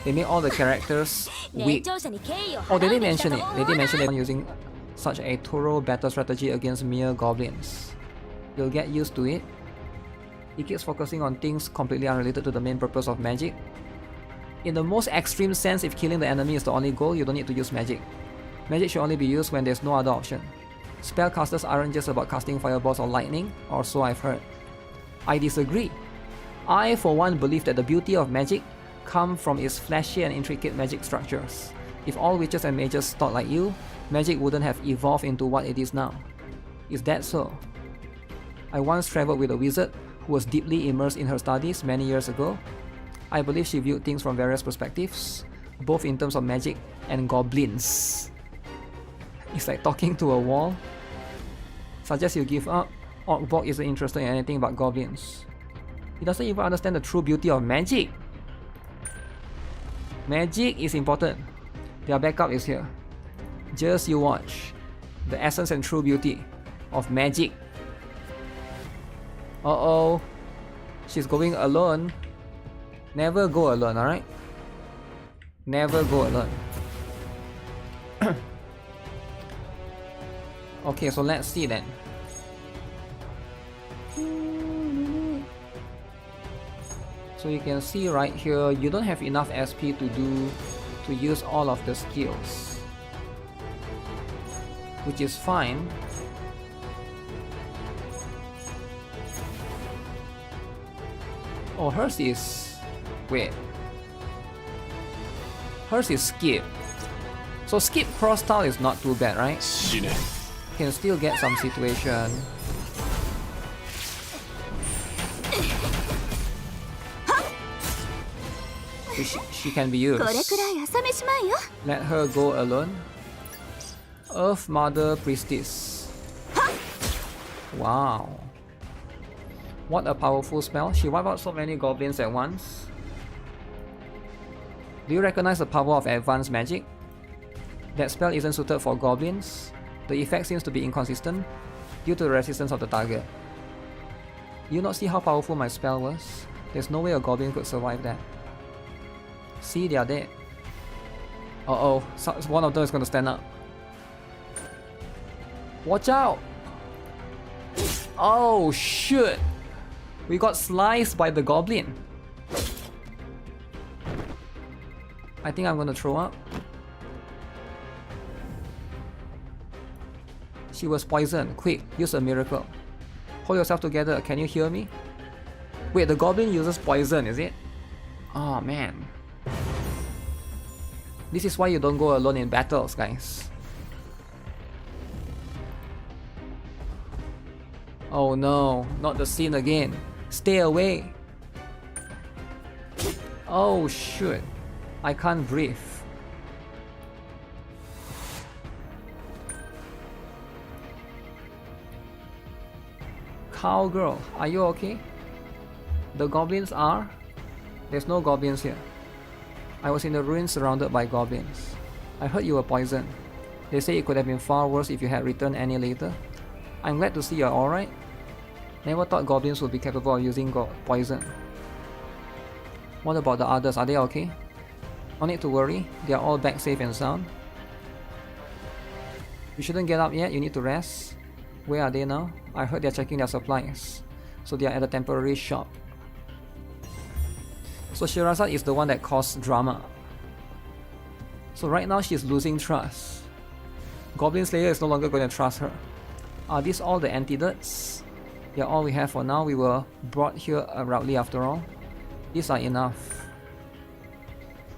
They made all the characters weak. Oh, they didn't mention it. They didn't mention it using such a thorough battle strategy against mere goblins. You'll get used to it. It keeps focusing on things completely unrelated to the main purpose of magic. In the most extreme sense, if killing the enemy is the only goal, you don't need to use magic. Magic should only be used when there's no other option. Spellcasters aren't just about casting fireballs or lightning, or so I've heard. I disagree. I, for one, believe that the beauty of magic comes from its flashy and intricate magic structures. If all witches and mages thought like you, magic wouldn't have evolved into what it is now. Is that so? I once traveled with a wizard who was deeply immersed in her studies many years ago. I believe she viewed things from various perspectives, both in terms of magic and goblins. It's like talking to a wall. Suggest you give up. Orkbog isn't interested in anything but goblins. He doesn't even understand the true beauty of magic. Magic is important. Their backup is here. Just you watch. The essence and true beauty of magic. Uh-oh. She's going alone. Never go alone, alright? Never go alone. Okay, so let's see then. So you can see right here, you don't have enough SP to use all of the skills, which is fine. Oh, hers is... wait. Hers is skip. So skip cross style is not too bad, right? Can still get some situation. She can be used. Let her go alone. Earth Mother Priestess. Wow. What a powerful spell. She wiped out so many goblins at once. Do you recognize the power of advanced magic? That spell isn't suited for goblins. The effect seems to be inconsistent due to the resistance of the target. You not see how powerful my spell was? There's no way a goblin could survive that. See, they are dead. Uh-oh, one of them is gonna stand up. Watch out! Oh, shit! We got sliced by the goblin. I think I'm gonna throw up. She was poisoned. Quick, use a miracle. Hold yourself together. Can you hear me? Wait, the goblin uses poison, is it? Oh man. This is why you don't go alone in battles, guys. Oh no, not the scene again. Stay away. Oh shoot. I can't breathe. Cowgirl, are you okay? The goblins are? There's no goblins here. I was in the ruins surrounded by goblins. I heard you were poisoned. They say it could have been far worse if you had returned any later. I'm glad to see you're alright. Never thought goblins would be capable of using poison. What about the others? Are they okay? No need to worry. They are all back safe and sound. You shouldn't get up yet. You need to rest. Where are they now? I heard they're checking their supplies. So they are at a temporary shop. So Sherazade is the one that caused drama. So right now she's losing trust. Goblin Slayer is no longer going to trust her. Are these all the antidotes? Yeah, all we have for now. We were brought here abruptly after all. These are enough.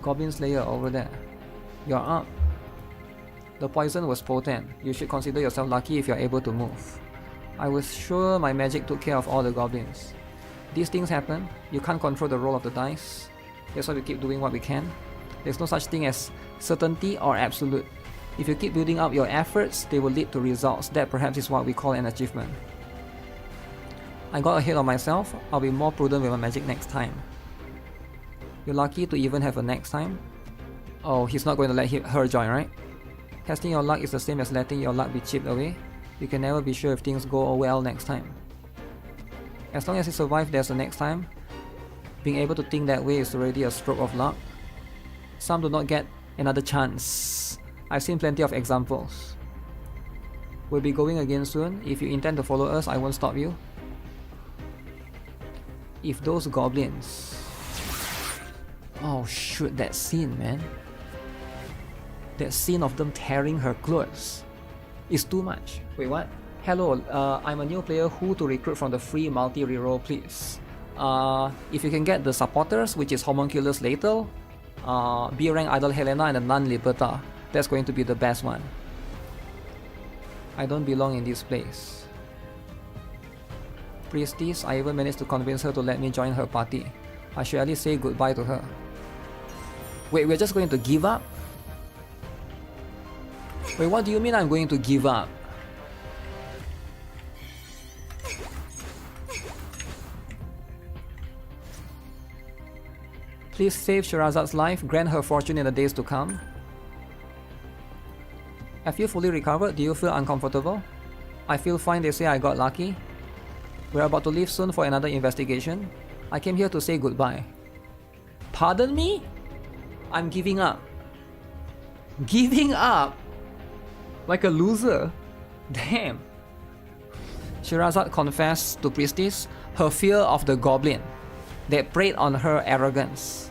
Goblin Slayer over there. You're up. The poison was potent. You should consider yourself lucky if you're able to move. I was sure my magic took care of all the goblins. These things happen. You can't control the roll of the dice. That's why we keep doing what we can. There's no such thing as certainty or absolute. If you keep building up your efforts, they will lead to results. That perhaps is what we call an achievement. I got ahead of myself. I'll be more prudent with my magic next time. You're lucky to even have a next time. Oh, he's not going to let her join, right? Testing your luck is the same as letting your luck be chipped away. You can never be sure if things go well next time. As long as you survive, there's a next time. Being able to think that way is already a stroke of luck. Some do not get another chance. I've seen plenty of examples. We'll be going again soon. If you intend to follow us, I won't stop you. If those goblins... Oh shoot, that scene, man. That scene of them tearing her clothes is too much. Wait, what? Hello, I'm a new player. Who to recruit from the free multi reroll, please? If you can get the supporters, which is Homunculus Lethal, B rank Idol Helena, and the Nun Liberta, that's going to be the best one. I don't belong in this place. Priestess, I even managed to convince her to let me join her party. I should at least say goodbye to her. Wait, we're just going to give up? Wait, what do you mean I'm going to give up? Please save Sherazade's life, grant her fortune in the days to come. Have you fully recovered? Do you feel uncomfortable? I feel fine, they say I got lucky. We're about to leave soon for another investigation. I came here to say goodbye. Pardon me? I'm giving up. Giving up? Like a loser? Damn. Sherazade confessed to Priestess her fear of the goblin that preyed on her arrogance.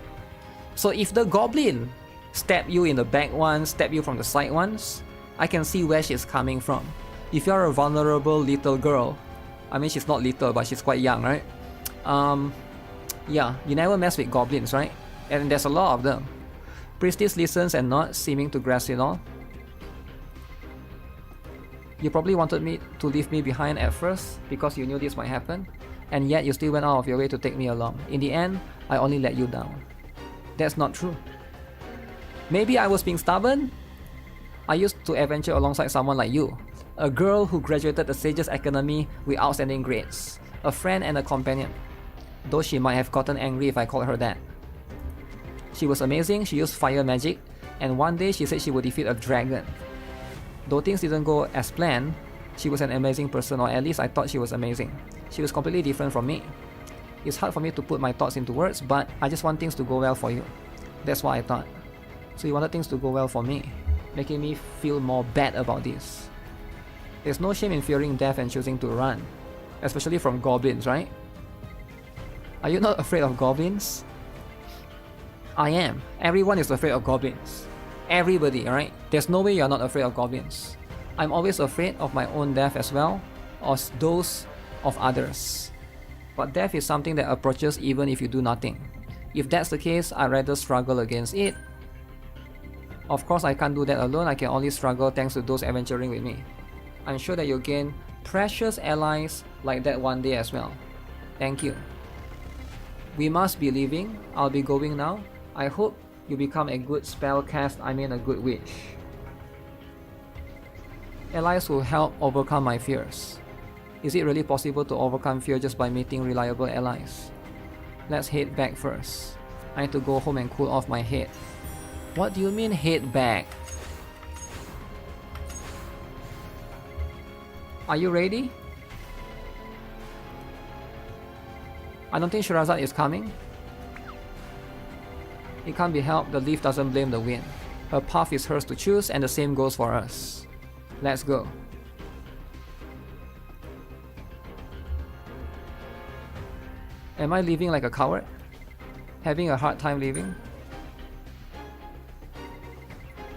So if the goblin stab you in the back once, stab you from the side once, I can see where she's coming from. If you're a vulnerable little girl, I mean she's not little but she's quite young, right? Yeah, you never mess with goblins, right? And there's a lot of them. Priestess listens and nods, seeming to grasp it all. You probably wanted me to leave me behind at first because you knew this might happen, and yet you still went out of your way to take me along. In the end, I only let you down. That's not true. Maybe I was being stubborn? I used to adventure alongside someone like you, a girl who graduated the Sage's Academy with outstanding grades, a friend and a companion, though she might have gotten angry if I called her that. She was amazing, she used fire magic, and one day she said she would defeat a dragon. Though things didn't go as planned, she was an amazing person, or at least I thought she was amazing. She was completely different from me. It's hard for me to put my thoughts into words, but I just want things to go well for you. That's what I thought. So you wanted things to go well for me, making me feel more bad about this. There's no shame in fearing death and choosing to run, especially from goblins, right? Are you not afraid of goblins? I am. Everyone is afraid of goblins. Everybody, alright? There's no way you're not afraid of goblins. I'm always afraid of my own death as well, or those of others. But death is something that approaches even if you do nothing. If that's the case, I'd rather struggle against it. Of course, I can't do that alone. I can only struggle thanks to those adventuring with me. I'm sure that you'll gain precious allies like that one day as well. Thank you. We must be leaving. I'll be going now. I hope you become a good spellcast, a good witch. Allies will help overcome my fears. Is it really possible to overcome fear just by meeting reliable allies? Let's head back first. I need to go home and cool off my head. What do you mean head back? Are you ready? I don't think Sherazade is coming. It can't be helped, the leaf doesn't blame the wind. Her path is hers to choose, and the same goes for us. Let's go. Am I leaving like a coward? Having a hard time leaving?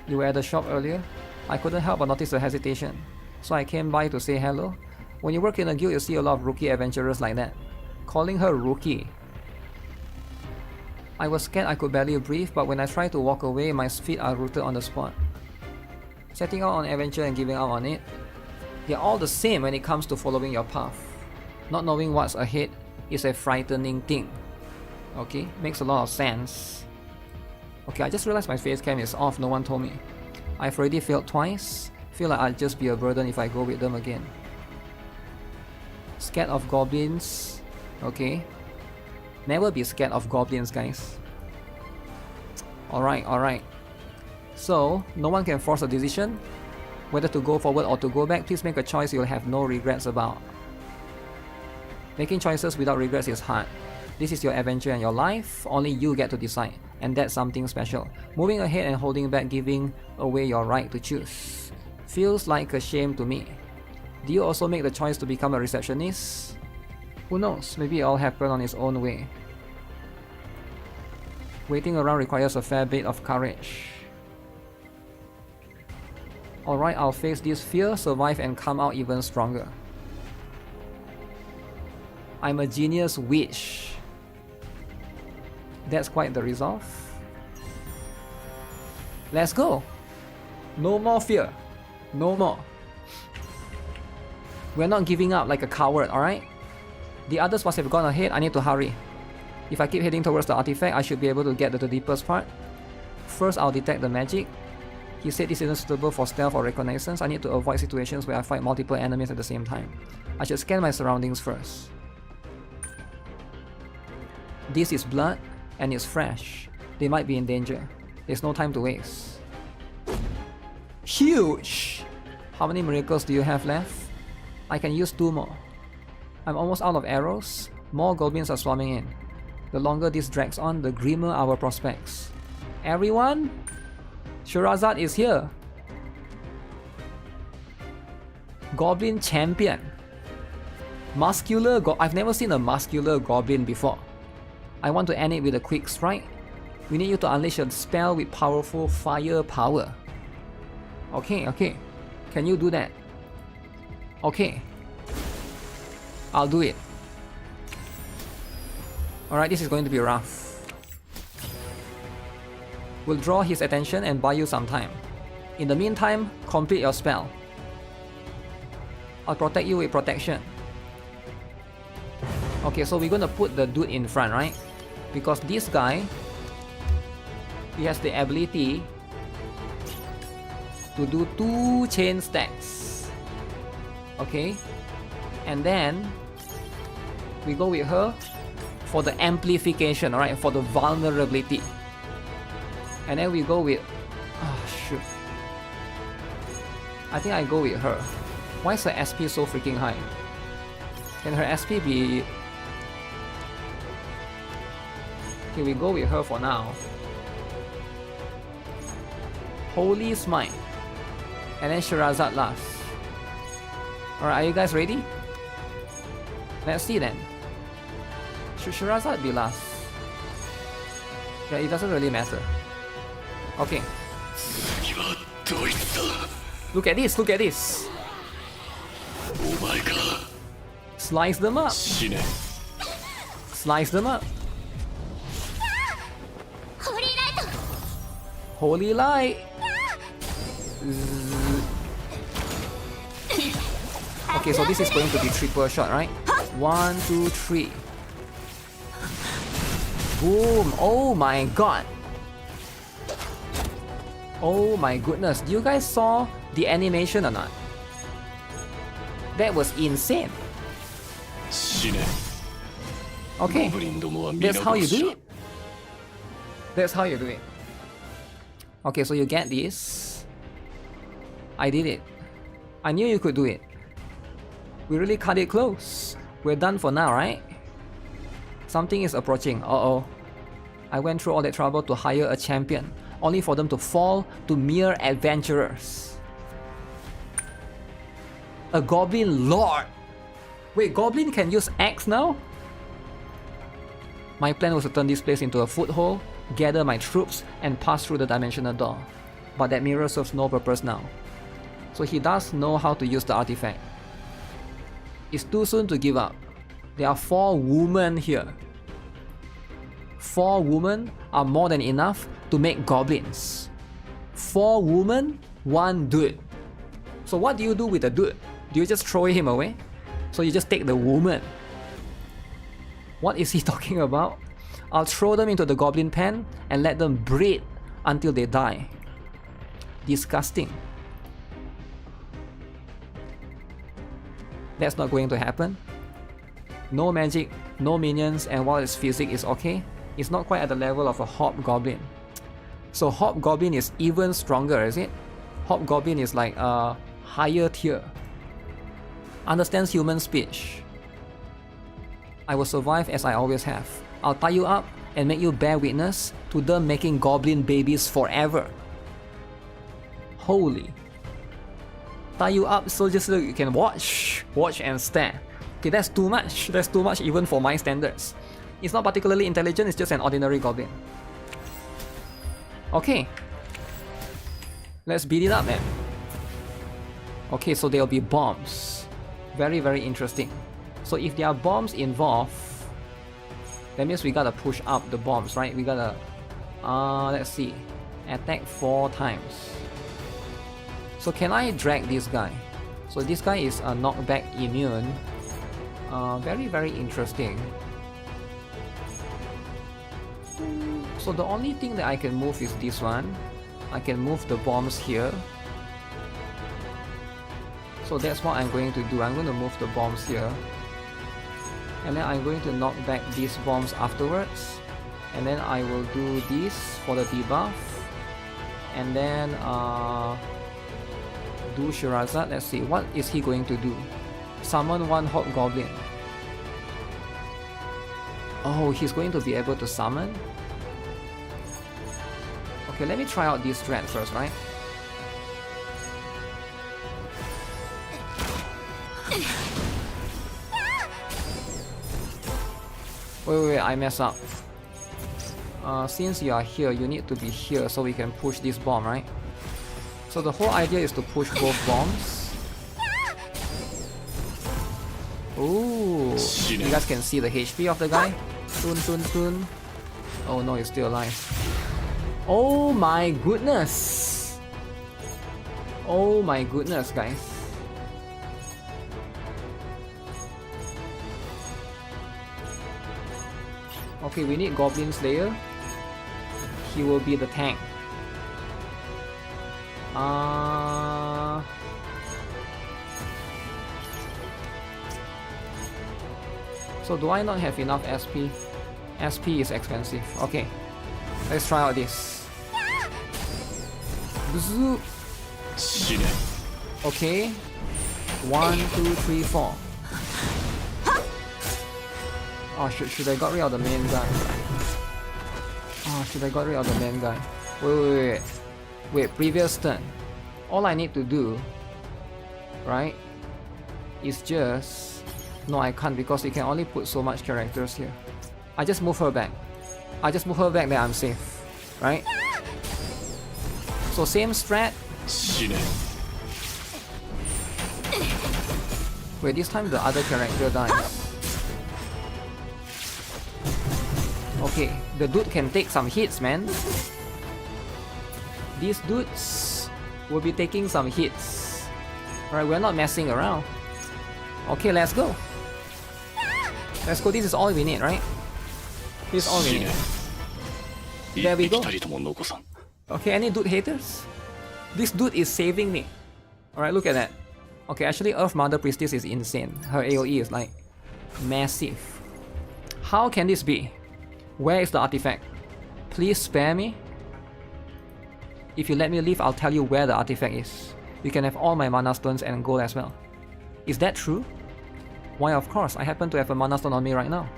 You were at the shop earlier? I couldn't help but notice the hesitation, so I came by to say hello. When you work in a guild, you see a lot of rookie adventurers like that. Calling her rookie. I was scared I could barely breathe, but when I tried to walk away, my feet are rooted on the spot. Setting out on adventure and giving up on it, they're all the same when it comes to following your path. Not knowing what's ahead is a frightening thing. Okay, makes a lot of sense. Okay, I just realized my face cam is off, no one told me. I've already failed twice. Feel like I'll just be a burden if I go with them again. Scared of goblins. Okay. Never be scared of goblins, guys. Alright. So, no one can force a decision. Whether to go forward or to go back, please make a choice you'll have no regrets about. Making choices without regrets is hard. This is your adventure and your life, only you get to decide, and that's something special. Moving ahead and holding back, giving away your right to choose. Feels like a shame to me. Do you also make the choice to become a receptionist? Who knows, maybe it all happened on its own way. Waiting around requires a fair bit of courage. Alright, I'll face this fear, survive and come out even stronger. I'm a genius witch. That's quite the resolve. Let's go! No more fear. No more. We're not giving up like a coward, alright? The others must have gone ahead, I need to hurry. If I keep heading towards the artifact, I should be able to get to the deepest part. First, I'll detect the magic. He said this isn't suitable for stealth or reconnaissance. I need to avoid situations where I fight multiple enemies at the same time. I should scan my surroundings first. This is blood, and it's fresh. They might be in danger. There's no time to waste. Huge! How many miracles do you have left? I can use 2 more. I'm almost out of arrows. More goblins are swarming in. The longer this drags on, the grimmer our prospects. Everyone? Sherazade is here. Goblin champion. Muscular I've never seen a muscular goblin before. I want to end it with a quick strike. We need you to unleash a spell with powerful fire power. Okay. Can you do that? Okay. I'll do it. Alright, this is going to be rough. We'll draw his attention and buy you some time. In the meantime, complete your spell. I'll protect you with protection. Okay, so we're gonna put the dude in front, right? Because this guy, he has the ability to do 2 chain stacks. Okay? And then we go with her for the amplification, alright? For the vulnerability. And then we go with... oh shoot. I think I go with her. Why is her SP so freaking high? Can her SP be... okay, we go with her for now. Holy Smite. And then Sherazade last. Alright, are you guys ready? Let's see then. Should Sherazade be last? Yeah, it doesn't really matter. Okay. Look at this, look at this. Slice them up. Slice them up. Holy light. Okay, so this is going to be triple shot, right? 1, 2, 3. Boom. Oh my god. Oh my goodness. Do you guys saw the animation or not? That was insane. Okay, that's how you do it. That's how you do it. Okay, so you get this. I did it. I knew you could do it. We really cut it close. We're done for now, right? Something is approaching. Uh-oh. I went through all that trouble to hire a champion, only for them to fall to mere adventurers. A goblin lord! Wait, goblin can use axe now? My plan was to turn this place into a foothold, gather my troops, and pass through the dimensional door. But that mirror serves no purpose now. So he does know how to use the artifact. It's too soon to give up. There are 4 women here. 4 women are more than enough to make goblins. 4 women, 1 dude. So what do you do with the dude? Do you just throw him away? So you just take the woman. What is he talking about? I'll throw them into the goblin pen and let them breed until they die. Disgusting. That's not going to happen. No magic, no minions, and while its physics is okay, it's not quite at the level of a hobgoblin. So hobgoblin is even stronger, is it? Hobgoblin is like a higher tier. Understands human speech. I will survive as I always have. I'll tie you up and make you bear witness to them making goblin babies forever. Holy. Tie you up so just so you can watch and stare. Okay, that's too much. That's too much even for my standards. It's not particularly intelligent, it's just an ordinary goblin. Okay. Let's beat it up, man. Okay, so there'll be bombs. Very, very interesting. So if there are bombs involved, that means we gotta push up the bombs, right? We gotta, let's see, attack 4 times. So can I drag this guy? So this guy is a knockback immune. Very, very interesting. So the only thing that I can move is this one. I can move the bombs here. So that's what I'm going to do. I'm going to move the bombs here. And then I'm going to knock back these bombs afterwards. And then I will do this for the debuff. And then do Shirazad. Let's see, what is he going to do? Summon 1 hobgoblin. Oh, he's going to be able to summon? Okay, let me try out this strat first, right? Wait, I mess up. Since you are here, you need to be here so we can push this bomb, right? So the whole idea is to push both bombs. Ooh, you guys can see the HP of the guy. Tun. Oh no, he's still alive. Oh my goodness. Oh my goodness, guys. Okay, we need Goblin Slayer. He will be the tank. So do I not have enough SP? SP is expensive. Okay, let's try out this. Bzoo. Okay, 1, 2, 3, 4. Oh, should I got rid of the main guy? Oh, should I got rid of the main guy? Wait, previous turn. All I need to do, right, is just... No, I can't because you can only put so much characters here. I just move her back. Then I'm safe, right? So same strat. Wait, this time the other character dies. Okay, the dude can take some hits, man. These dudes will be taking some hits. Alright, we're not messing around. Okay, let's go. Let's go, this is all we need, right? This is all we need. There we go. Okay, any dude haters? This dude is saving me. Alright, look at that. Okay, actually Earth Mother Priestess is insane. Her AoE is like massive. How can this be? Where is the artifact? Please spare me. If you let me leave, I'll tell you where the artifact is. You can have all my mana stones and gold as well. Is that true? Why, of course, I happen to have a mana stone on me right now.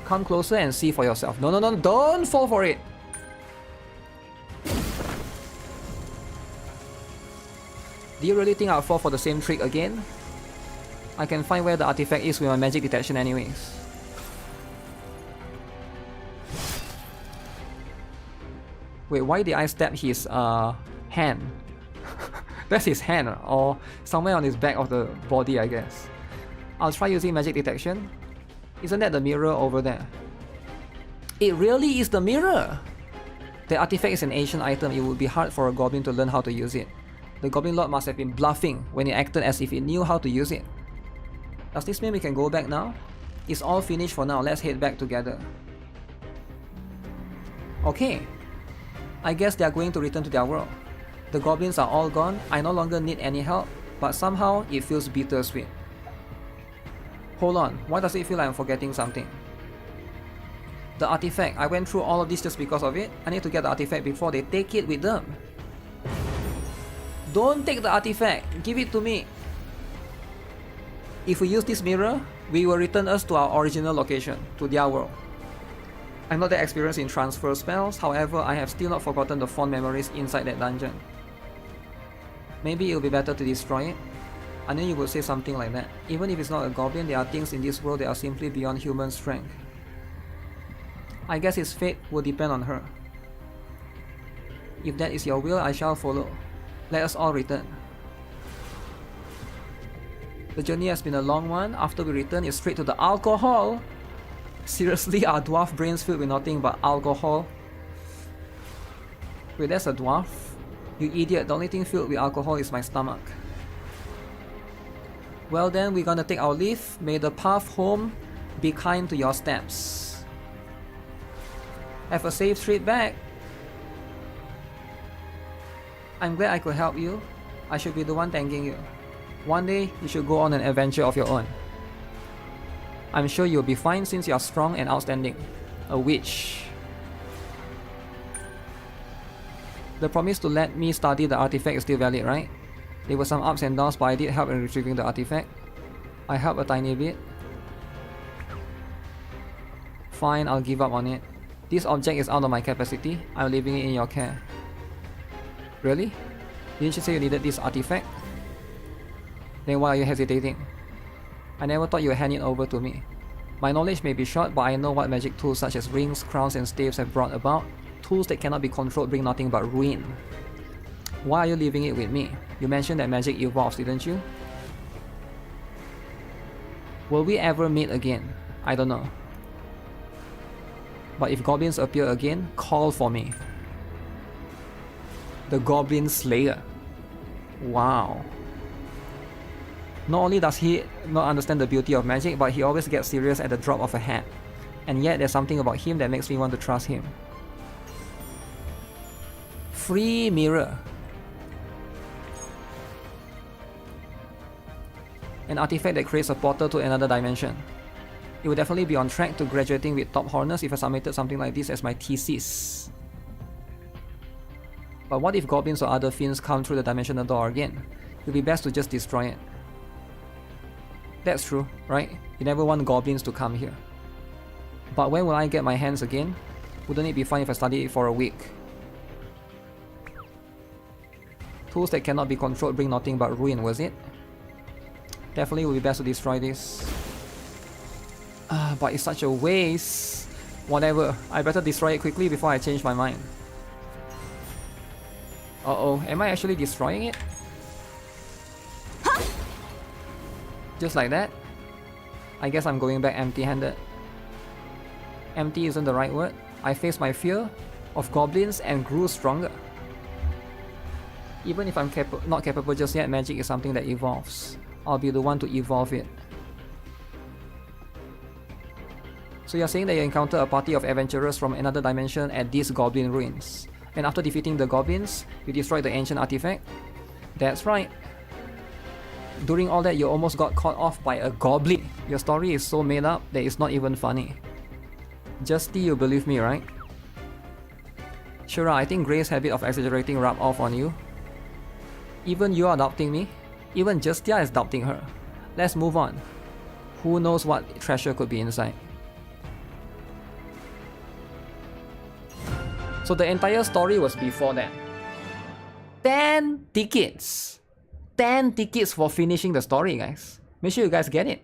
Come closer and see for yourself. No, no, no, don't fall for it! Do you really think I'll fall for the same trick again? I can find where the artifact is with my magic detection anyways. Wait, why did I stab his hand? That's his hand, or somewhere on his back of the body, I guess. I'll try using magic detection. Isn't that the mirror over there? It really is the mirror! The artifact is an ancient item. It would be hard for a goblin to learn how to use it. The Goblin Lord must have been bluffing when it acted as if it knew how to use it. Does this mean we can go back now? It's all finished for now, let's head back together. Okay. I guess they are going to return to their world. The goblins are all gone, I no longer need any help, but somehow it feels bittersweet. Hold on, why does it feel like I'm forgetting something? The artifact, I went through all of this just because of it. I need to get the artifact before they take it with them. Don't take the artifact, give it to me. If we use this mirror, we will return us to our original location, to their world. I'm not that experienced in transfer spells, however, I have still not forgotten the fond memories inside that dungeon. Maybe it will be better to destroy it. I knew you would say something like that. Even if it's not a goblin, there are things in this world that are simply beyond human strength. I guess his fate will depend on her. If that is your will, I shall follow. Let us all return. The journey has been a long one. After we return, it's straight to the alcohol. Seriously, are dwarf brains filled with nothing but alcohol? Wait, that's a dwarf? You idiot, the only thing filled with alcohol is my stomach. Well then, we're gonna take our leave. May the path home be kind to your steps. Have a safe trip back. I'm glad I could help you. I should be the one thanking you. One day, you should go on an adventure of your own. I'm sure you'll be fine since you're strong and outstanding. A witch. The promise to let me study the artifact is still valid, right? There were some ups and downs, but I did help in retrieving the artifact. I helped a tiny bit. Fine, I'll give up on it. This object is out of my capacity. I'm leaving it in your care. Really? Didn't you say you needed this artifact? Then why are you hesitating? I never thought you would hand it over to me. My knowledge may be short, but I know what magic tools such as rings, crowns and staves have brought about. Tools that cannot be controlled bring nothing but ruin. Why are you leaving it with me? You mentioned that magic evolves, didn't you? Will we ever meet again? I don't know. But if goblins appear again, call for me. The Goblin Slayer. Wow. Not only does he not understand the beauty of magic, but he always gets serious at the drop of a hat. And yet there's something about him that makes me want to trust him. Free mirror. An artifact that creates a portal to another dimension. It will definitely be on track to graduating with top honors if I submitted something like this as my thesis. But what if goblins or other fiends come through the dimensional door again? It would be best to just destroy it. That's true, right? You never want goblins to come here. But when will I get my hands again? Wouldn't it be fun if I studied it for a week? Tools that cannot be controlled bring nothing but ruin, was it? Definitely would be best to destroy this. But it's such a waste. Whatever, I better destroy it quickly before I change my mind. Uh-oh, am I actually destroying it? Just like that. I guess I'm going back empty-handed. Empty isn't the right word. I faced my fear of goblins and grew stronger. Even if I'm not capable just yet, magic is something that evolves. I'll be the one to evolve it. So you're saying that you encounter a party of adventurers from another dimension at these goblin ruins. And after defeating the goblins, you destroyed the ancient artifact? That's right. During all that, you almost got caught off by a goblin. Your story is so made up that it's not even funny. Justy, you believe me, right? Shura, I think Gray's habit of exaggerating rub off on you. Even you are doubting me. Even Justia is doubting her. Let's move on. Who knows what treasure could be inside? So the entire story was before that. 10 tickets. 10 tickets for finishing the story, guys. Make sure you guys get it.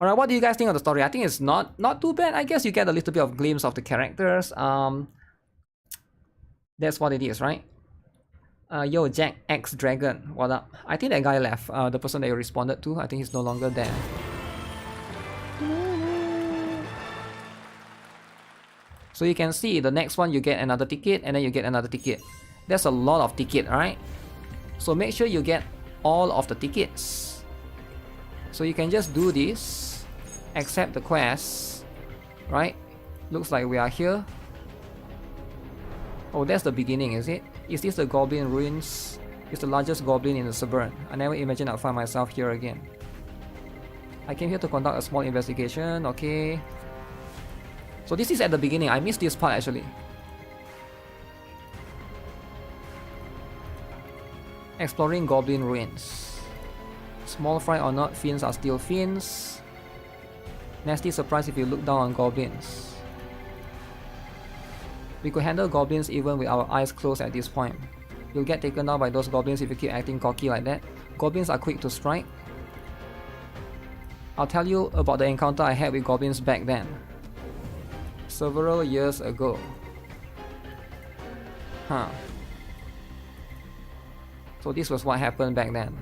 Alright, what do you guys think of the story? I think it's not too bad. I guess you get a little bit of glimpse of the characters. That's what it is, right? Yo, Jack X Dragon, what up? I think that guy left. The person that you responded to, I think he's no longer there. So you can see the next one you get another ticket and then you get another ticket. That's a lot of ticket, right? So make sure you get all of the tickets. So you can just do this, accept the quest, right? Looks like we are here. Oh, that's the beginning, is it? Is this the Goblin Ruins? It's the largest goblin in the suburb. I never imagined I'd find myself here again. I came here to conduct a small investigation, okay. So this is at the beginning. I missed this part actually. Exploring Goblin Ruins. Small fry or not, fiends are still fiends. Nasty surprise if you look down on goblins. We could handle goblins even with our eyes closed at this point. You'll get taken down by those goblins if you keep acting cocky like that. Goblins are quick to strike. I'll tell you about the encounter I had with goblins back then. Several years ago. Huh. So this was what happened back then.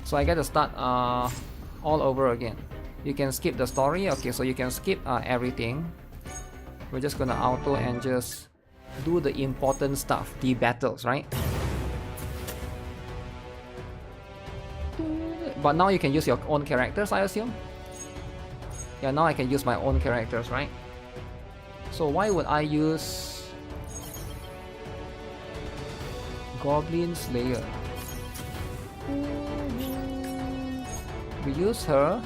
So I get to start all over again. You can skip the story. Okay, so you can skip everything. We're just gonna auto and just do the important stuff, the battles, right? But now you can use your own characters, I assume? Yeah, now I can use my own characters, right? So why would I use Goblin Slayer? We use her.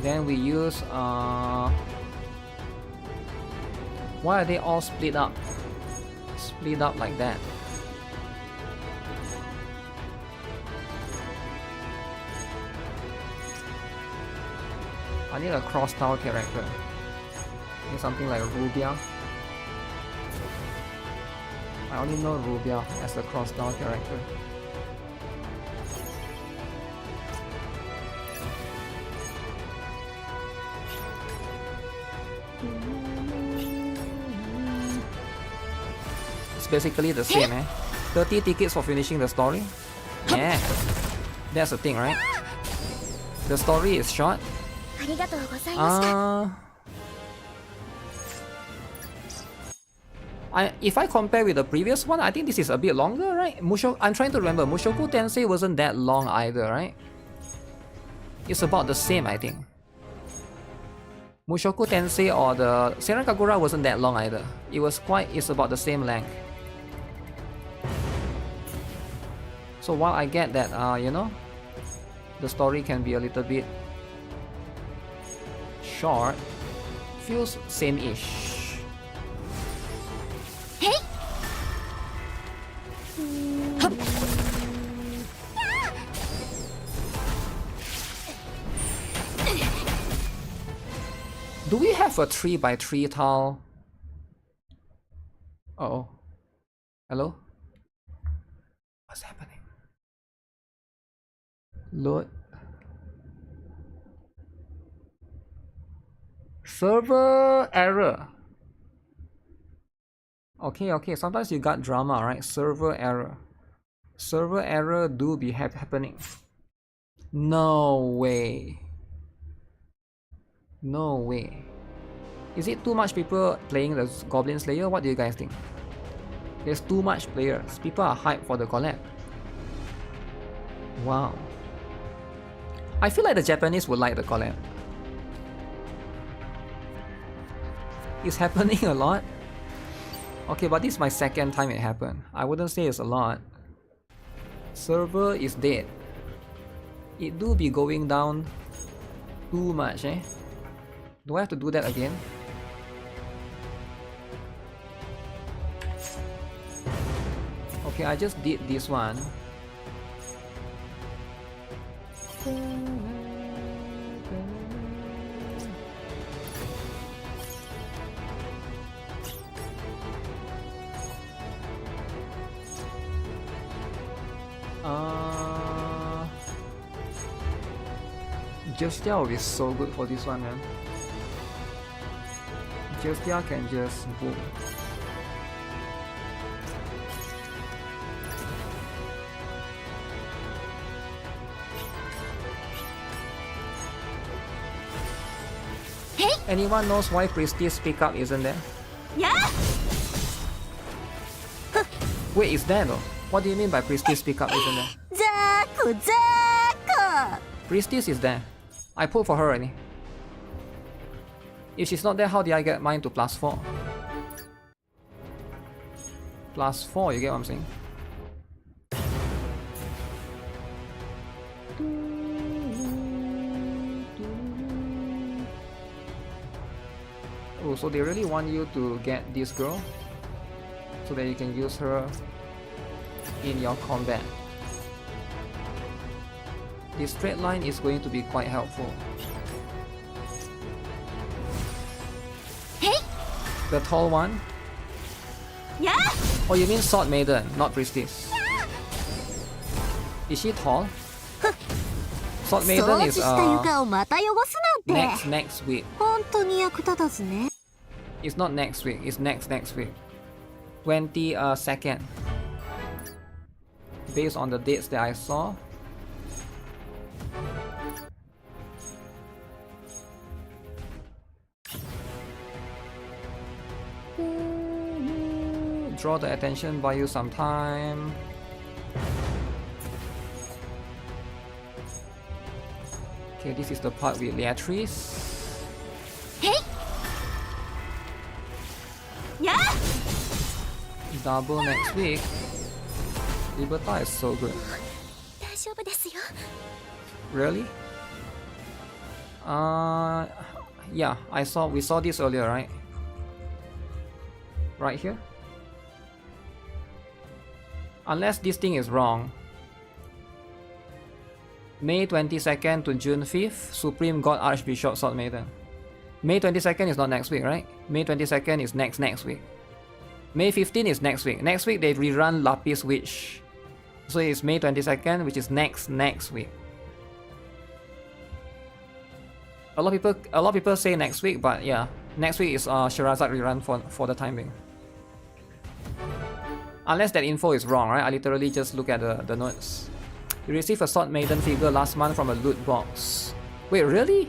Then we use why are they all split up? Split up like that. I need a cross-style character. Need something like Rubia. I only know Rubia as a cross-style character. It's basically the same, eh? 30 tickets for finishing the story? Yeah, that's the thing, right? The story is short. If I compare with the previous one, I think this is a bit longer, right? I'm trying to remember, Mushoku Tensei wasn't that long either, right? It's about the same, I think. Mushoku Tensei or the Senran Kagura wasn't that long either. It's about the same length. So while I get that, you know, the story can be a little bit short, feels same-ish. Hey! Do we have a 3x3 tile? Uh-oh. Hello? What's happening? Load. Server error. Okay, sometimes you got drama, right? Server error. Server error do be happening. No way. No way. Is it too much people playing the Goblin Slayer? What do you guys think? There's too much players. People are hyped for the collab. Wow. I feel like the Japanese would like the collab. It's happening a lot. Okay, but this is my second time it happened. I wouldn't say it's a lot. Server is dead. It do be going down too much, eh? Do I have to do that again? Okay, I just did this one. Justia will be so good for this one, man. Justia can just boom. Hey! Anyone knows why Prestige pickup isn't there? Yeah! Wait, is there though? What do you mean by Prestige pickup isn't there? Zaku, Zaku! Prestige is there. I pulled for her already. If she's not there, how did I get mine to +4? +4, you get what I'm saying? Oh, so they really want you to get this girl so that you can use her in your combat. This straight line is going to be quite helpful. Hey! The tall one? Yeah! Oh, you mean Sword Maiden, not Prestige. Is she tall? Sword Maiden is next week. It's not next week, it's next week. 22nd. Based on the dates that I saw. Draw the attention, buy you some time. Okay, this is the part with Leatrice. Hey! Yeah! Double next week. Liberta is so good. Really? Yeah, we saw this earlier, right? Right here? Unless this thing is wrong. May 22nd to June 5th, Supreme God Archbishop Sword Maiden. May 22nd is not next week, right? May 22nd is next week. May 15th is next week. Next week they rerun Lapis Witch. So it's May 22nd, which is next week. A lot of people say next week, but yeah, next week is Sherazade rerun for the time being. Unless that info is wrong, right? I literally just look at the notes. You received a Sword Maiden figure last month from a loot box. Wait, really?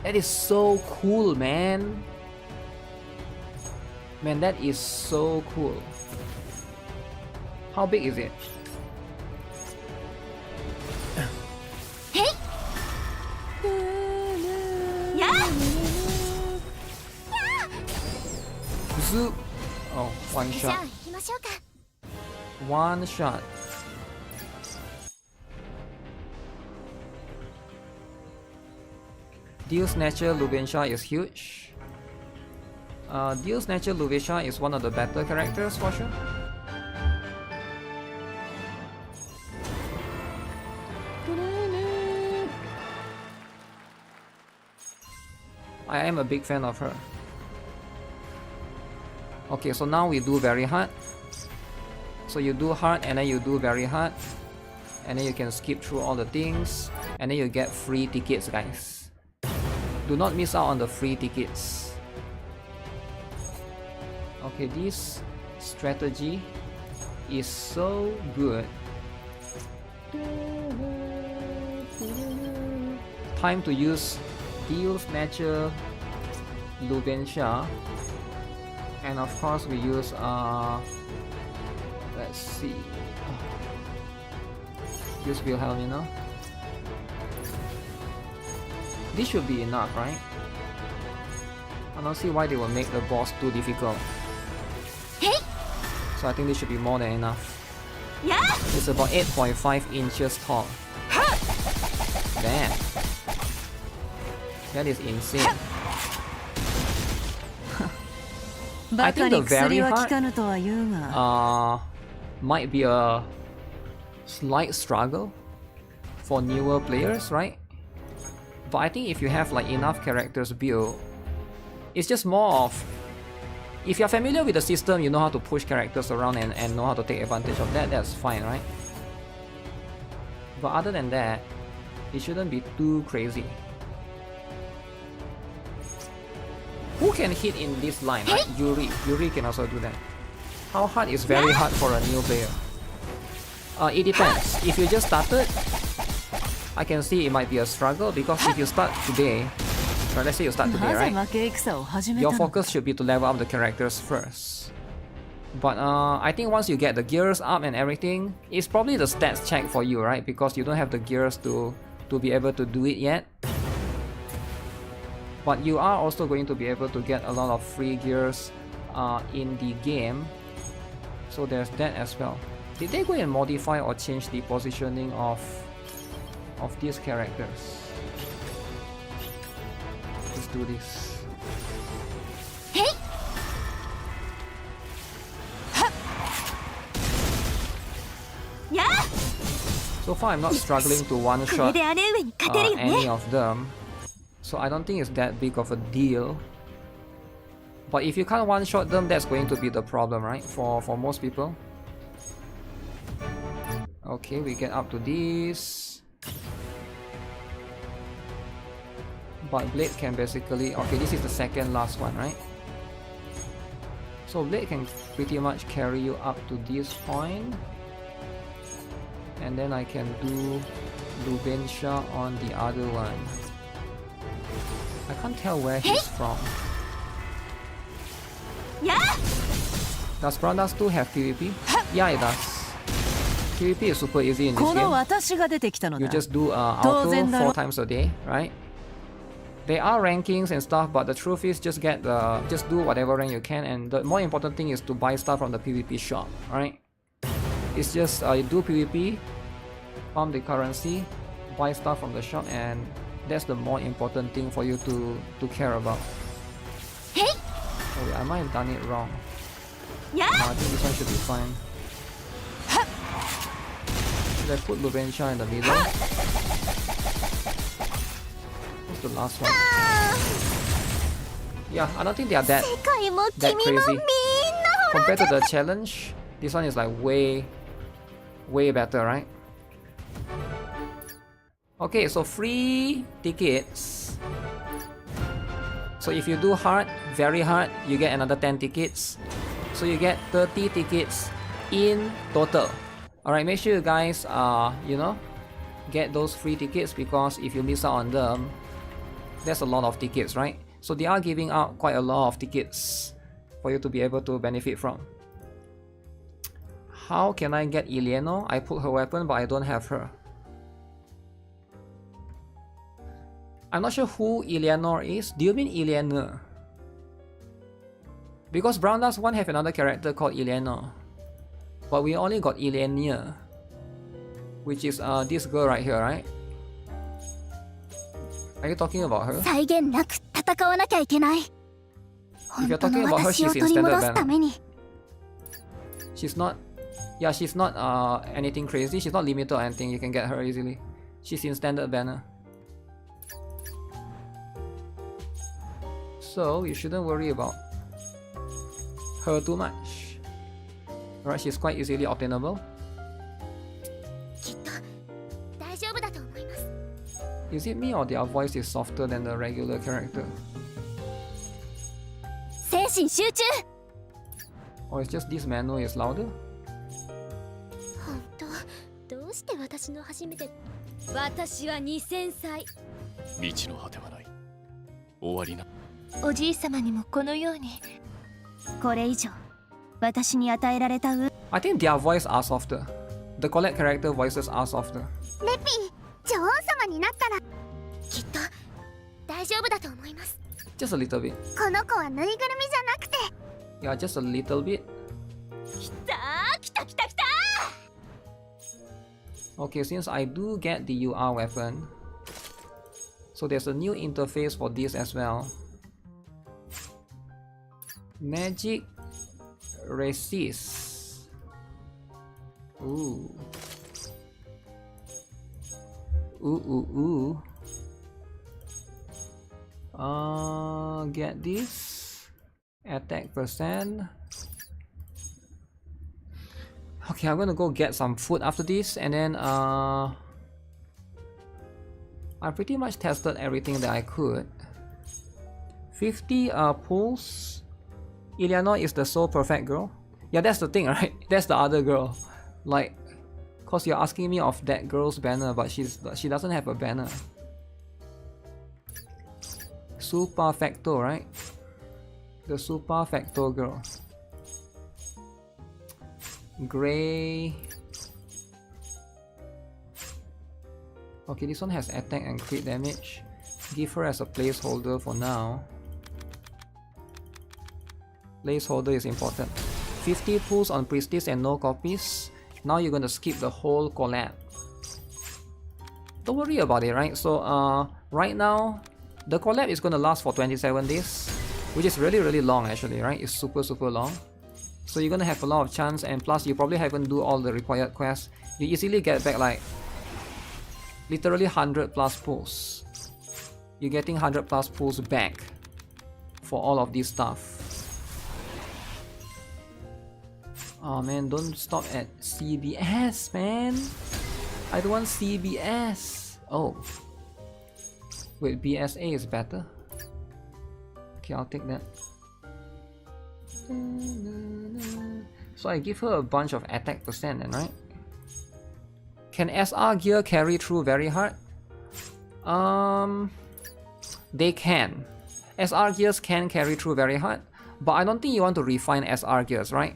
That is so cool, man. Man, that is so cool. How big is it? Hey! Yeah! Zoop! Oh, one shot. One shot. Deal Snatcher Lubensha is huge. Deal Snatcher Lubensha is one of the better characters for sure. I am a big fan of her. Okay, so now we do very hard. So you do hard and then you do very hard. And then you can skip through all the things. And then you get free tickets, guys. Do not miss out on the free tickets. Okay, this strategy is so good. Time to use Deal Snatcher, Lubensha, and of course we use let's see, use Wilhelmina. This should be enough, right? I don't see why they will make the boss too difficult. So I think this should be more than enough. It's about 8.5 inches tall. Damn. That is insane. I think the very hard might be a slight struggle for newer players, right? But I think if you have like enough characters built, it's just more of, if you're familiar with the system, you know how to push characters around and know how to take advantage of that, that's fine, right? But other than that, it shouldn't be too crazy. Who can hit in this line, right? Yuri can also do that. How hard is very hard for a new player? It depends. If you just started, I can see it might be a struggle, because if you start today, right, let's say you start today, right? Your focus should be to level up the characters first. But I think once you get the gears up and everything, it's probably the stats check for you, right? Because you don't have the gears to be able to do it yet. But you are also going to be able to get a lot of free gears in the game. So there's that as well. Did they go and modify or change the positioning of these characters? Let's do this. So far I'm not struggling to one-shot any of them, so I don't think it's that big of a deal. But if you can't one-shot them, that's going to be the problem, right? For most people. Okay, we get up to this. But Blade can basically... Okay, this is the second last one, right? So Blade can pretty much carry you up to this point. And then I can do Lubensha on the other one. I can't tell where he's from. Does Brandas 2 have PvP? Yeah, it does. PvP is super easy in this game. You just do auto 4 times a day, right? There are rankings and stuff, but the truth is just do whatever rank you can, and the more important thing is to buy stuff from the PvP shop, right? It's just you do PvP, farm the currency, buy stuff from the shop, and that's the more important thing for you to care about. Oh wait, I might have done it wrong. No, I think this one should be fine. Should I put Lubensha in the middle? What's the last one? Yeah, I don't think they are that crazy. Compared to the challenge, this one is like way better, right? Okay, so free tickets. So if you do hard, very hard, you get another 10 tickets. So you get 30 tickets in total. Alright, make sure you guys you know, get those free tickets, because if you miss out on them, that's a lot of tickets, right? So they are giving out quite a lot of tickets for you to be able to benefit from. How can I get Eleanor? I put her weapon, but I don't have her. I'm not sure who Eleanor is. Do you mean Eleanor? Because Brown Dust 1 have another character called Eleanor, but we only got Eleanor, which is this girl right here, right? Are you talking about her? If you're talking about her, she's in standard banner. She's not... Yeah, she's not anything crazy. She's not limited or anything. You can get her easily. She's in standard banner. So you shouldn't worry about her too much. Alright, she's quite easily obtainable. Is it me or their voice is softer than the regular character? Or it's just this menu is louder? 本当どうして私の初めて私は2000歳道の果てはない終わりなおじい様にもこのようにこれ以上私に与えられた I think their voice are softer. The collab character voices are softer. レピ女王様になったらきっと大丈夫だと思います Just a little bit. この子はぬいぐるみじゃなくて Yeah, just a little bit. きたきたきたきた Okay, since I do get the UR weapon, so there's a new interface for this as well. Magic resist. Ooh. Ooh. Get this. Attack percent. Okay, I'm gonna go get some food after this, and then I pretty much tested everything that I could. 50 pulls. Iliana is the sole perfect girl. Yeah, that's the thing, right? That's the other girl. Like, cause you're asking me of that girl's banner, but she doesn't have a banner. Super Factor, right? The Super Factor girl. Gray. Okay, this one has attack and crit damage. Give her as a placeholder for now. Placeholder is important. 50 pulls on Priestess and no copies. Now you're gonna skip the whole collab. Don't worry about it, right? So right now the collab is gonna last for 27 days, which is really long actually, right? It's super long. So you're gonna have a lot of chance, and plus you probably haven't do all the required quests. You easily get back like literally 100 plus pulls. You're getting 100 plus pulls back for all of this stuff. Oh man, don't stop at CBS, man. I don't want CBS. Oh. Wait, BSA is better. Okay, I'll take that. So I give her a bunch of attack percent then, right? Can SR gear carry through very hard? They can. SR gears can carry through very hard, but I don't think you want to refine SR gears, right?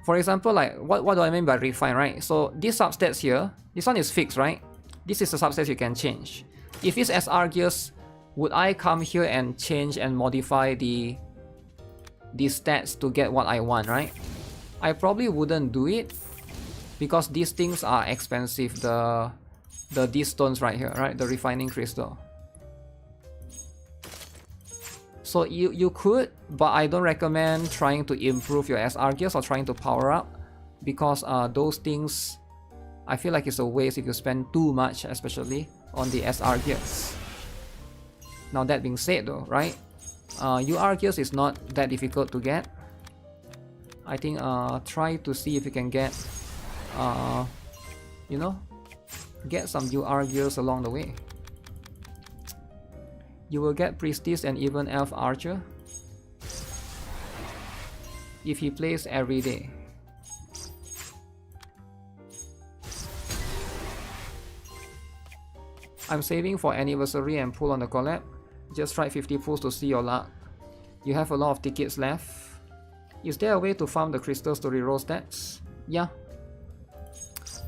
For example, like what do I mean by refine, right? So these substats here, this one is fixed, right? This is the substats you can change. If it's SR gears, would I come here and change and modify these stats to get what I want, right? I probably wouldn't do it because these things are expensive. These stones right here, right? The refining crystal. So you could, but I don't recommend trying to improve your SR gears or trying to power up, because those things, I feel like it's a waste if you spend too much, especially on the SR gears. Now that being said though, right? UR gears is not that difficult to get. I think try to see if you can get, you know, get some UR gears along the way. You will get Priestess and even Elf Archer if he plays every day. I'm saving for anniversary and pull on the collab. Just try 50 pulls to see your luck. You have a lot of tickets left. Is there a way to farm the crystals to reroll stats? Yeah.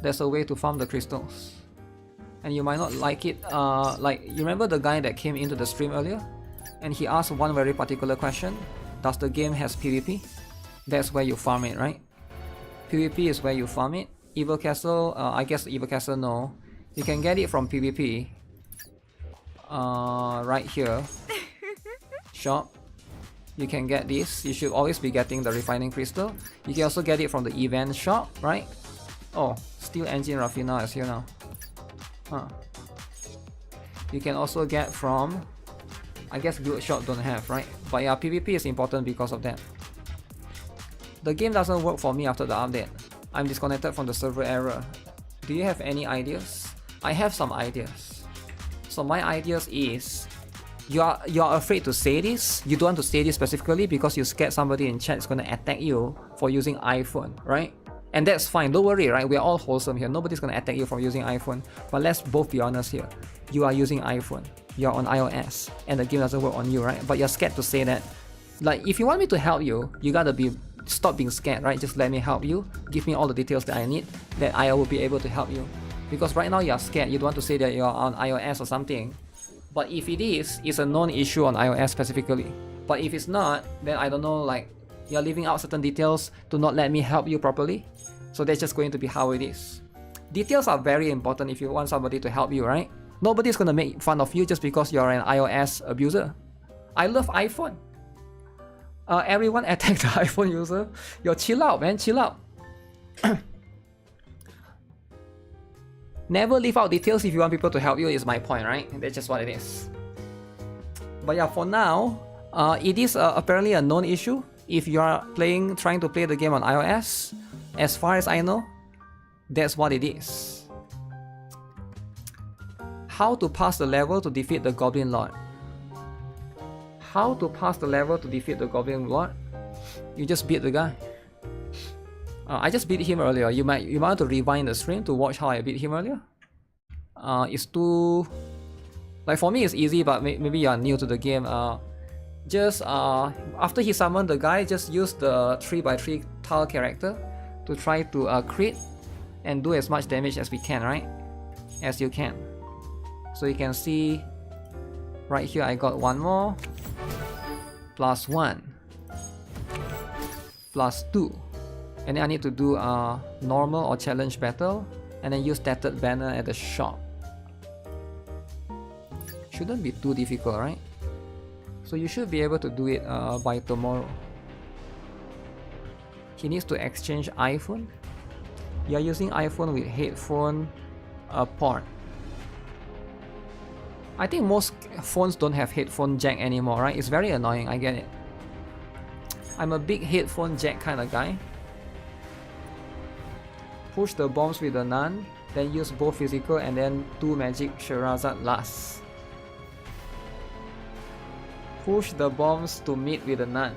There's a way to farm the crystals. And you might not like it. Like, you remember the guy that came into the stream earlier? And he asked one very particular question. Does the game has PvP? That's where you farm it, right? PvP is where you farm it. Evil Castle, I guess Evil Castle, no. You can get it from PvP. Right here. Shop. You can get this. You should always be getting the refining crystal. You can also get it from the event shop, right? Oh, Steel Engine Rafina is here now. Huh. You can also get from, I guess Guild Shop don't have, right? But yeah, PvP is important because of that. The game doesn't work for me after the update. I'm disconnected from the server error. Do you have any ideas? I have some ideas. So my ideas is, you are afraid to say this. You don't want to say this specifically because you're scared somebody in chat is gonna attack you for using iPhone, right? And that's fine. Don't worry, right? We're all wholesome here. Nobody's gonna attack you for using iPhone. But let's both be honest here. You are using iPhone. You're on iOS, and the game doesn't work on you, right? But you're scared to say that. Like, if you want me to help you, you gotta stop being scared, right? Just let me help you. Give me all the details that I need, that I will be able to help you. Because right now you're scared. You don't want to say that you're on iOS or something. But if it is, it's a known issue on iOS specifically. But if it's not, then I don't know, like, you're leaving out certain details to not let me help you properly. So that's just going to be how it is. Details are very important if you want somebody to help you, right? Nobody's gonna make fun of you just because you're an iOS abuser. I love iPhone. Everyone attack the iPhone user. Yo, chill out, man, chill out. Never leave out details if you want people to help you is my point, right? That's just what it is. But yeah, for now, it is apparently a known issue. If you are trying to play the game on iOS, as far as I know, that's what it is. How to pass the level to defeat the Goblin Lord. How to pass the level to defeat the Goblin Lord? You just beat the guy. I just beat him earlier. You might want to rewind the stream to watch how I beat him earlier. It's too... Like, for me it's easy, but maybe you are new to the game. After he summoned the guy, just use the 3x3 tile character to try to crit and do as much damage as we can, right? As you can. So you can see right here I got one more. +1. +2. And then I need to do a normal or challenge battle, and then use Tattered Banner at the shop. Shouldn't be too difficult, right? So you should be able to do it by tomorrow. He needs to exchange iPhone. You're using iPhone with headphone port. I think most phones don't have headphone jack anymore, right? It's very annoying, I get it. I'm a big headphone jack kind of guy. Push the bombs with the Nun, then use both physical and then 2 magic Sherazad last. Push the bombs to meet with the Nun.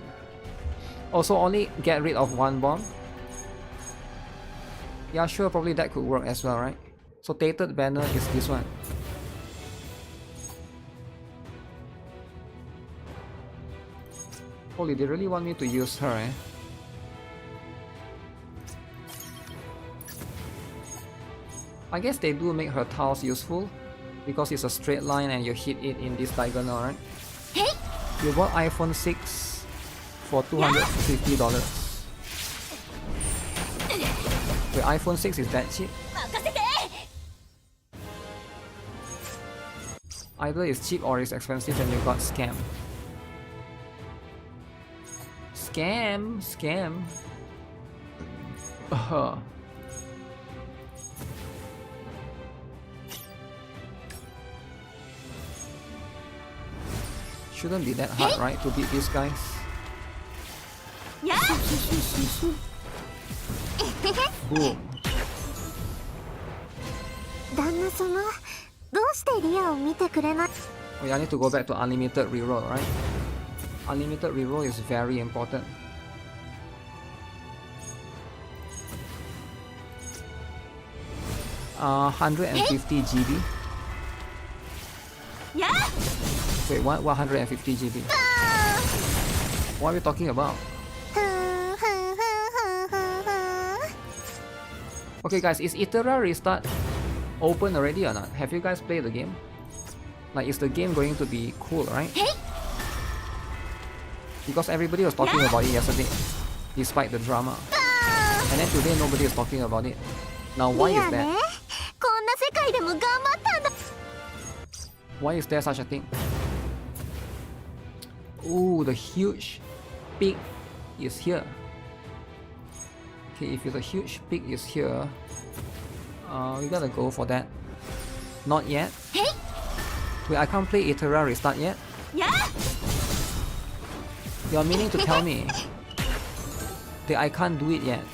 Also only get rid of 1 bomb. Yeah, sure, probably that could work as well, right? So Tattered Banner is this one. Holy, they really want me to use her, eh? I guess they do make her tiles useful because it's a straight line and you hit it in this diagonal, right? You bought iPhone 6 for $250. Wait, iPhone 6 is that cheap? Either it's cheap or it's expensive and you got scammed. Scam. Shouldn't be that hard, right, to beat these guys? Boom. Oh yeah, I need to go back to unlimited reroll, right? Unlimited reroll is very important. Uh, 150 GB. Wait, what? 150 GB? What are we talking about? Okay guys, is Itera restart open already or not? Have you guys played the game? Like, is the game going to be cool, right? Because everybody was talking about it yesterday, despite the drama. And then today nobody is talking about it. Now why is that? Why is there such a thing? Ooh, the huge pig is here. Okay, if the huge pig is here, we gotta go for that. Not yet. Wait, I can't play Itera restart yet? You're meaning to tell me that I can't do it yet?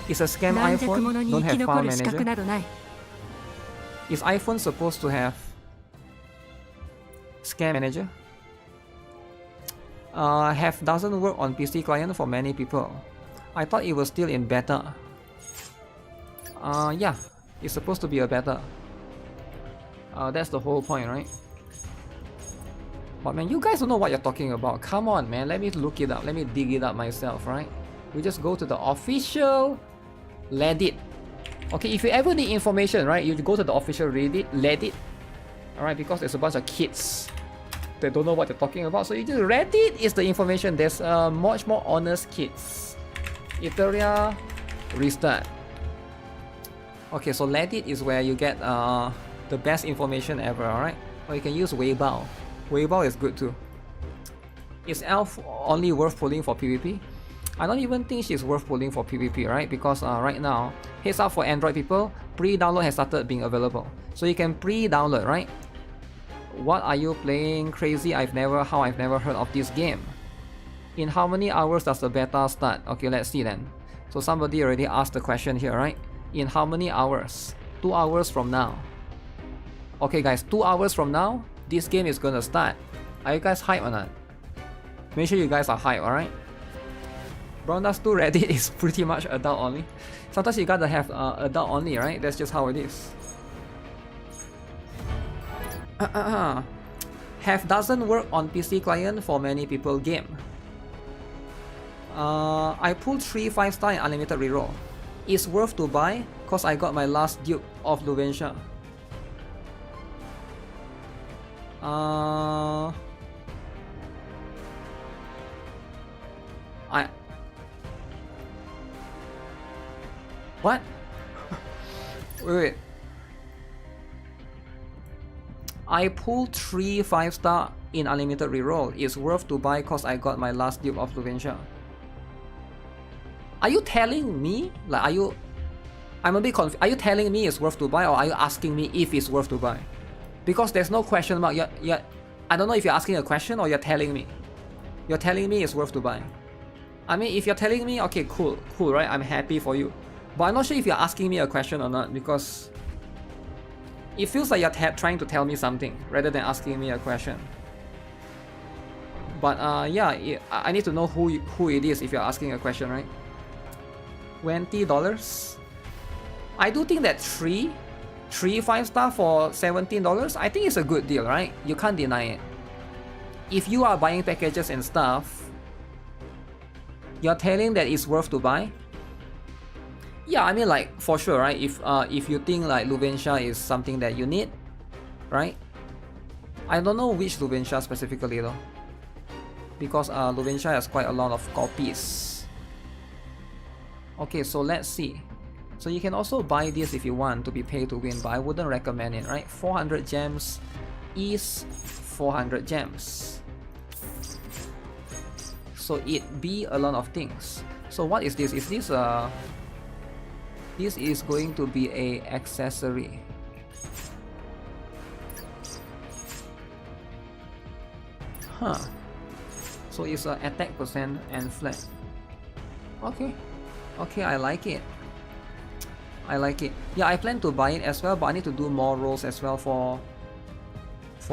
It's a scam iPhone? Don't have file manager? Is iPhone supposed to have Scam Manager? Have doesn't work on PC client for many people. I thought it was still in beta. Yeah, it's supposed to be a beta. That's the whole point, right? But man, you guys don't know what you're talking about. Come on, man. Let me look it up. Let me dig it up myself, right? We just go to the official Reddit. Okay, if you ever need information, right, you go to the official Reddit. Alright, because there's a bunch of kids that don't know what they're talking about. So you just Reddit is the information. There's much more honest kids. Iteria restart. Okay, so Reddit is where you get the best information ever, alright? Or you can use Weibo. Weibo is good too. Is Elf only worth pulling for PvP? I don't even think she's worth pulling for PvP, right? Because right now, heads up for Android people, pre-download has started being available. So you can pre-download, right? What are you playing? Crazy, I've never heard of this game. In how many hours does the beta start? Okay, let's see then. So somebody already asked the question here, right? In how many hours? 2 hours from now. Okay guys, 2 hours from now, this game is gonna start. Are you guys hyped or not? Make sure you guys are hyped, alright? Brown Dust 2 Reddit is pretty much adult only. Sometimes you gotta have adult only, right? That's just how it is. Have doesn't work on PC client for many people game. I pulled 3 5-star in unlimited reroll. It's worth to buy cause I got my last dupe of Luventia. What? Wait. I pulled 3 5-star in unlimited reroll. It's worth to buy cause I got my last dupe of Luventia. Are you telling me? Like, I'm a bit confused. Are you telling me it's worth to buy, or are you asking me if it's worth to buy? Because there's no question mark. I don't know if you're asking a question or you're telling me. You're telling me it's worth to buy. I mean, if you're telling me, okay, cool, right? I'm happy for you. But I'm not sure if you're asking me a question or not, because it feels like you're trying to tell me something rather than asking me a question. But yeah, I need to know who it is if you're asking a question, right? $20. I do think that 3 5-star for $17, I think it's a good deal, right? You can't deny it. If you are buying packages and stuff, you're telling that it's worth to buy? Yeah, I mean, like, for sure, right? If you think like Luventia is something that you need, right? I don't know which Luventia specifically though, because Luventia has quite a lot of copies. Okay, so let's see. So you can also buy this if you want to be pay to win, but I wouldn't recommend it, right? 400 gems is 400 gems. So it be a lot of things. So what is this? Is this this is going to be a accessory. Huh. So it's a attack percent and flat. Okay. Okay, I like it. I like it. Yeah, I plan to buy it as well, but I need to do more rolls as well for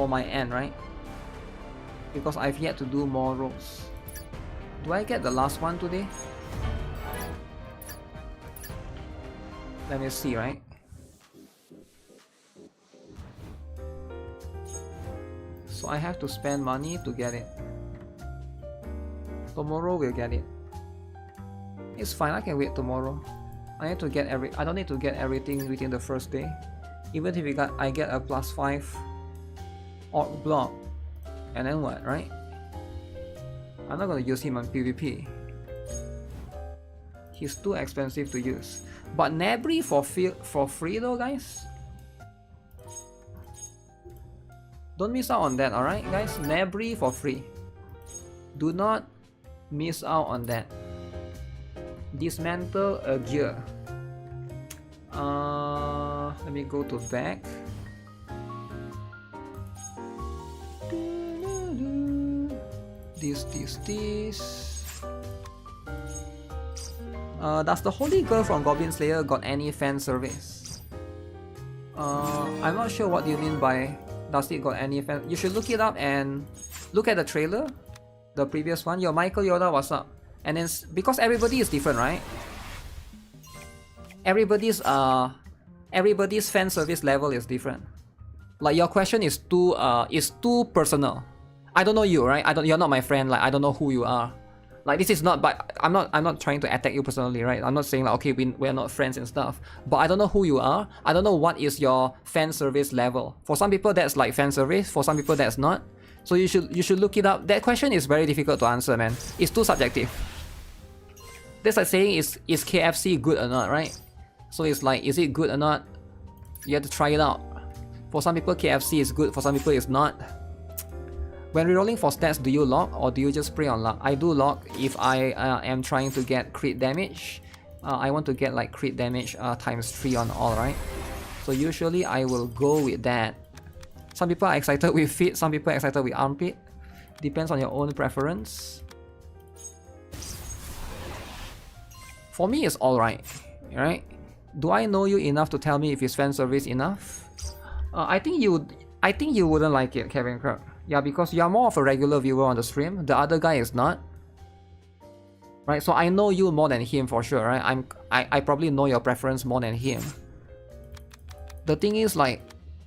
my end, right? Because I've yet to do more rolls. Do I get the last one today? Let me see, right? So I have to spend money to get it. Tomorrow we'll get it. It's fine, I can wait tomorrow. I need to get I don't need to get everything within the first day. Even if I get a +5 orc block, and then what, right? I'm not gonna use him on PvP. He's too expensive to use. But Nebri for free though, guys. Don't miss out on that, alright guys? Nebri for free. Do not miss out on that. Dismantle a gear. Let me go to back. This. Does the Holy Girl from Goblin Slayer got any fan service? I'm not sure what you mean by does it got any fan. You should look it up and look at the trailer, the previous one. Yo, Michael Yoda, what's up? And then because everybody is different, right? Everybody's fan service level is different. Like your question is too personal. I don't know you, right? You're not my friend. Like I don't know who you are. Like this is not, but I'm not trying to attack you personally, right? I'm not saying like okay we're not friends and stuff. But I don't know who you are. I don't know what is your fan service level. For some people that's like fan service. For some people that's not. So you should look it up. That question is very difficult to answer, man. It's too subjective. That's like saying is KFC good or not, right? So it's like, is it good or not? You have to try it out. For some people KFC is good. For some people it's not. When rerolling for stats, do you lock or do you just spray on luck? I do lock if I am trying to get crit damage. I want to get like crit damage times 3 on all, right? So usually I will go with that. Some people are excited with feet, some people are excited with armpit. Depends on your own preference. For me, it's alright, right? Do I know you enough to tell me if it's fan service enough? I think you wouldn't like it, Kevin Kirk. Yeah, because you are more of a regular viewer on the stream. The other guy is not. Right, so I know you more than him for sure, right? I probably know your preference more than him. The thing is, like,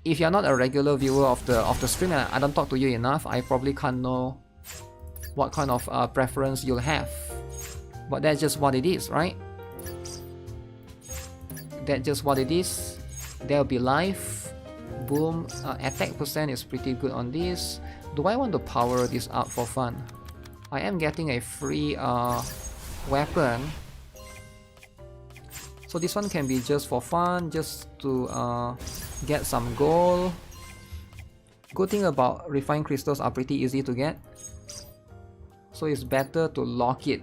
if you're not a regular viewer of the stream and I don't talk to you enough, I probably can't know what kind of preference you'll have. But that's just what it is, right? That's just what it is. There'll be life. Boom. Attack percent is pretty good on this. Do I want to power this up for fun? I am getting a free weapon. So this one can be just for fun, just to get some gold. Good thing about refined crystals are pretty easy to get. So it's better to lock it.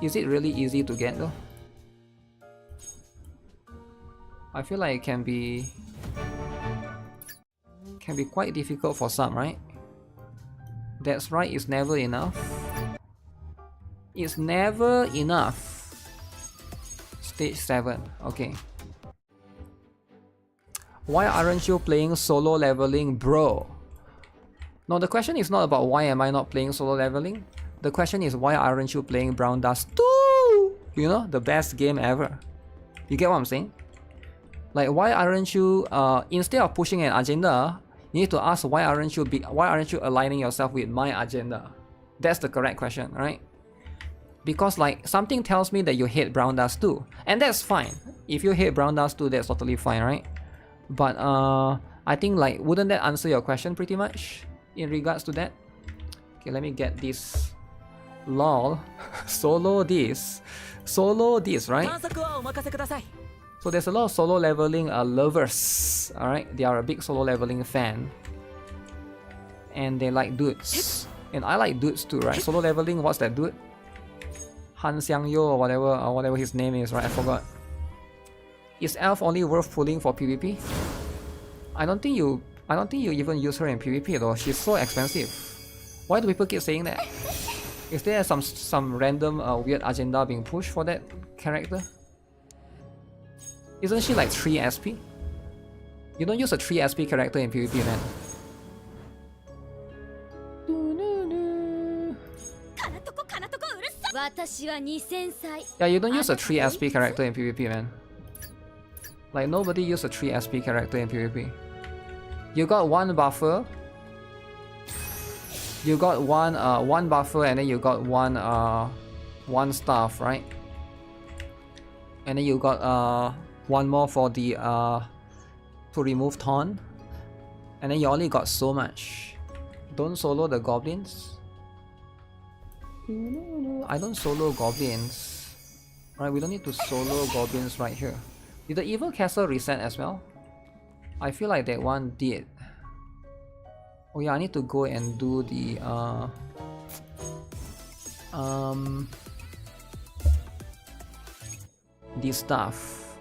Is it really easy to get though? I feel like it can be quite difficult for some, right? That's right, it's never enough. It's never enough. Stage 7, okay. Why aren't you playing solo leveling, bro? No, the question is not about why am I not playing solo leveling. The question is why aren't you playing Brown Dust 2? You know, the best game ever. You get what I'm saying? Like, why aren't you instead of pushing an agenda, you need to ask why aren't you aligning yourself with my agenda? That's the correct question, right? Because like something tells me that you hate Brown Dust 2, and that's fine. If you hate Brown Dust 2, that's totally fine, right? But I think like wouldn't that answer your question pretty much in regards to that? Okay, let me get this. Lol. Solo this, right? So there's a lot of solo leveling lovers, alright? They are a big solo leveling fan. And they like dudes. And I like dudes too, right? Solo leveling, what's that dude? Han Xiang Yo or whatever his name is, right? I forgot. Is Elf only worth pulling for PvP? I don't think you even use her in PvP though. She's so expensive. Why do people keep saying that? Is there some random weird agenda being pushed for that character? Isn't she like 3 SP? You don't use a 3 SP character in PvP, man. Yeah, you don't use a 3 SP character in PvP, man. Like, nobody use a 3 SP character in PvP. You got one buffer. You got one buffer, and then you got one staff, right? And then you got one more for the to remove taunt. And then you only got so much. Don't solo the goblins. I don't solo goblins. Right, we don't need to solo goblins right here. Did the evil castle reset as well? I feel like that one did. Oh yeah, I need to go and do the this stuff.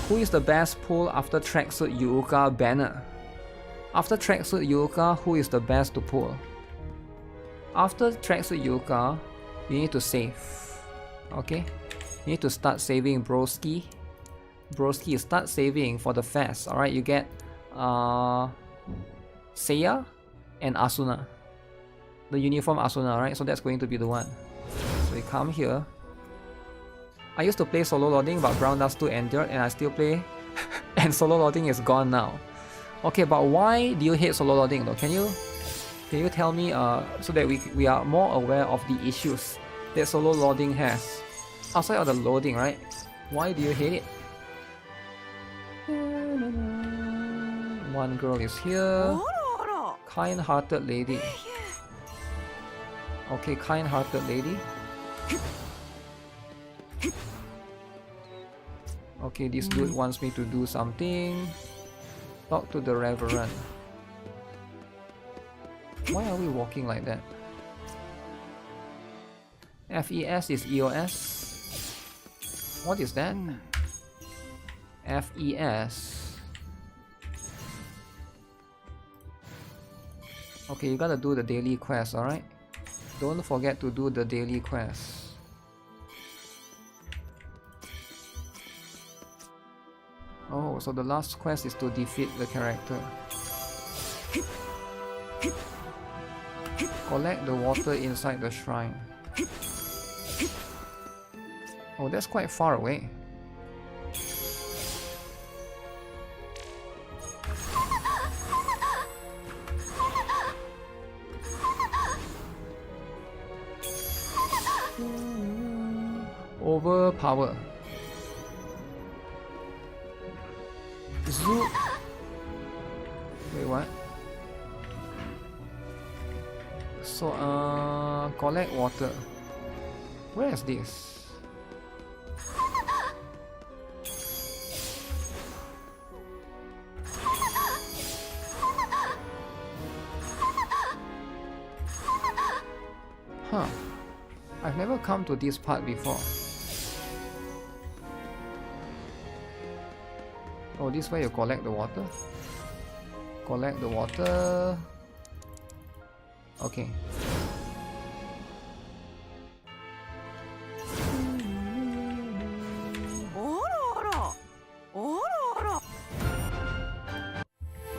Who is the best pull after Tracksuit Yuuka banner? After Tracksuit Yuuka, who is the best to pull? After Tracksuit Yuuka, you need to save. Okay? You need to start saving broski. Broski, start saving for the fest. Alright, you get Seiya and Asuna. The uniform Asuna, right? So that's going to be the one. So we come here. I used to play solo loading, but Brown Dust 2 endured and I still play. And solo loading is gone now. Okay, but why do you hate solo loading though? Can you tell me so that we are more aware of the issues that solo loading has? Outside of the loading, right? Why do you hate it? One girl is here. Kind-hearted lady. Okay, kind-hearted lady. Okay, this dude wants me to do something. Talk to the Reverend. Why are we walking like that? FES is EOS. What is that? FES. Okay, you gotta do the daily quest, alright? Don't forget to do the daily quest. Oh, so the last quest is to defeat the character. Collect the water inside the shrine. Oh, that's quite far away. Overpower. Zoo. Wait, what? So, collect water. Where is this? Huh. I've never come to this part before. Oh, this way you collect the water. Collect the water. Okay.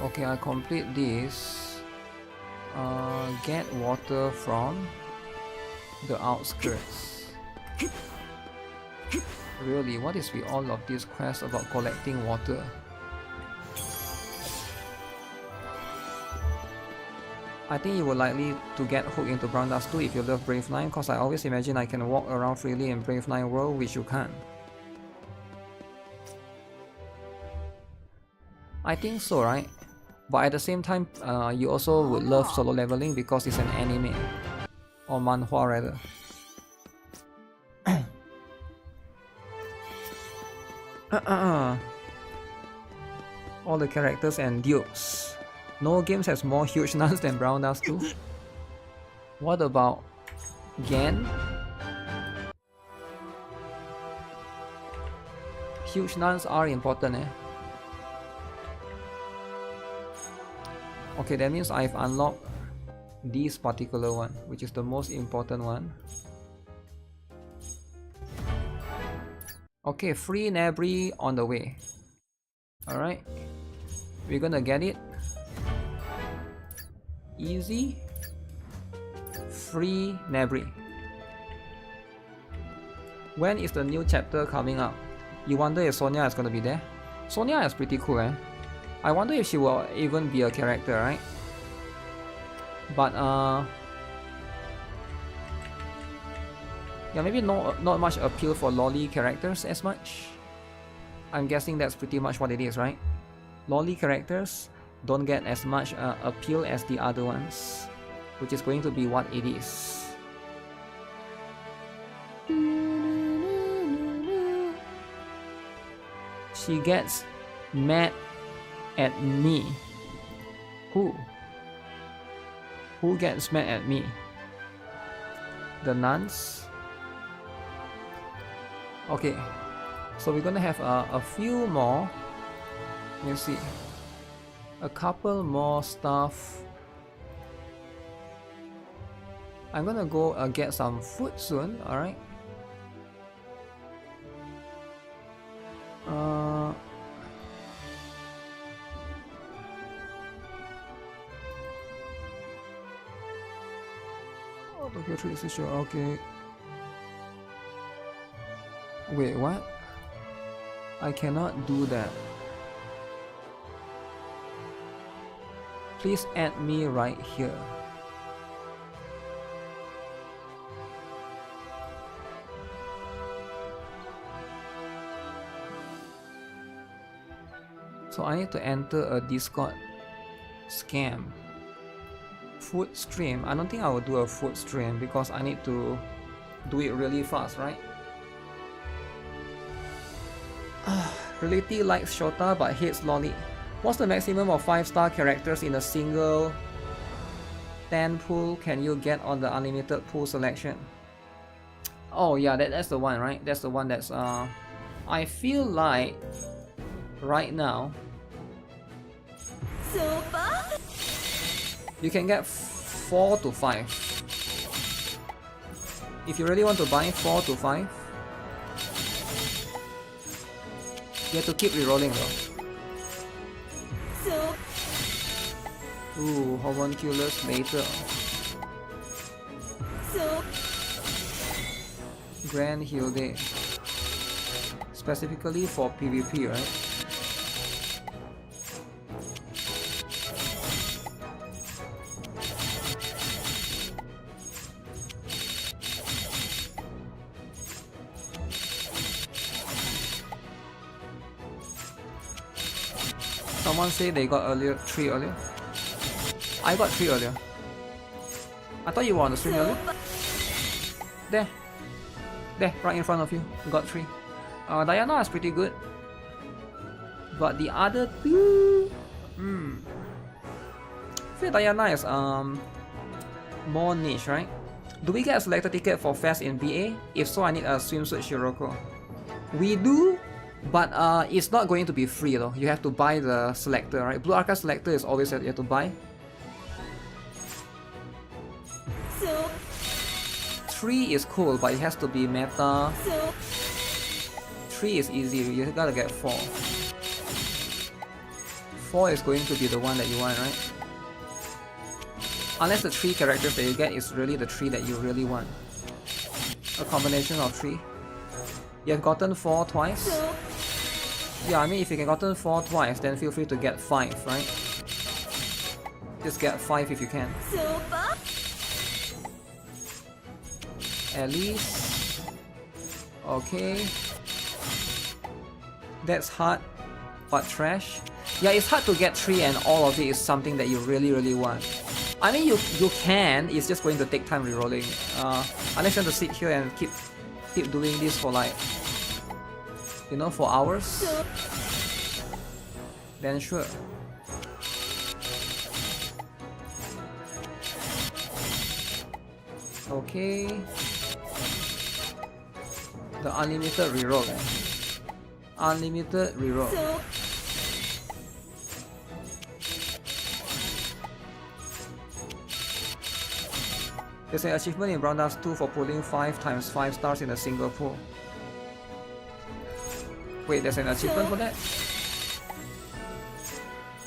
Okay, I complete this. Get water from the outskirts. Really, what is with all of these quests about collecting water? I think you will likely to get hooked into Brown Dust 2 if you love Brave 9, cause I always imagine I can walk around freely in Brave 9 world, which you can't. I think so, right? But at the same time, you also would love solo leveling because it's an anime. Or manhwa rather. All the characters and dupes. No games has more huge nuns than Brown Dust 2. What about Gen? Huge nuns are important, eh? Okay, that means I've unlocked this particular one, which is the most important one. Okay, free Nabri on the way. Alright, we're gonna get it. Easy. Free Nabri. When is the new chapter coming up? You wonder if Sonia is gonna be there? Sonia is pretty cool, eh? I wonder if she will even be a character, right? But yeah, maybe not much appeal for lolly characters as much. I'm guessing that's pretty much what it is, right? Lolly characters don't get as much appeal as the other ones, which is going to be what it is. She gets mad at me. Who? Who gets mad at me? The nuns? Okay, so we're gonna have a few more. Let's see. A couple more stuff. I'm gonna go get some food soon, alright? Okay, 3 is sure. Okay. Wait, what? I cannot do that. Please add me right here. So I need to enter a Discord scam. Food stream. I don't think I will do a food stream because I need to do it really fast, right? Reality likes Shota but hates Lolly. What's the maximum of 5-star characters in a single 10 pool can you get on the unlimited pool selection? Oh yeah, that's the one, right? That's the one that's I feel like right now you can get 4 to 5. If you really want to buy 4 to 5, you have to keep rerolling though. Ooh, homunculus later. Grand Heal Day. Specifically for PvP, right? Someone say they got 3 earlier. I got 3 earlier. I thought you were on the stream earlier. There, right in front of you. You got 3. Diana is pretty good, but the other 2, I feel Diana is more niche, right? Do we get a selector ticket for Fest in BA? If so, I need a swimsuit Shiroko. We do. But it's not going to be free though. You have to buy the selector, right? Blue Archive selector is always you have to buy. 3 is cool, but it has to be meta. 3 is easy, you gotta get 4. 4 is going to be the one that you want, right? Unless the 3 characters that you get is really the 3 that you really want. A combination of 3. You have gotten 4 twice. Yeah, I mean if you can gotten 4 twice, then feel free to get 5, right? Just get 5 if you can. At least. Okay. That's hard, but trash. Yeah, it's hard to get 3 and all of it is something that you really want. I mean you can, it's just going to take time rerolling. Unless you want to sit here and keep doing this for like, you know, for hours, then sure. Okay. The unlimited reroll. Unlimited reroll. There's an achievement in Brown Dust 2 for pulling 5 times 5 stars in a single pull. Wait, there's an achievement for that?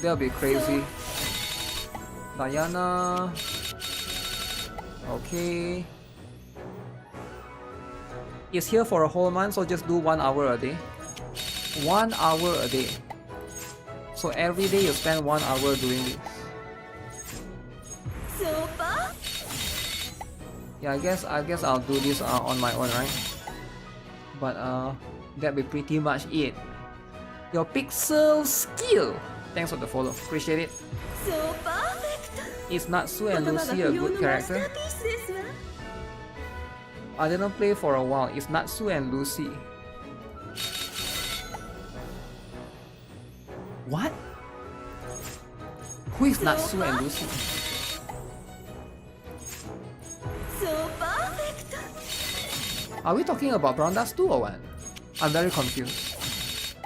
That'll be crazy. Diana. Okay. It's here for a whole month, so just do 1 hour a day. 1 hour a day. So every day you spend 1 hour doing this. Yeah, I guess I'll do this on my own, right? But that'll be pretty much it. Your pixel skill. Thanks for the follow. Appreciate it. Is Natsu and Lucy a good character? I didn't play for a while. It's Natsu and Lucy. What? Who is Natsu and Lucy? Are we talking about Brown Dust 2 or what? I'm very confused.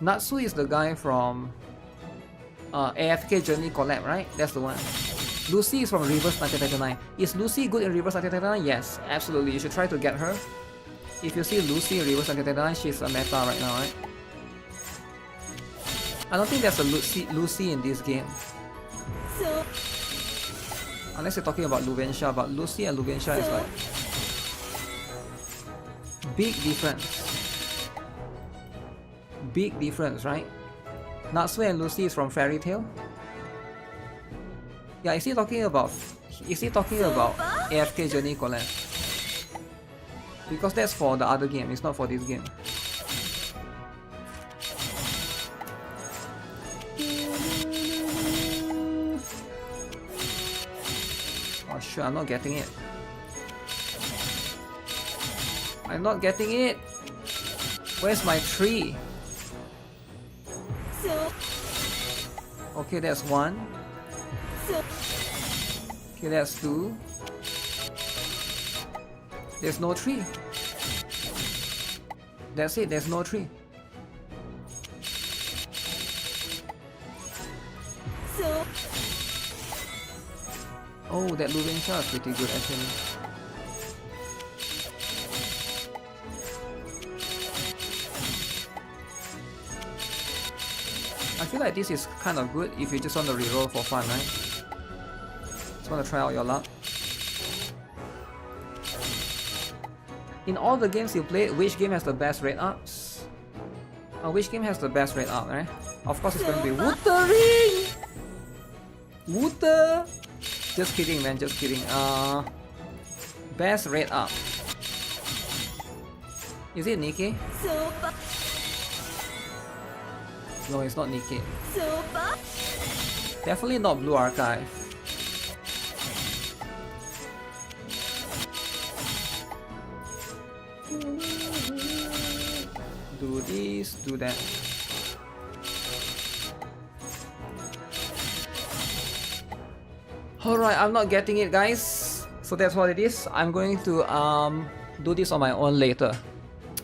Natsu is the guy from AFK Journey Collab, right? That's the one. Lucy is from Reverse 1999. Is Lucy good in Reverse 1999? Yes, absolutely. You should try to get her. If you see Lucy in Reverse 1999, she's a meta right now, right? I don't think there's a Lucy in this game. Unless you're talking about Luventia, but Lucy and Luventia is like Big difference. Big difference, right? Natsu and Lucy is from Fairy Tail. Yeah, is he talking about AFK Journey collab? Because that's for the other game, it's not for this game. Oh sure, I'm not getting it. I'm not getting it. Where's my tree? Okay, that's 1. Okay, that's 2. There's no tree. That's it, there's no tree. Oh, that Luvencha is pretty good actually. I feel like this is kind of good if you just want to reroll for fun, right? Just want to try out your luck. In all the games you played, which game has the best rate ups? Which game has the best rate up, right? Of course it's going to be Wuthering! Wuther! Just kidding, man, just kidding. Best rate up. Is it NIKKE? No, it's not NIKKE. Definitely not Blue Archive. Do this, do that. Alright, I'm not getting it, guys. So that's what it is. I'm going to do this on my own later.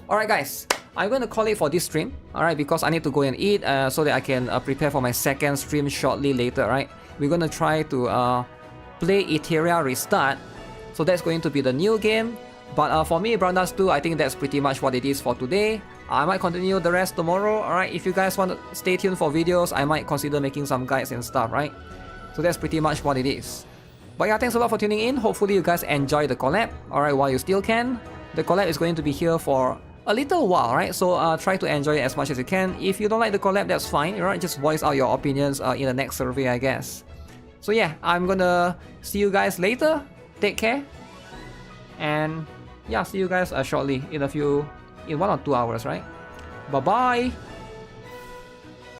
Alright guys, I'm going to call it for this stream, alright, because I need to go and eat so that I can prepare for my second stream shortly later, right? We're going to try to play Etheria Restart, so that's going to be the new game. But for me, Brown Dust 2, I think that's pretty much what it is for today. I might continue the rest tomorrow, alright? If you guys want to stay tuned for videos, I might consider making some guides and stuff, right? So that's pretty much what it is. But yeah, thanks a lot for tuning in. Hopefully you guys enjoy the collab, alright, while you still can. The collab is going to be here for a little while, right? So try to enjoy it as much as you can. If you don't like the collab, that's fine, right? Just voice out your opinions in the next survey, I guess. So yeah, I'm gonna see you guys later. Take care. And yeah, see you guys shortly in 1 or 2 hours, right? Bye bye.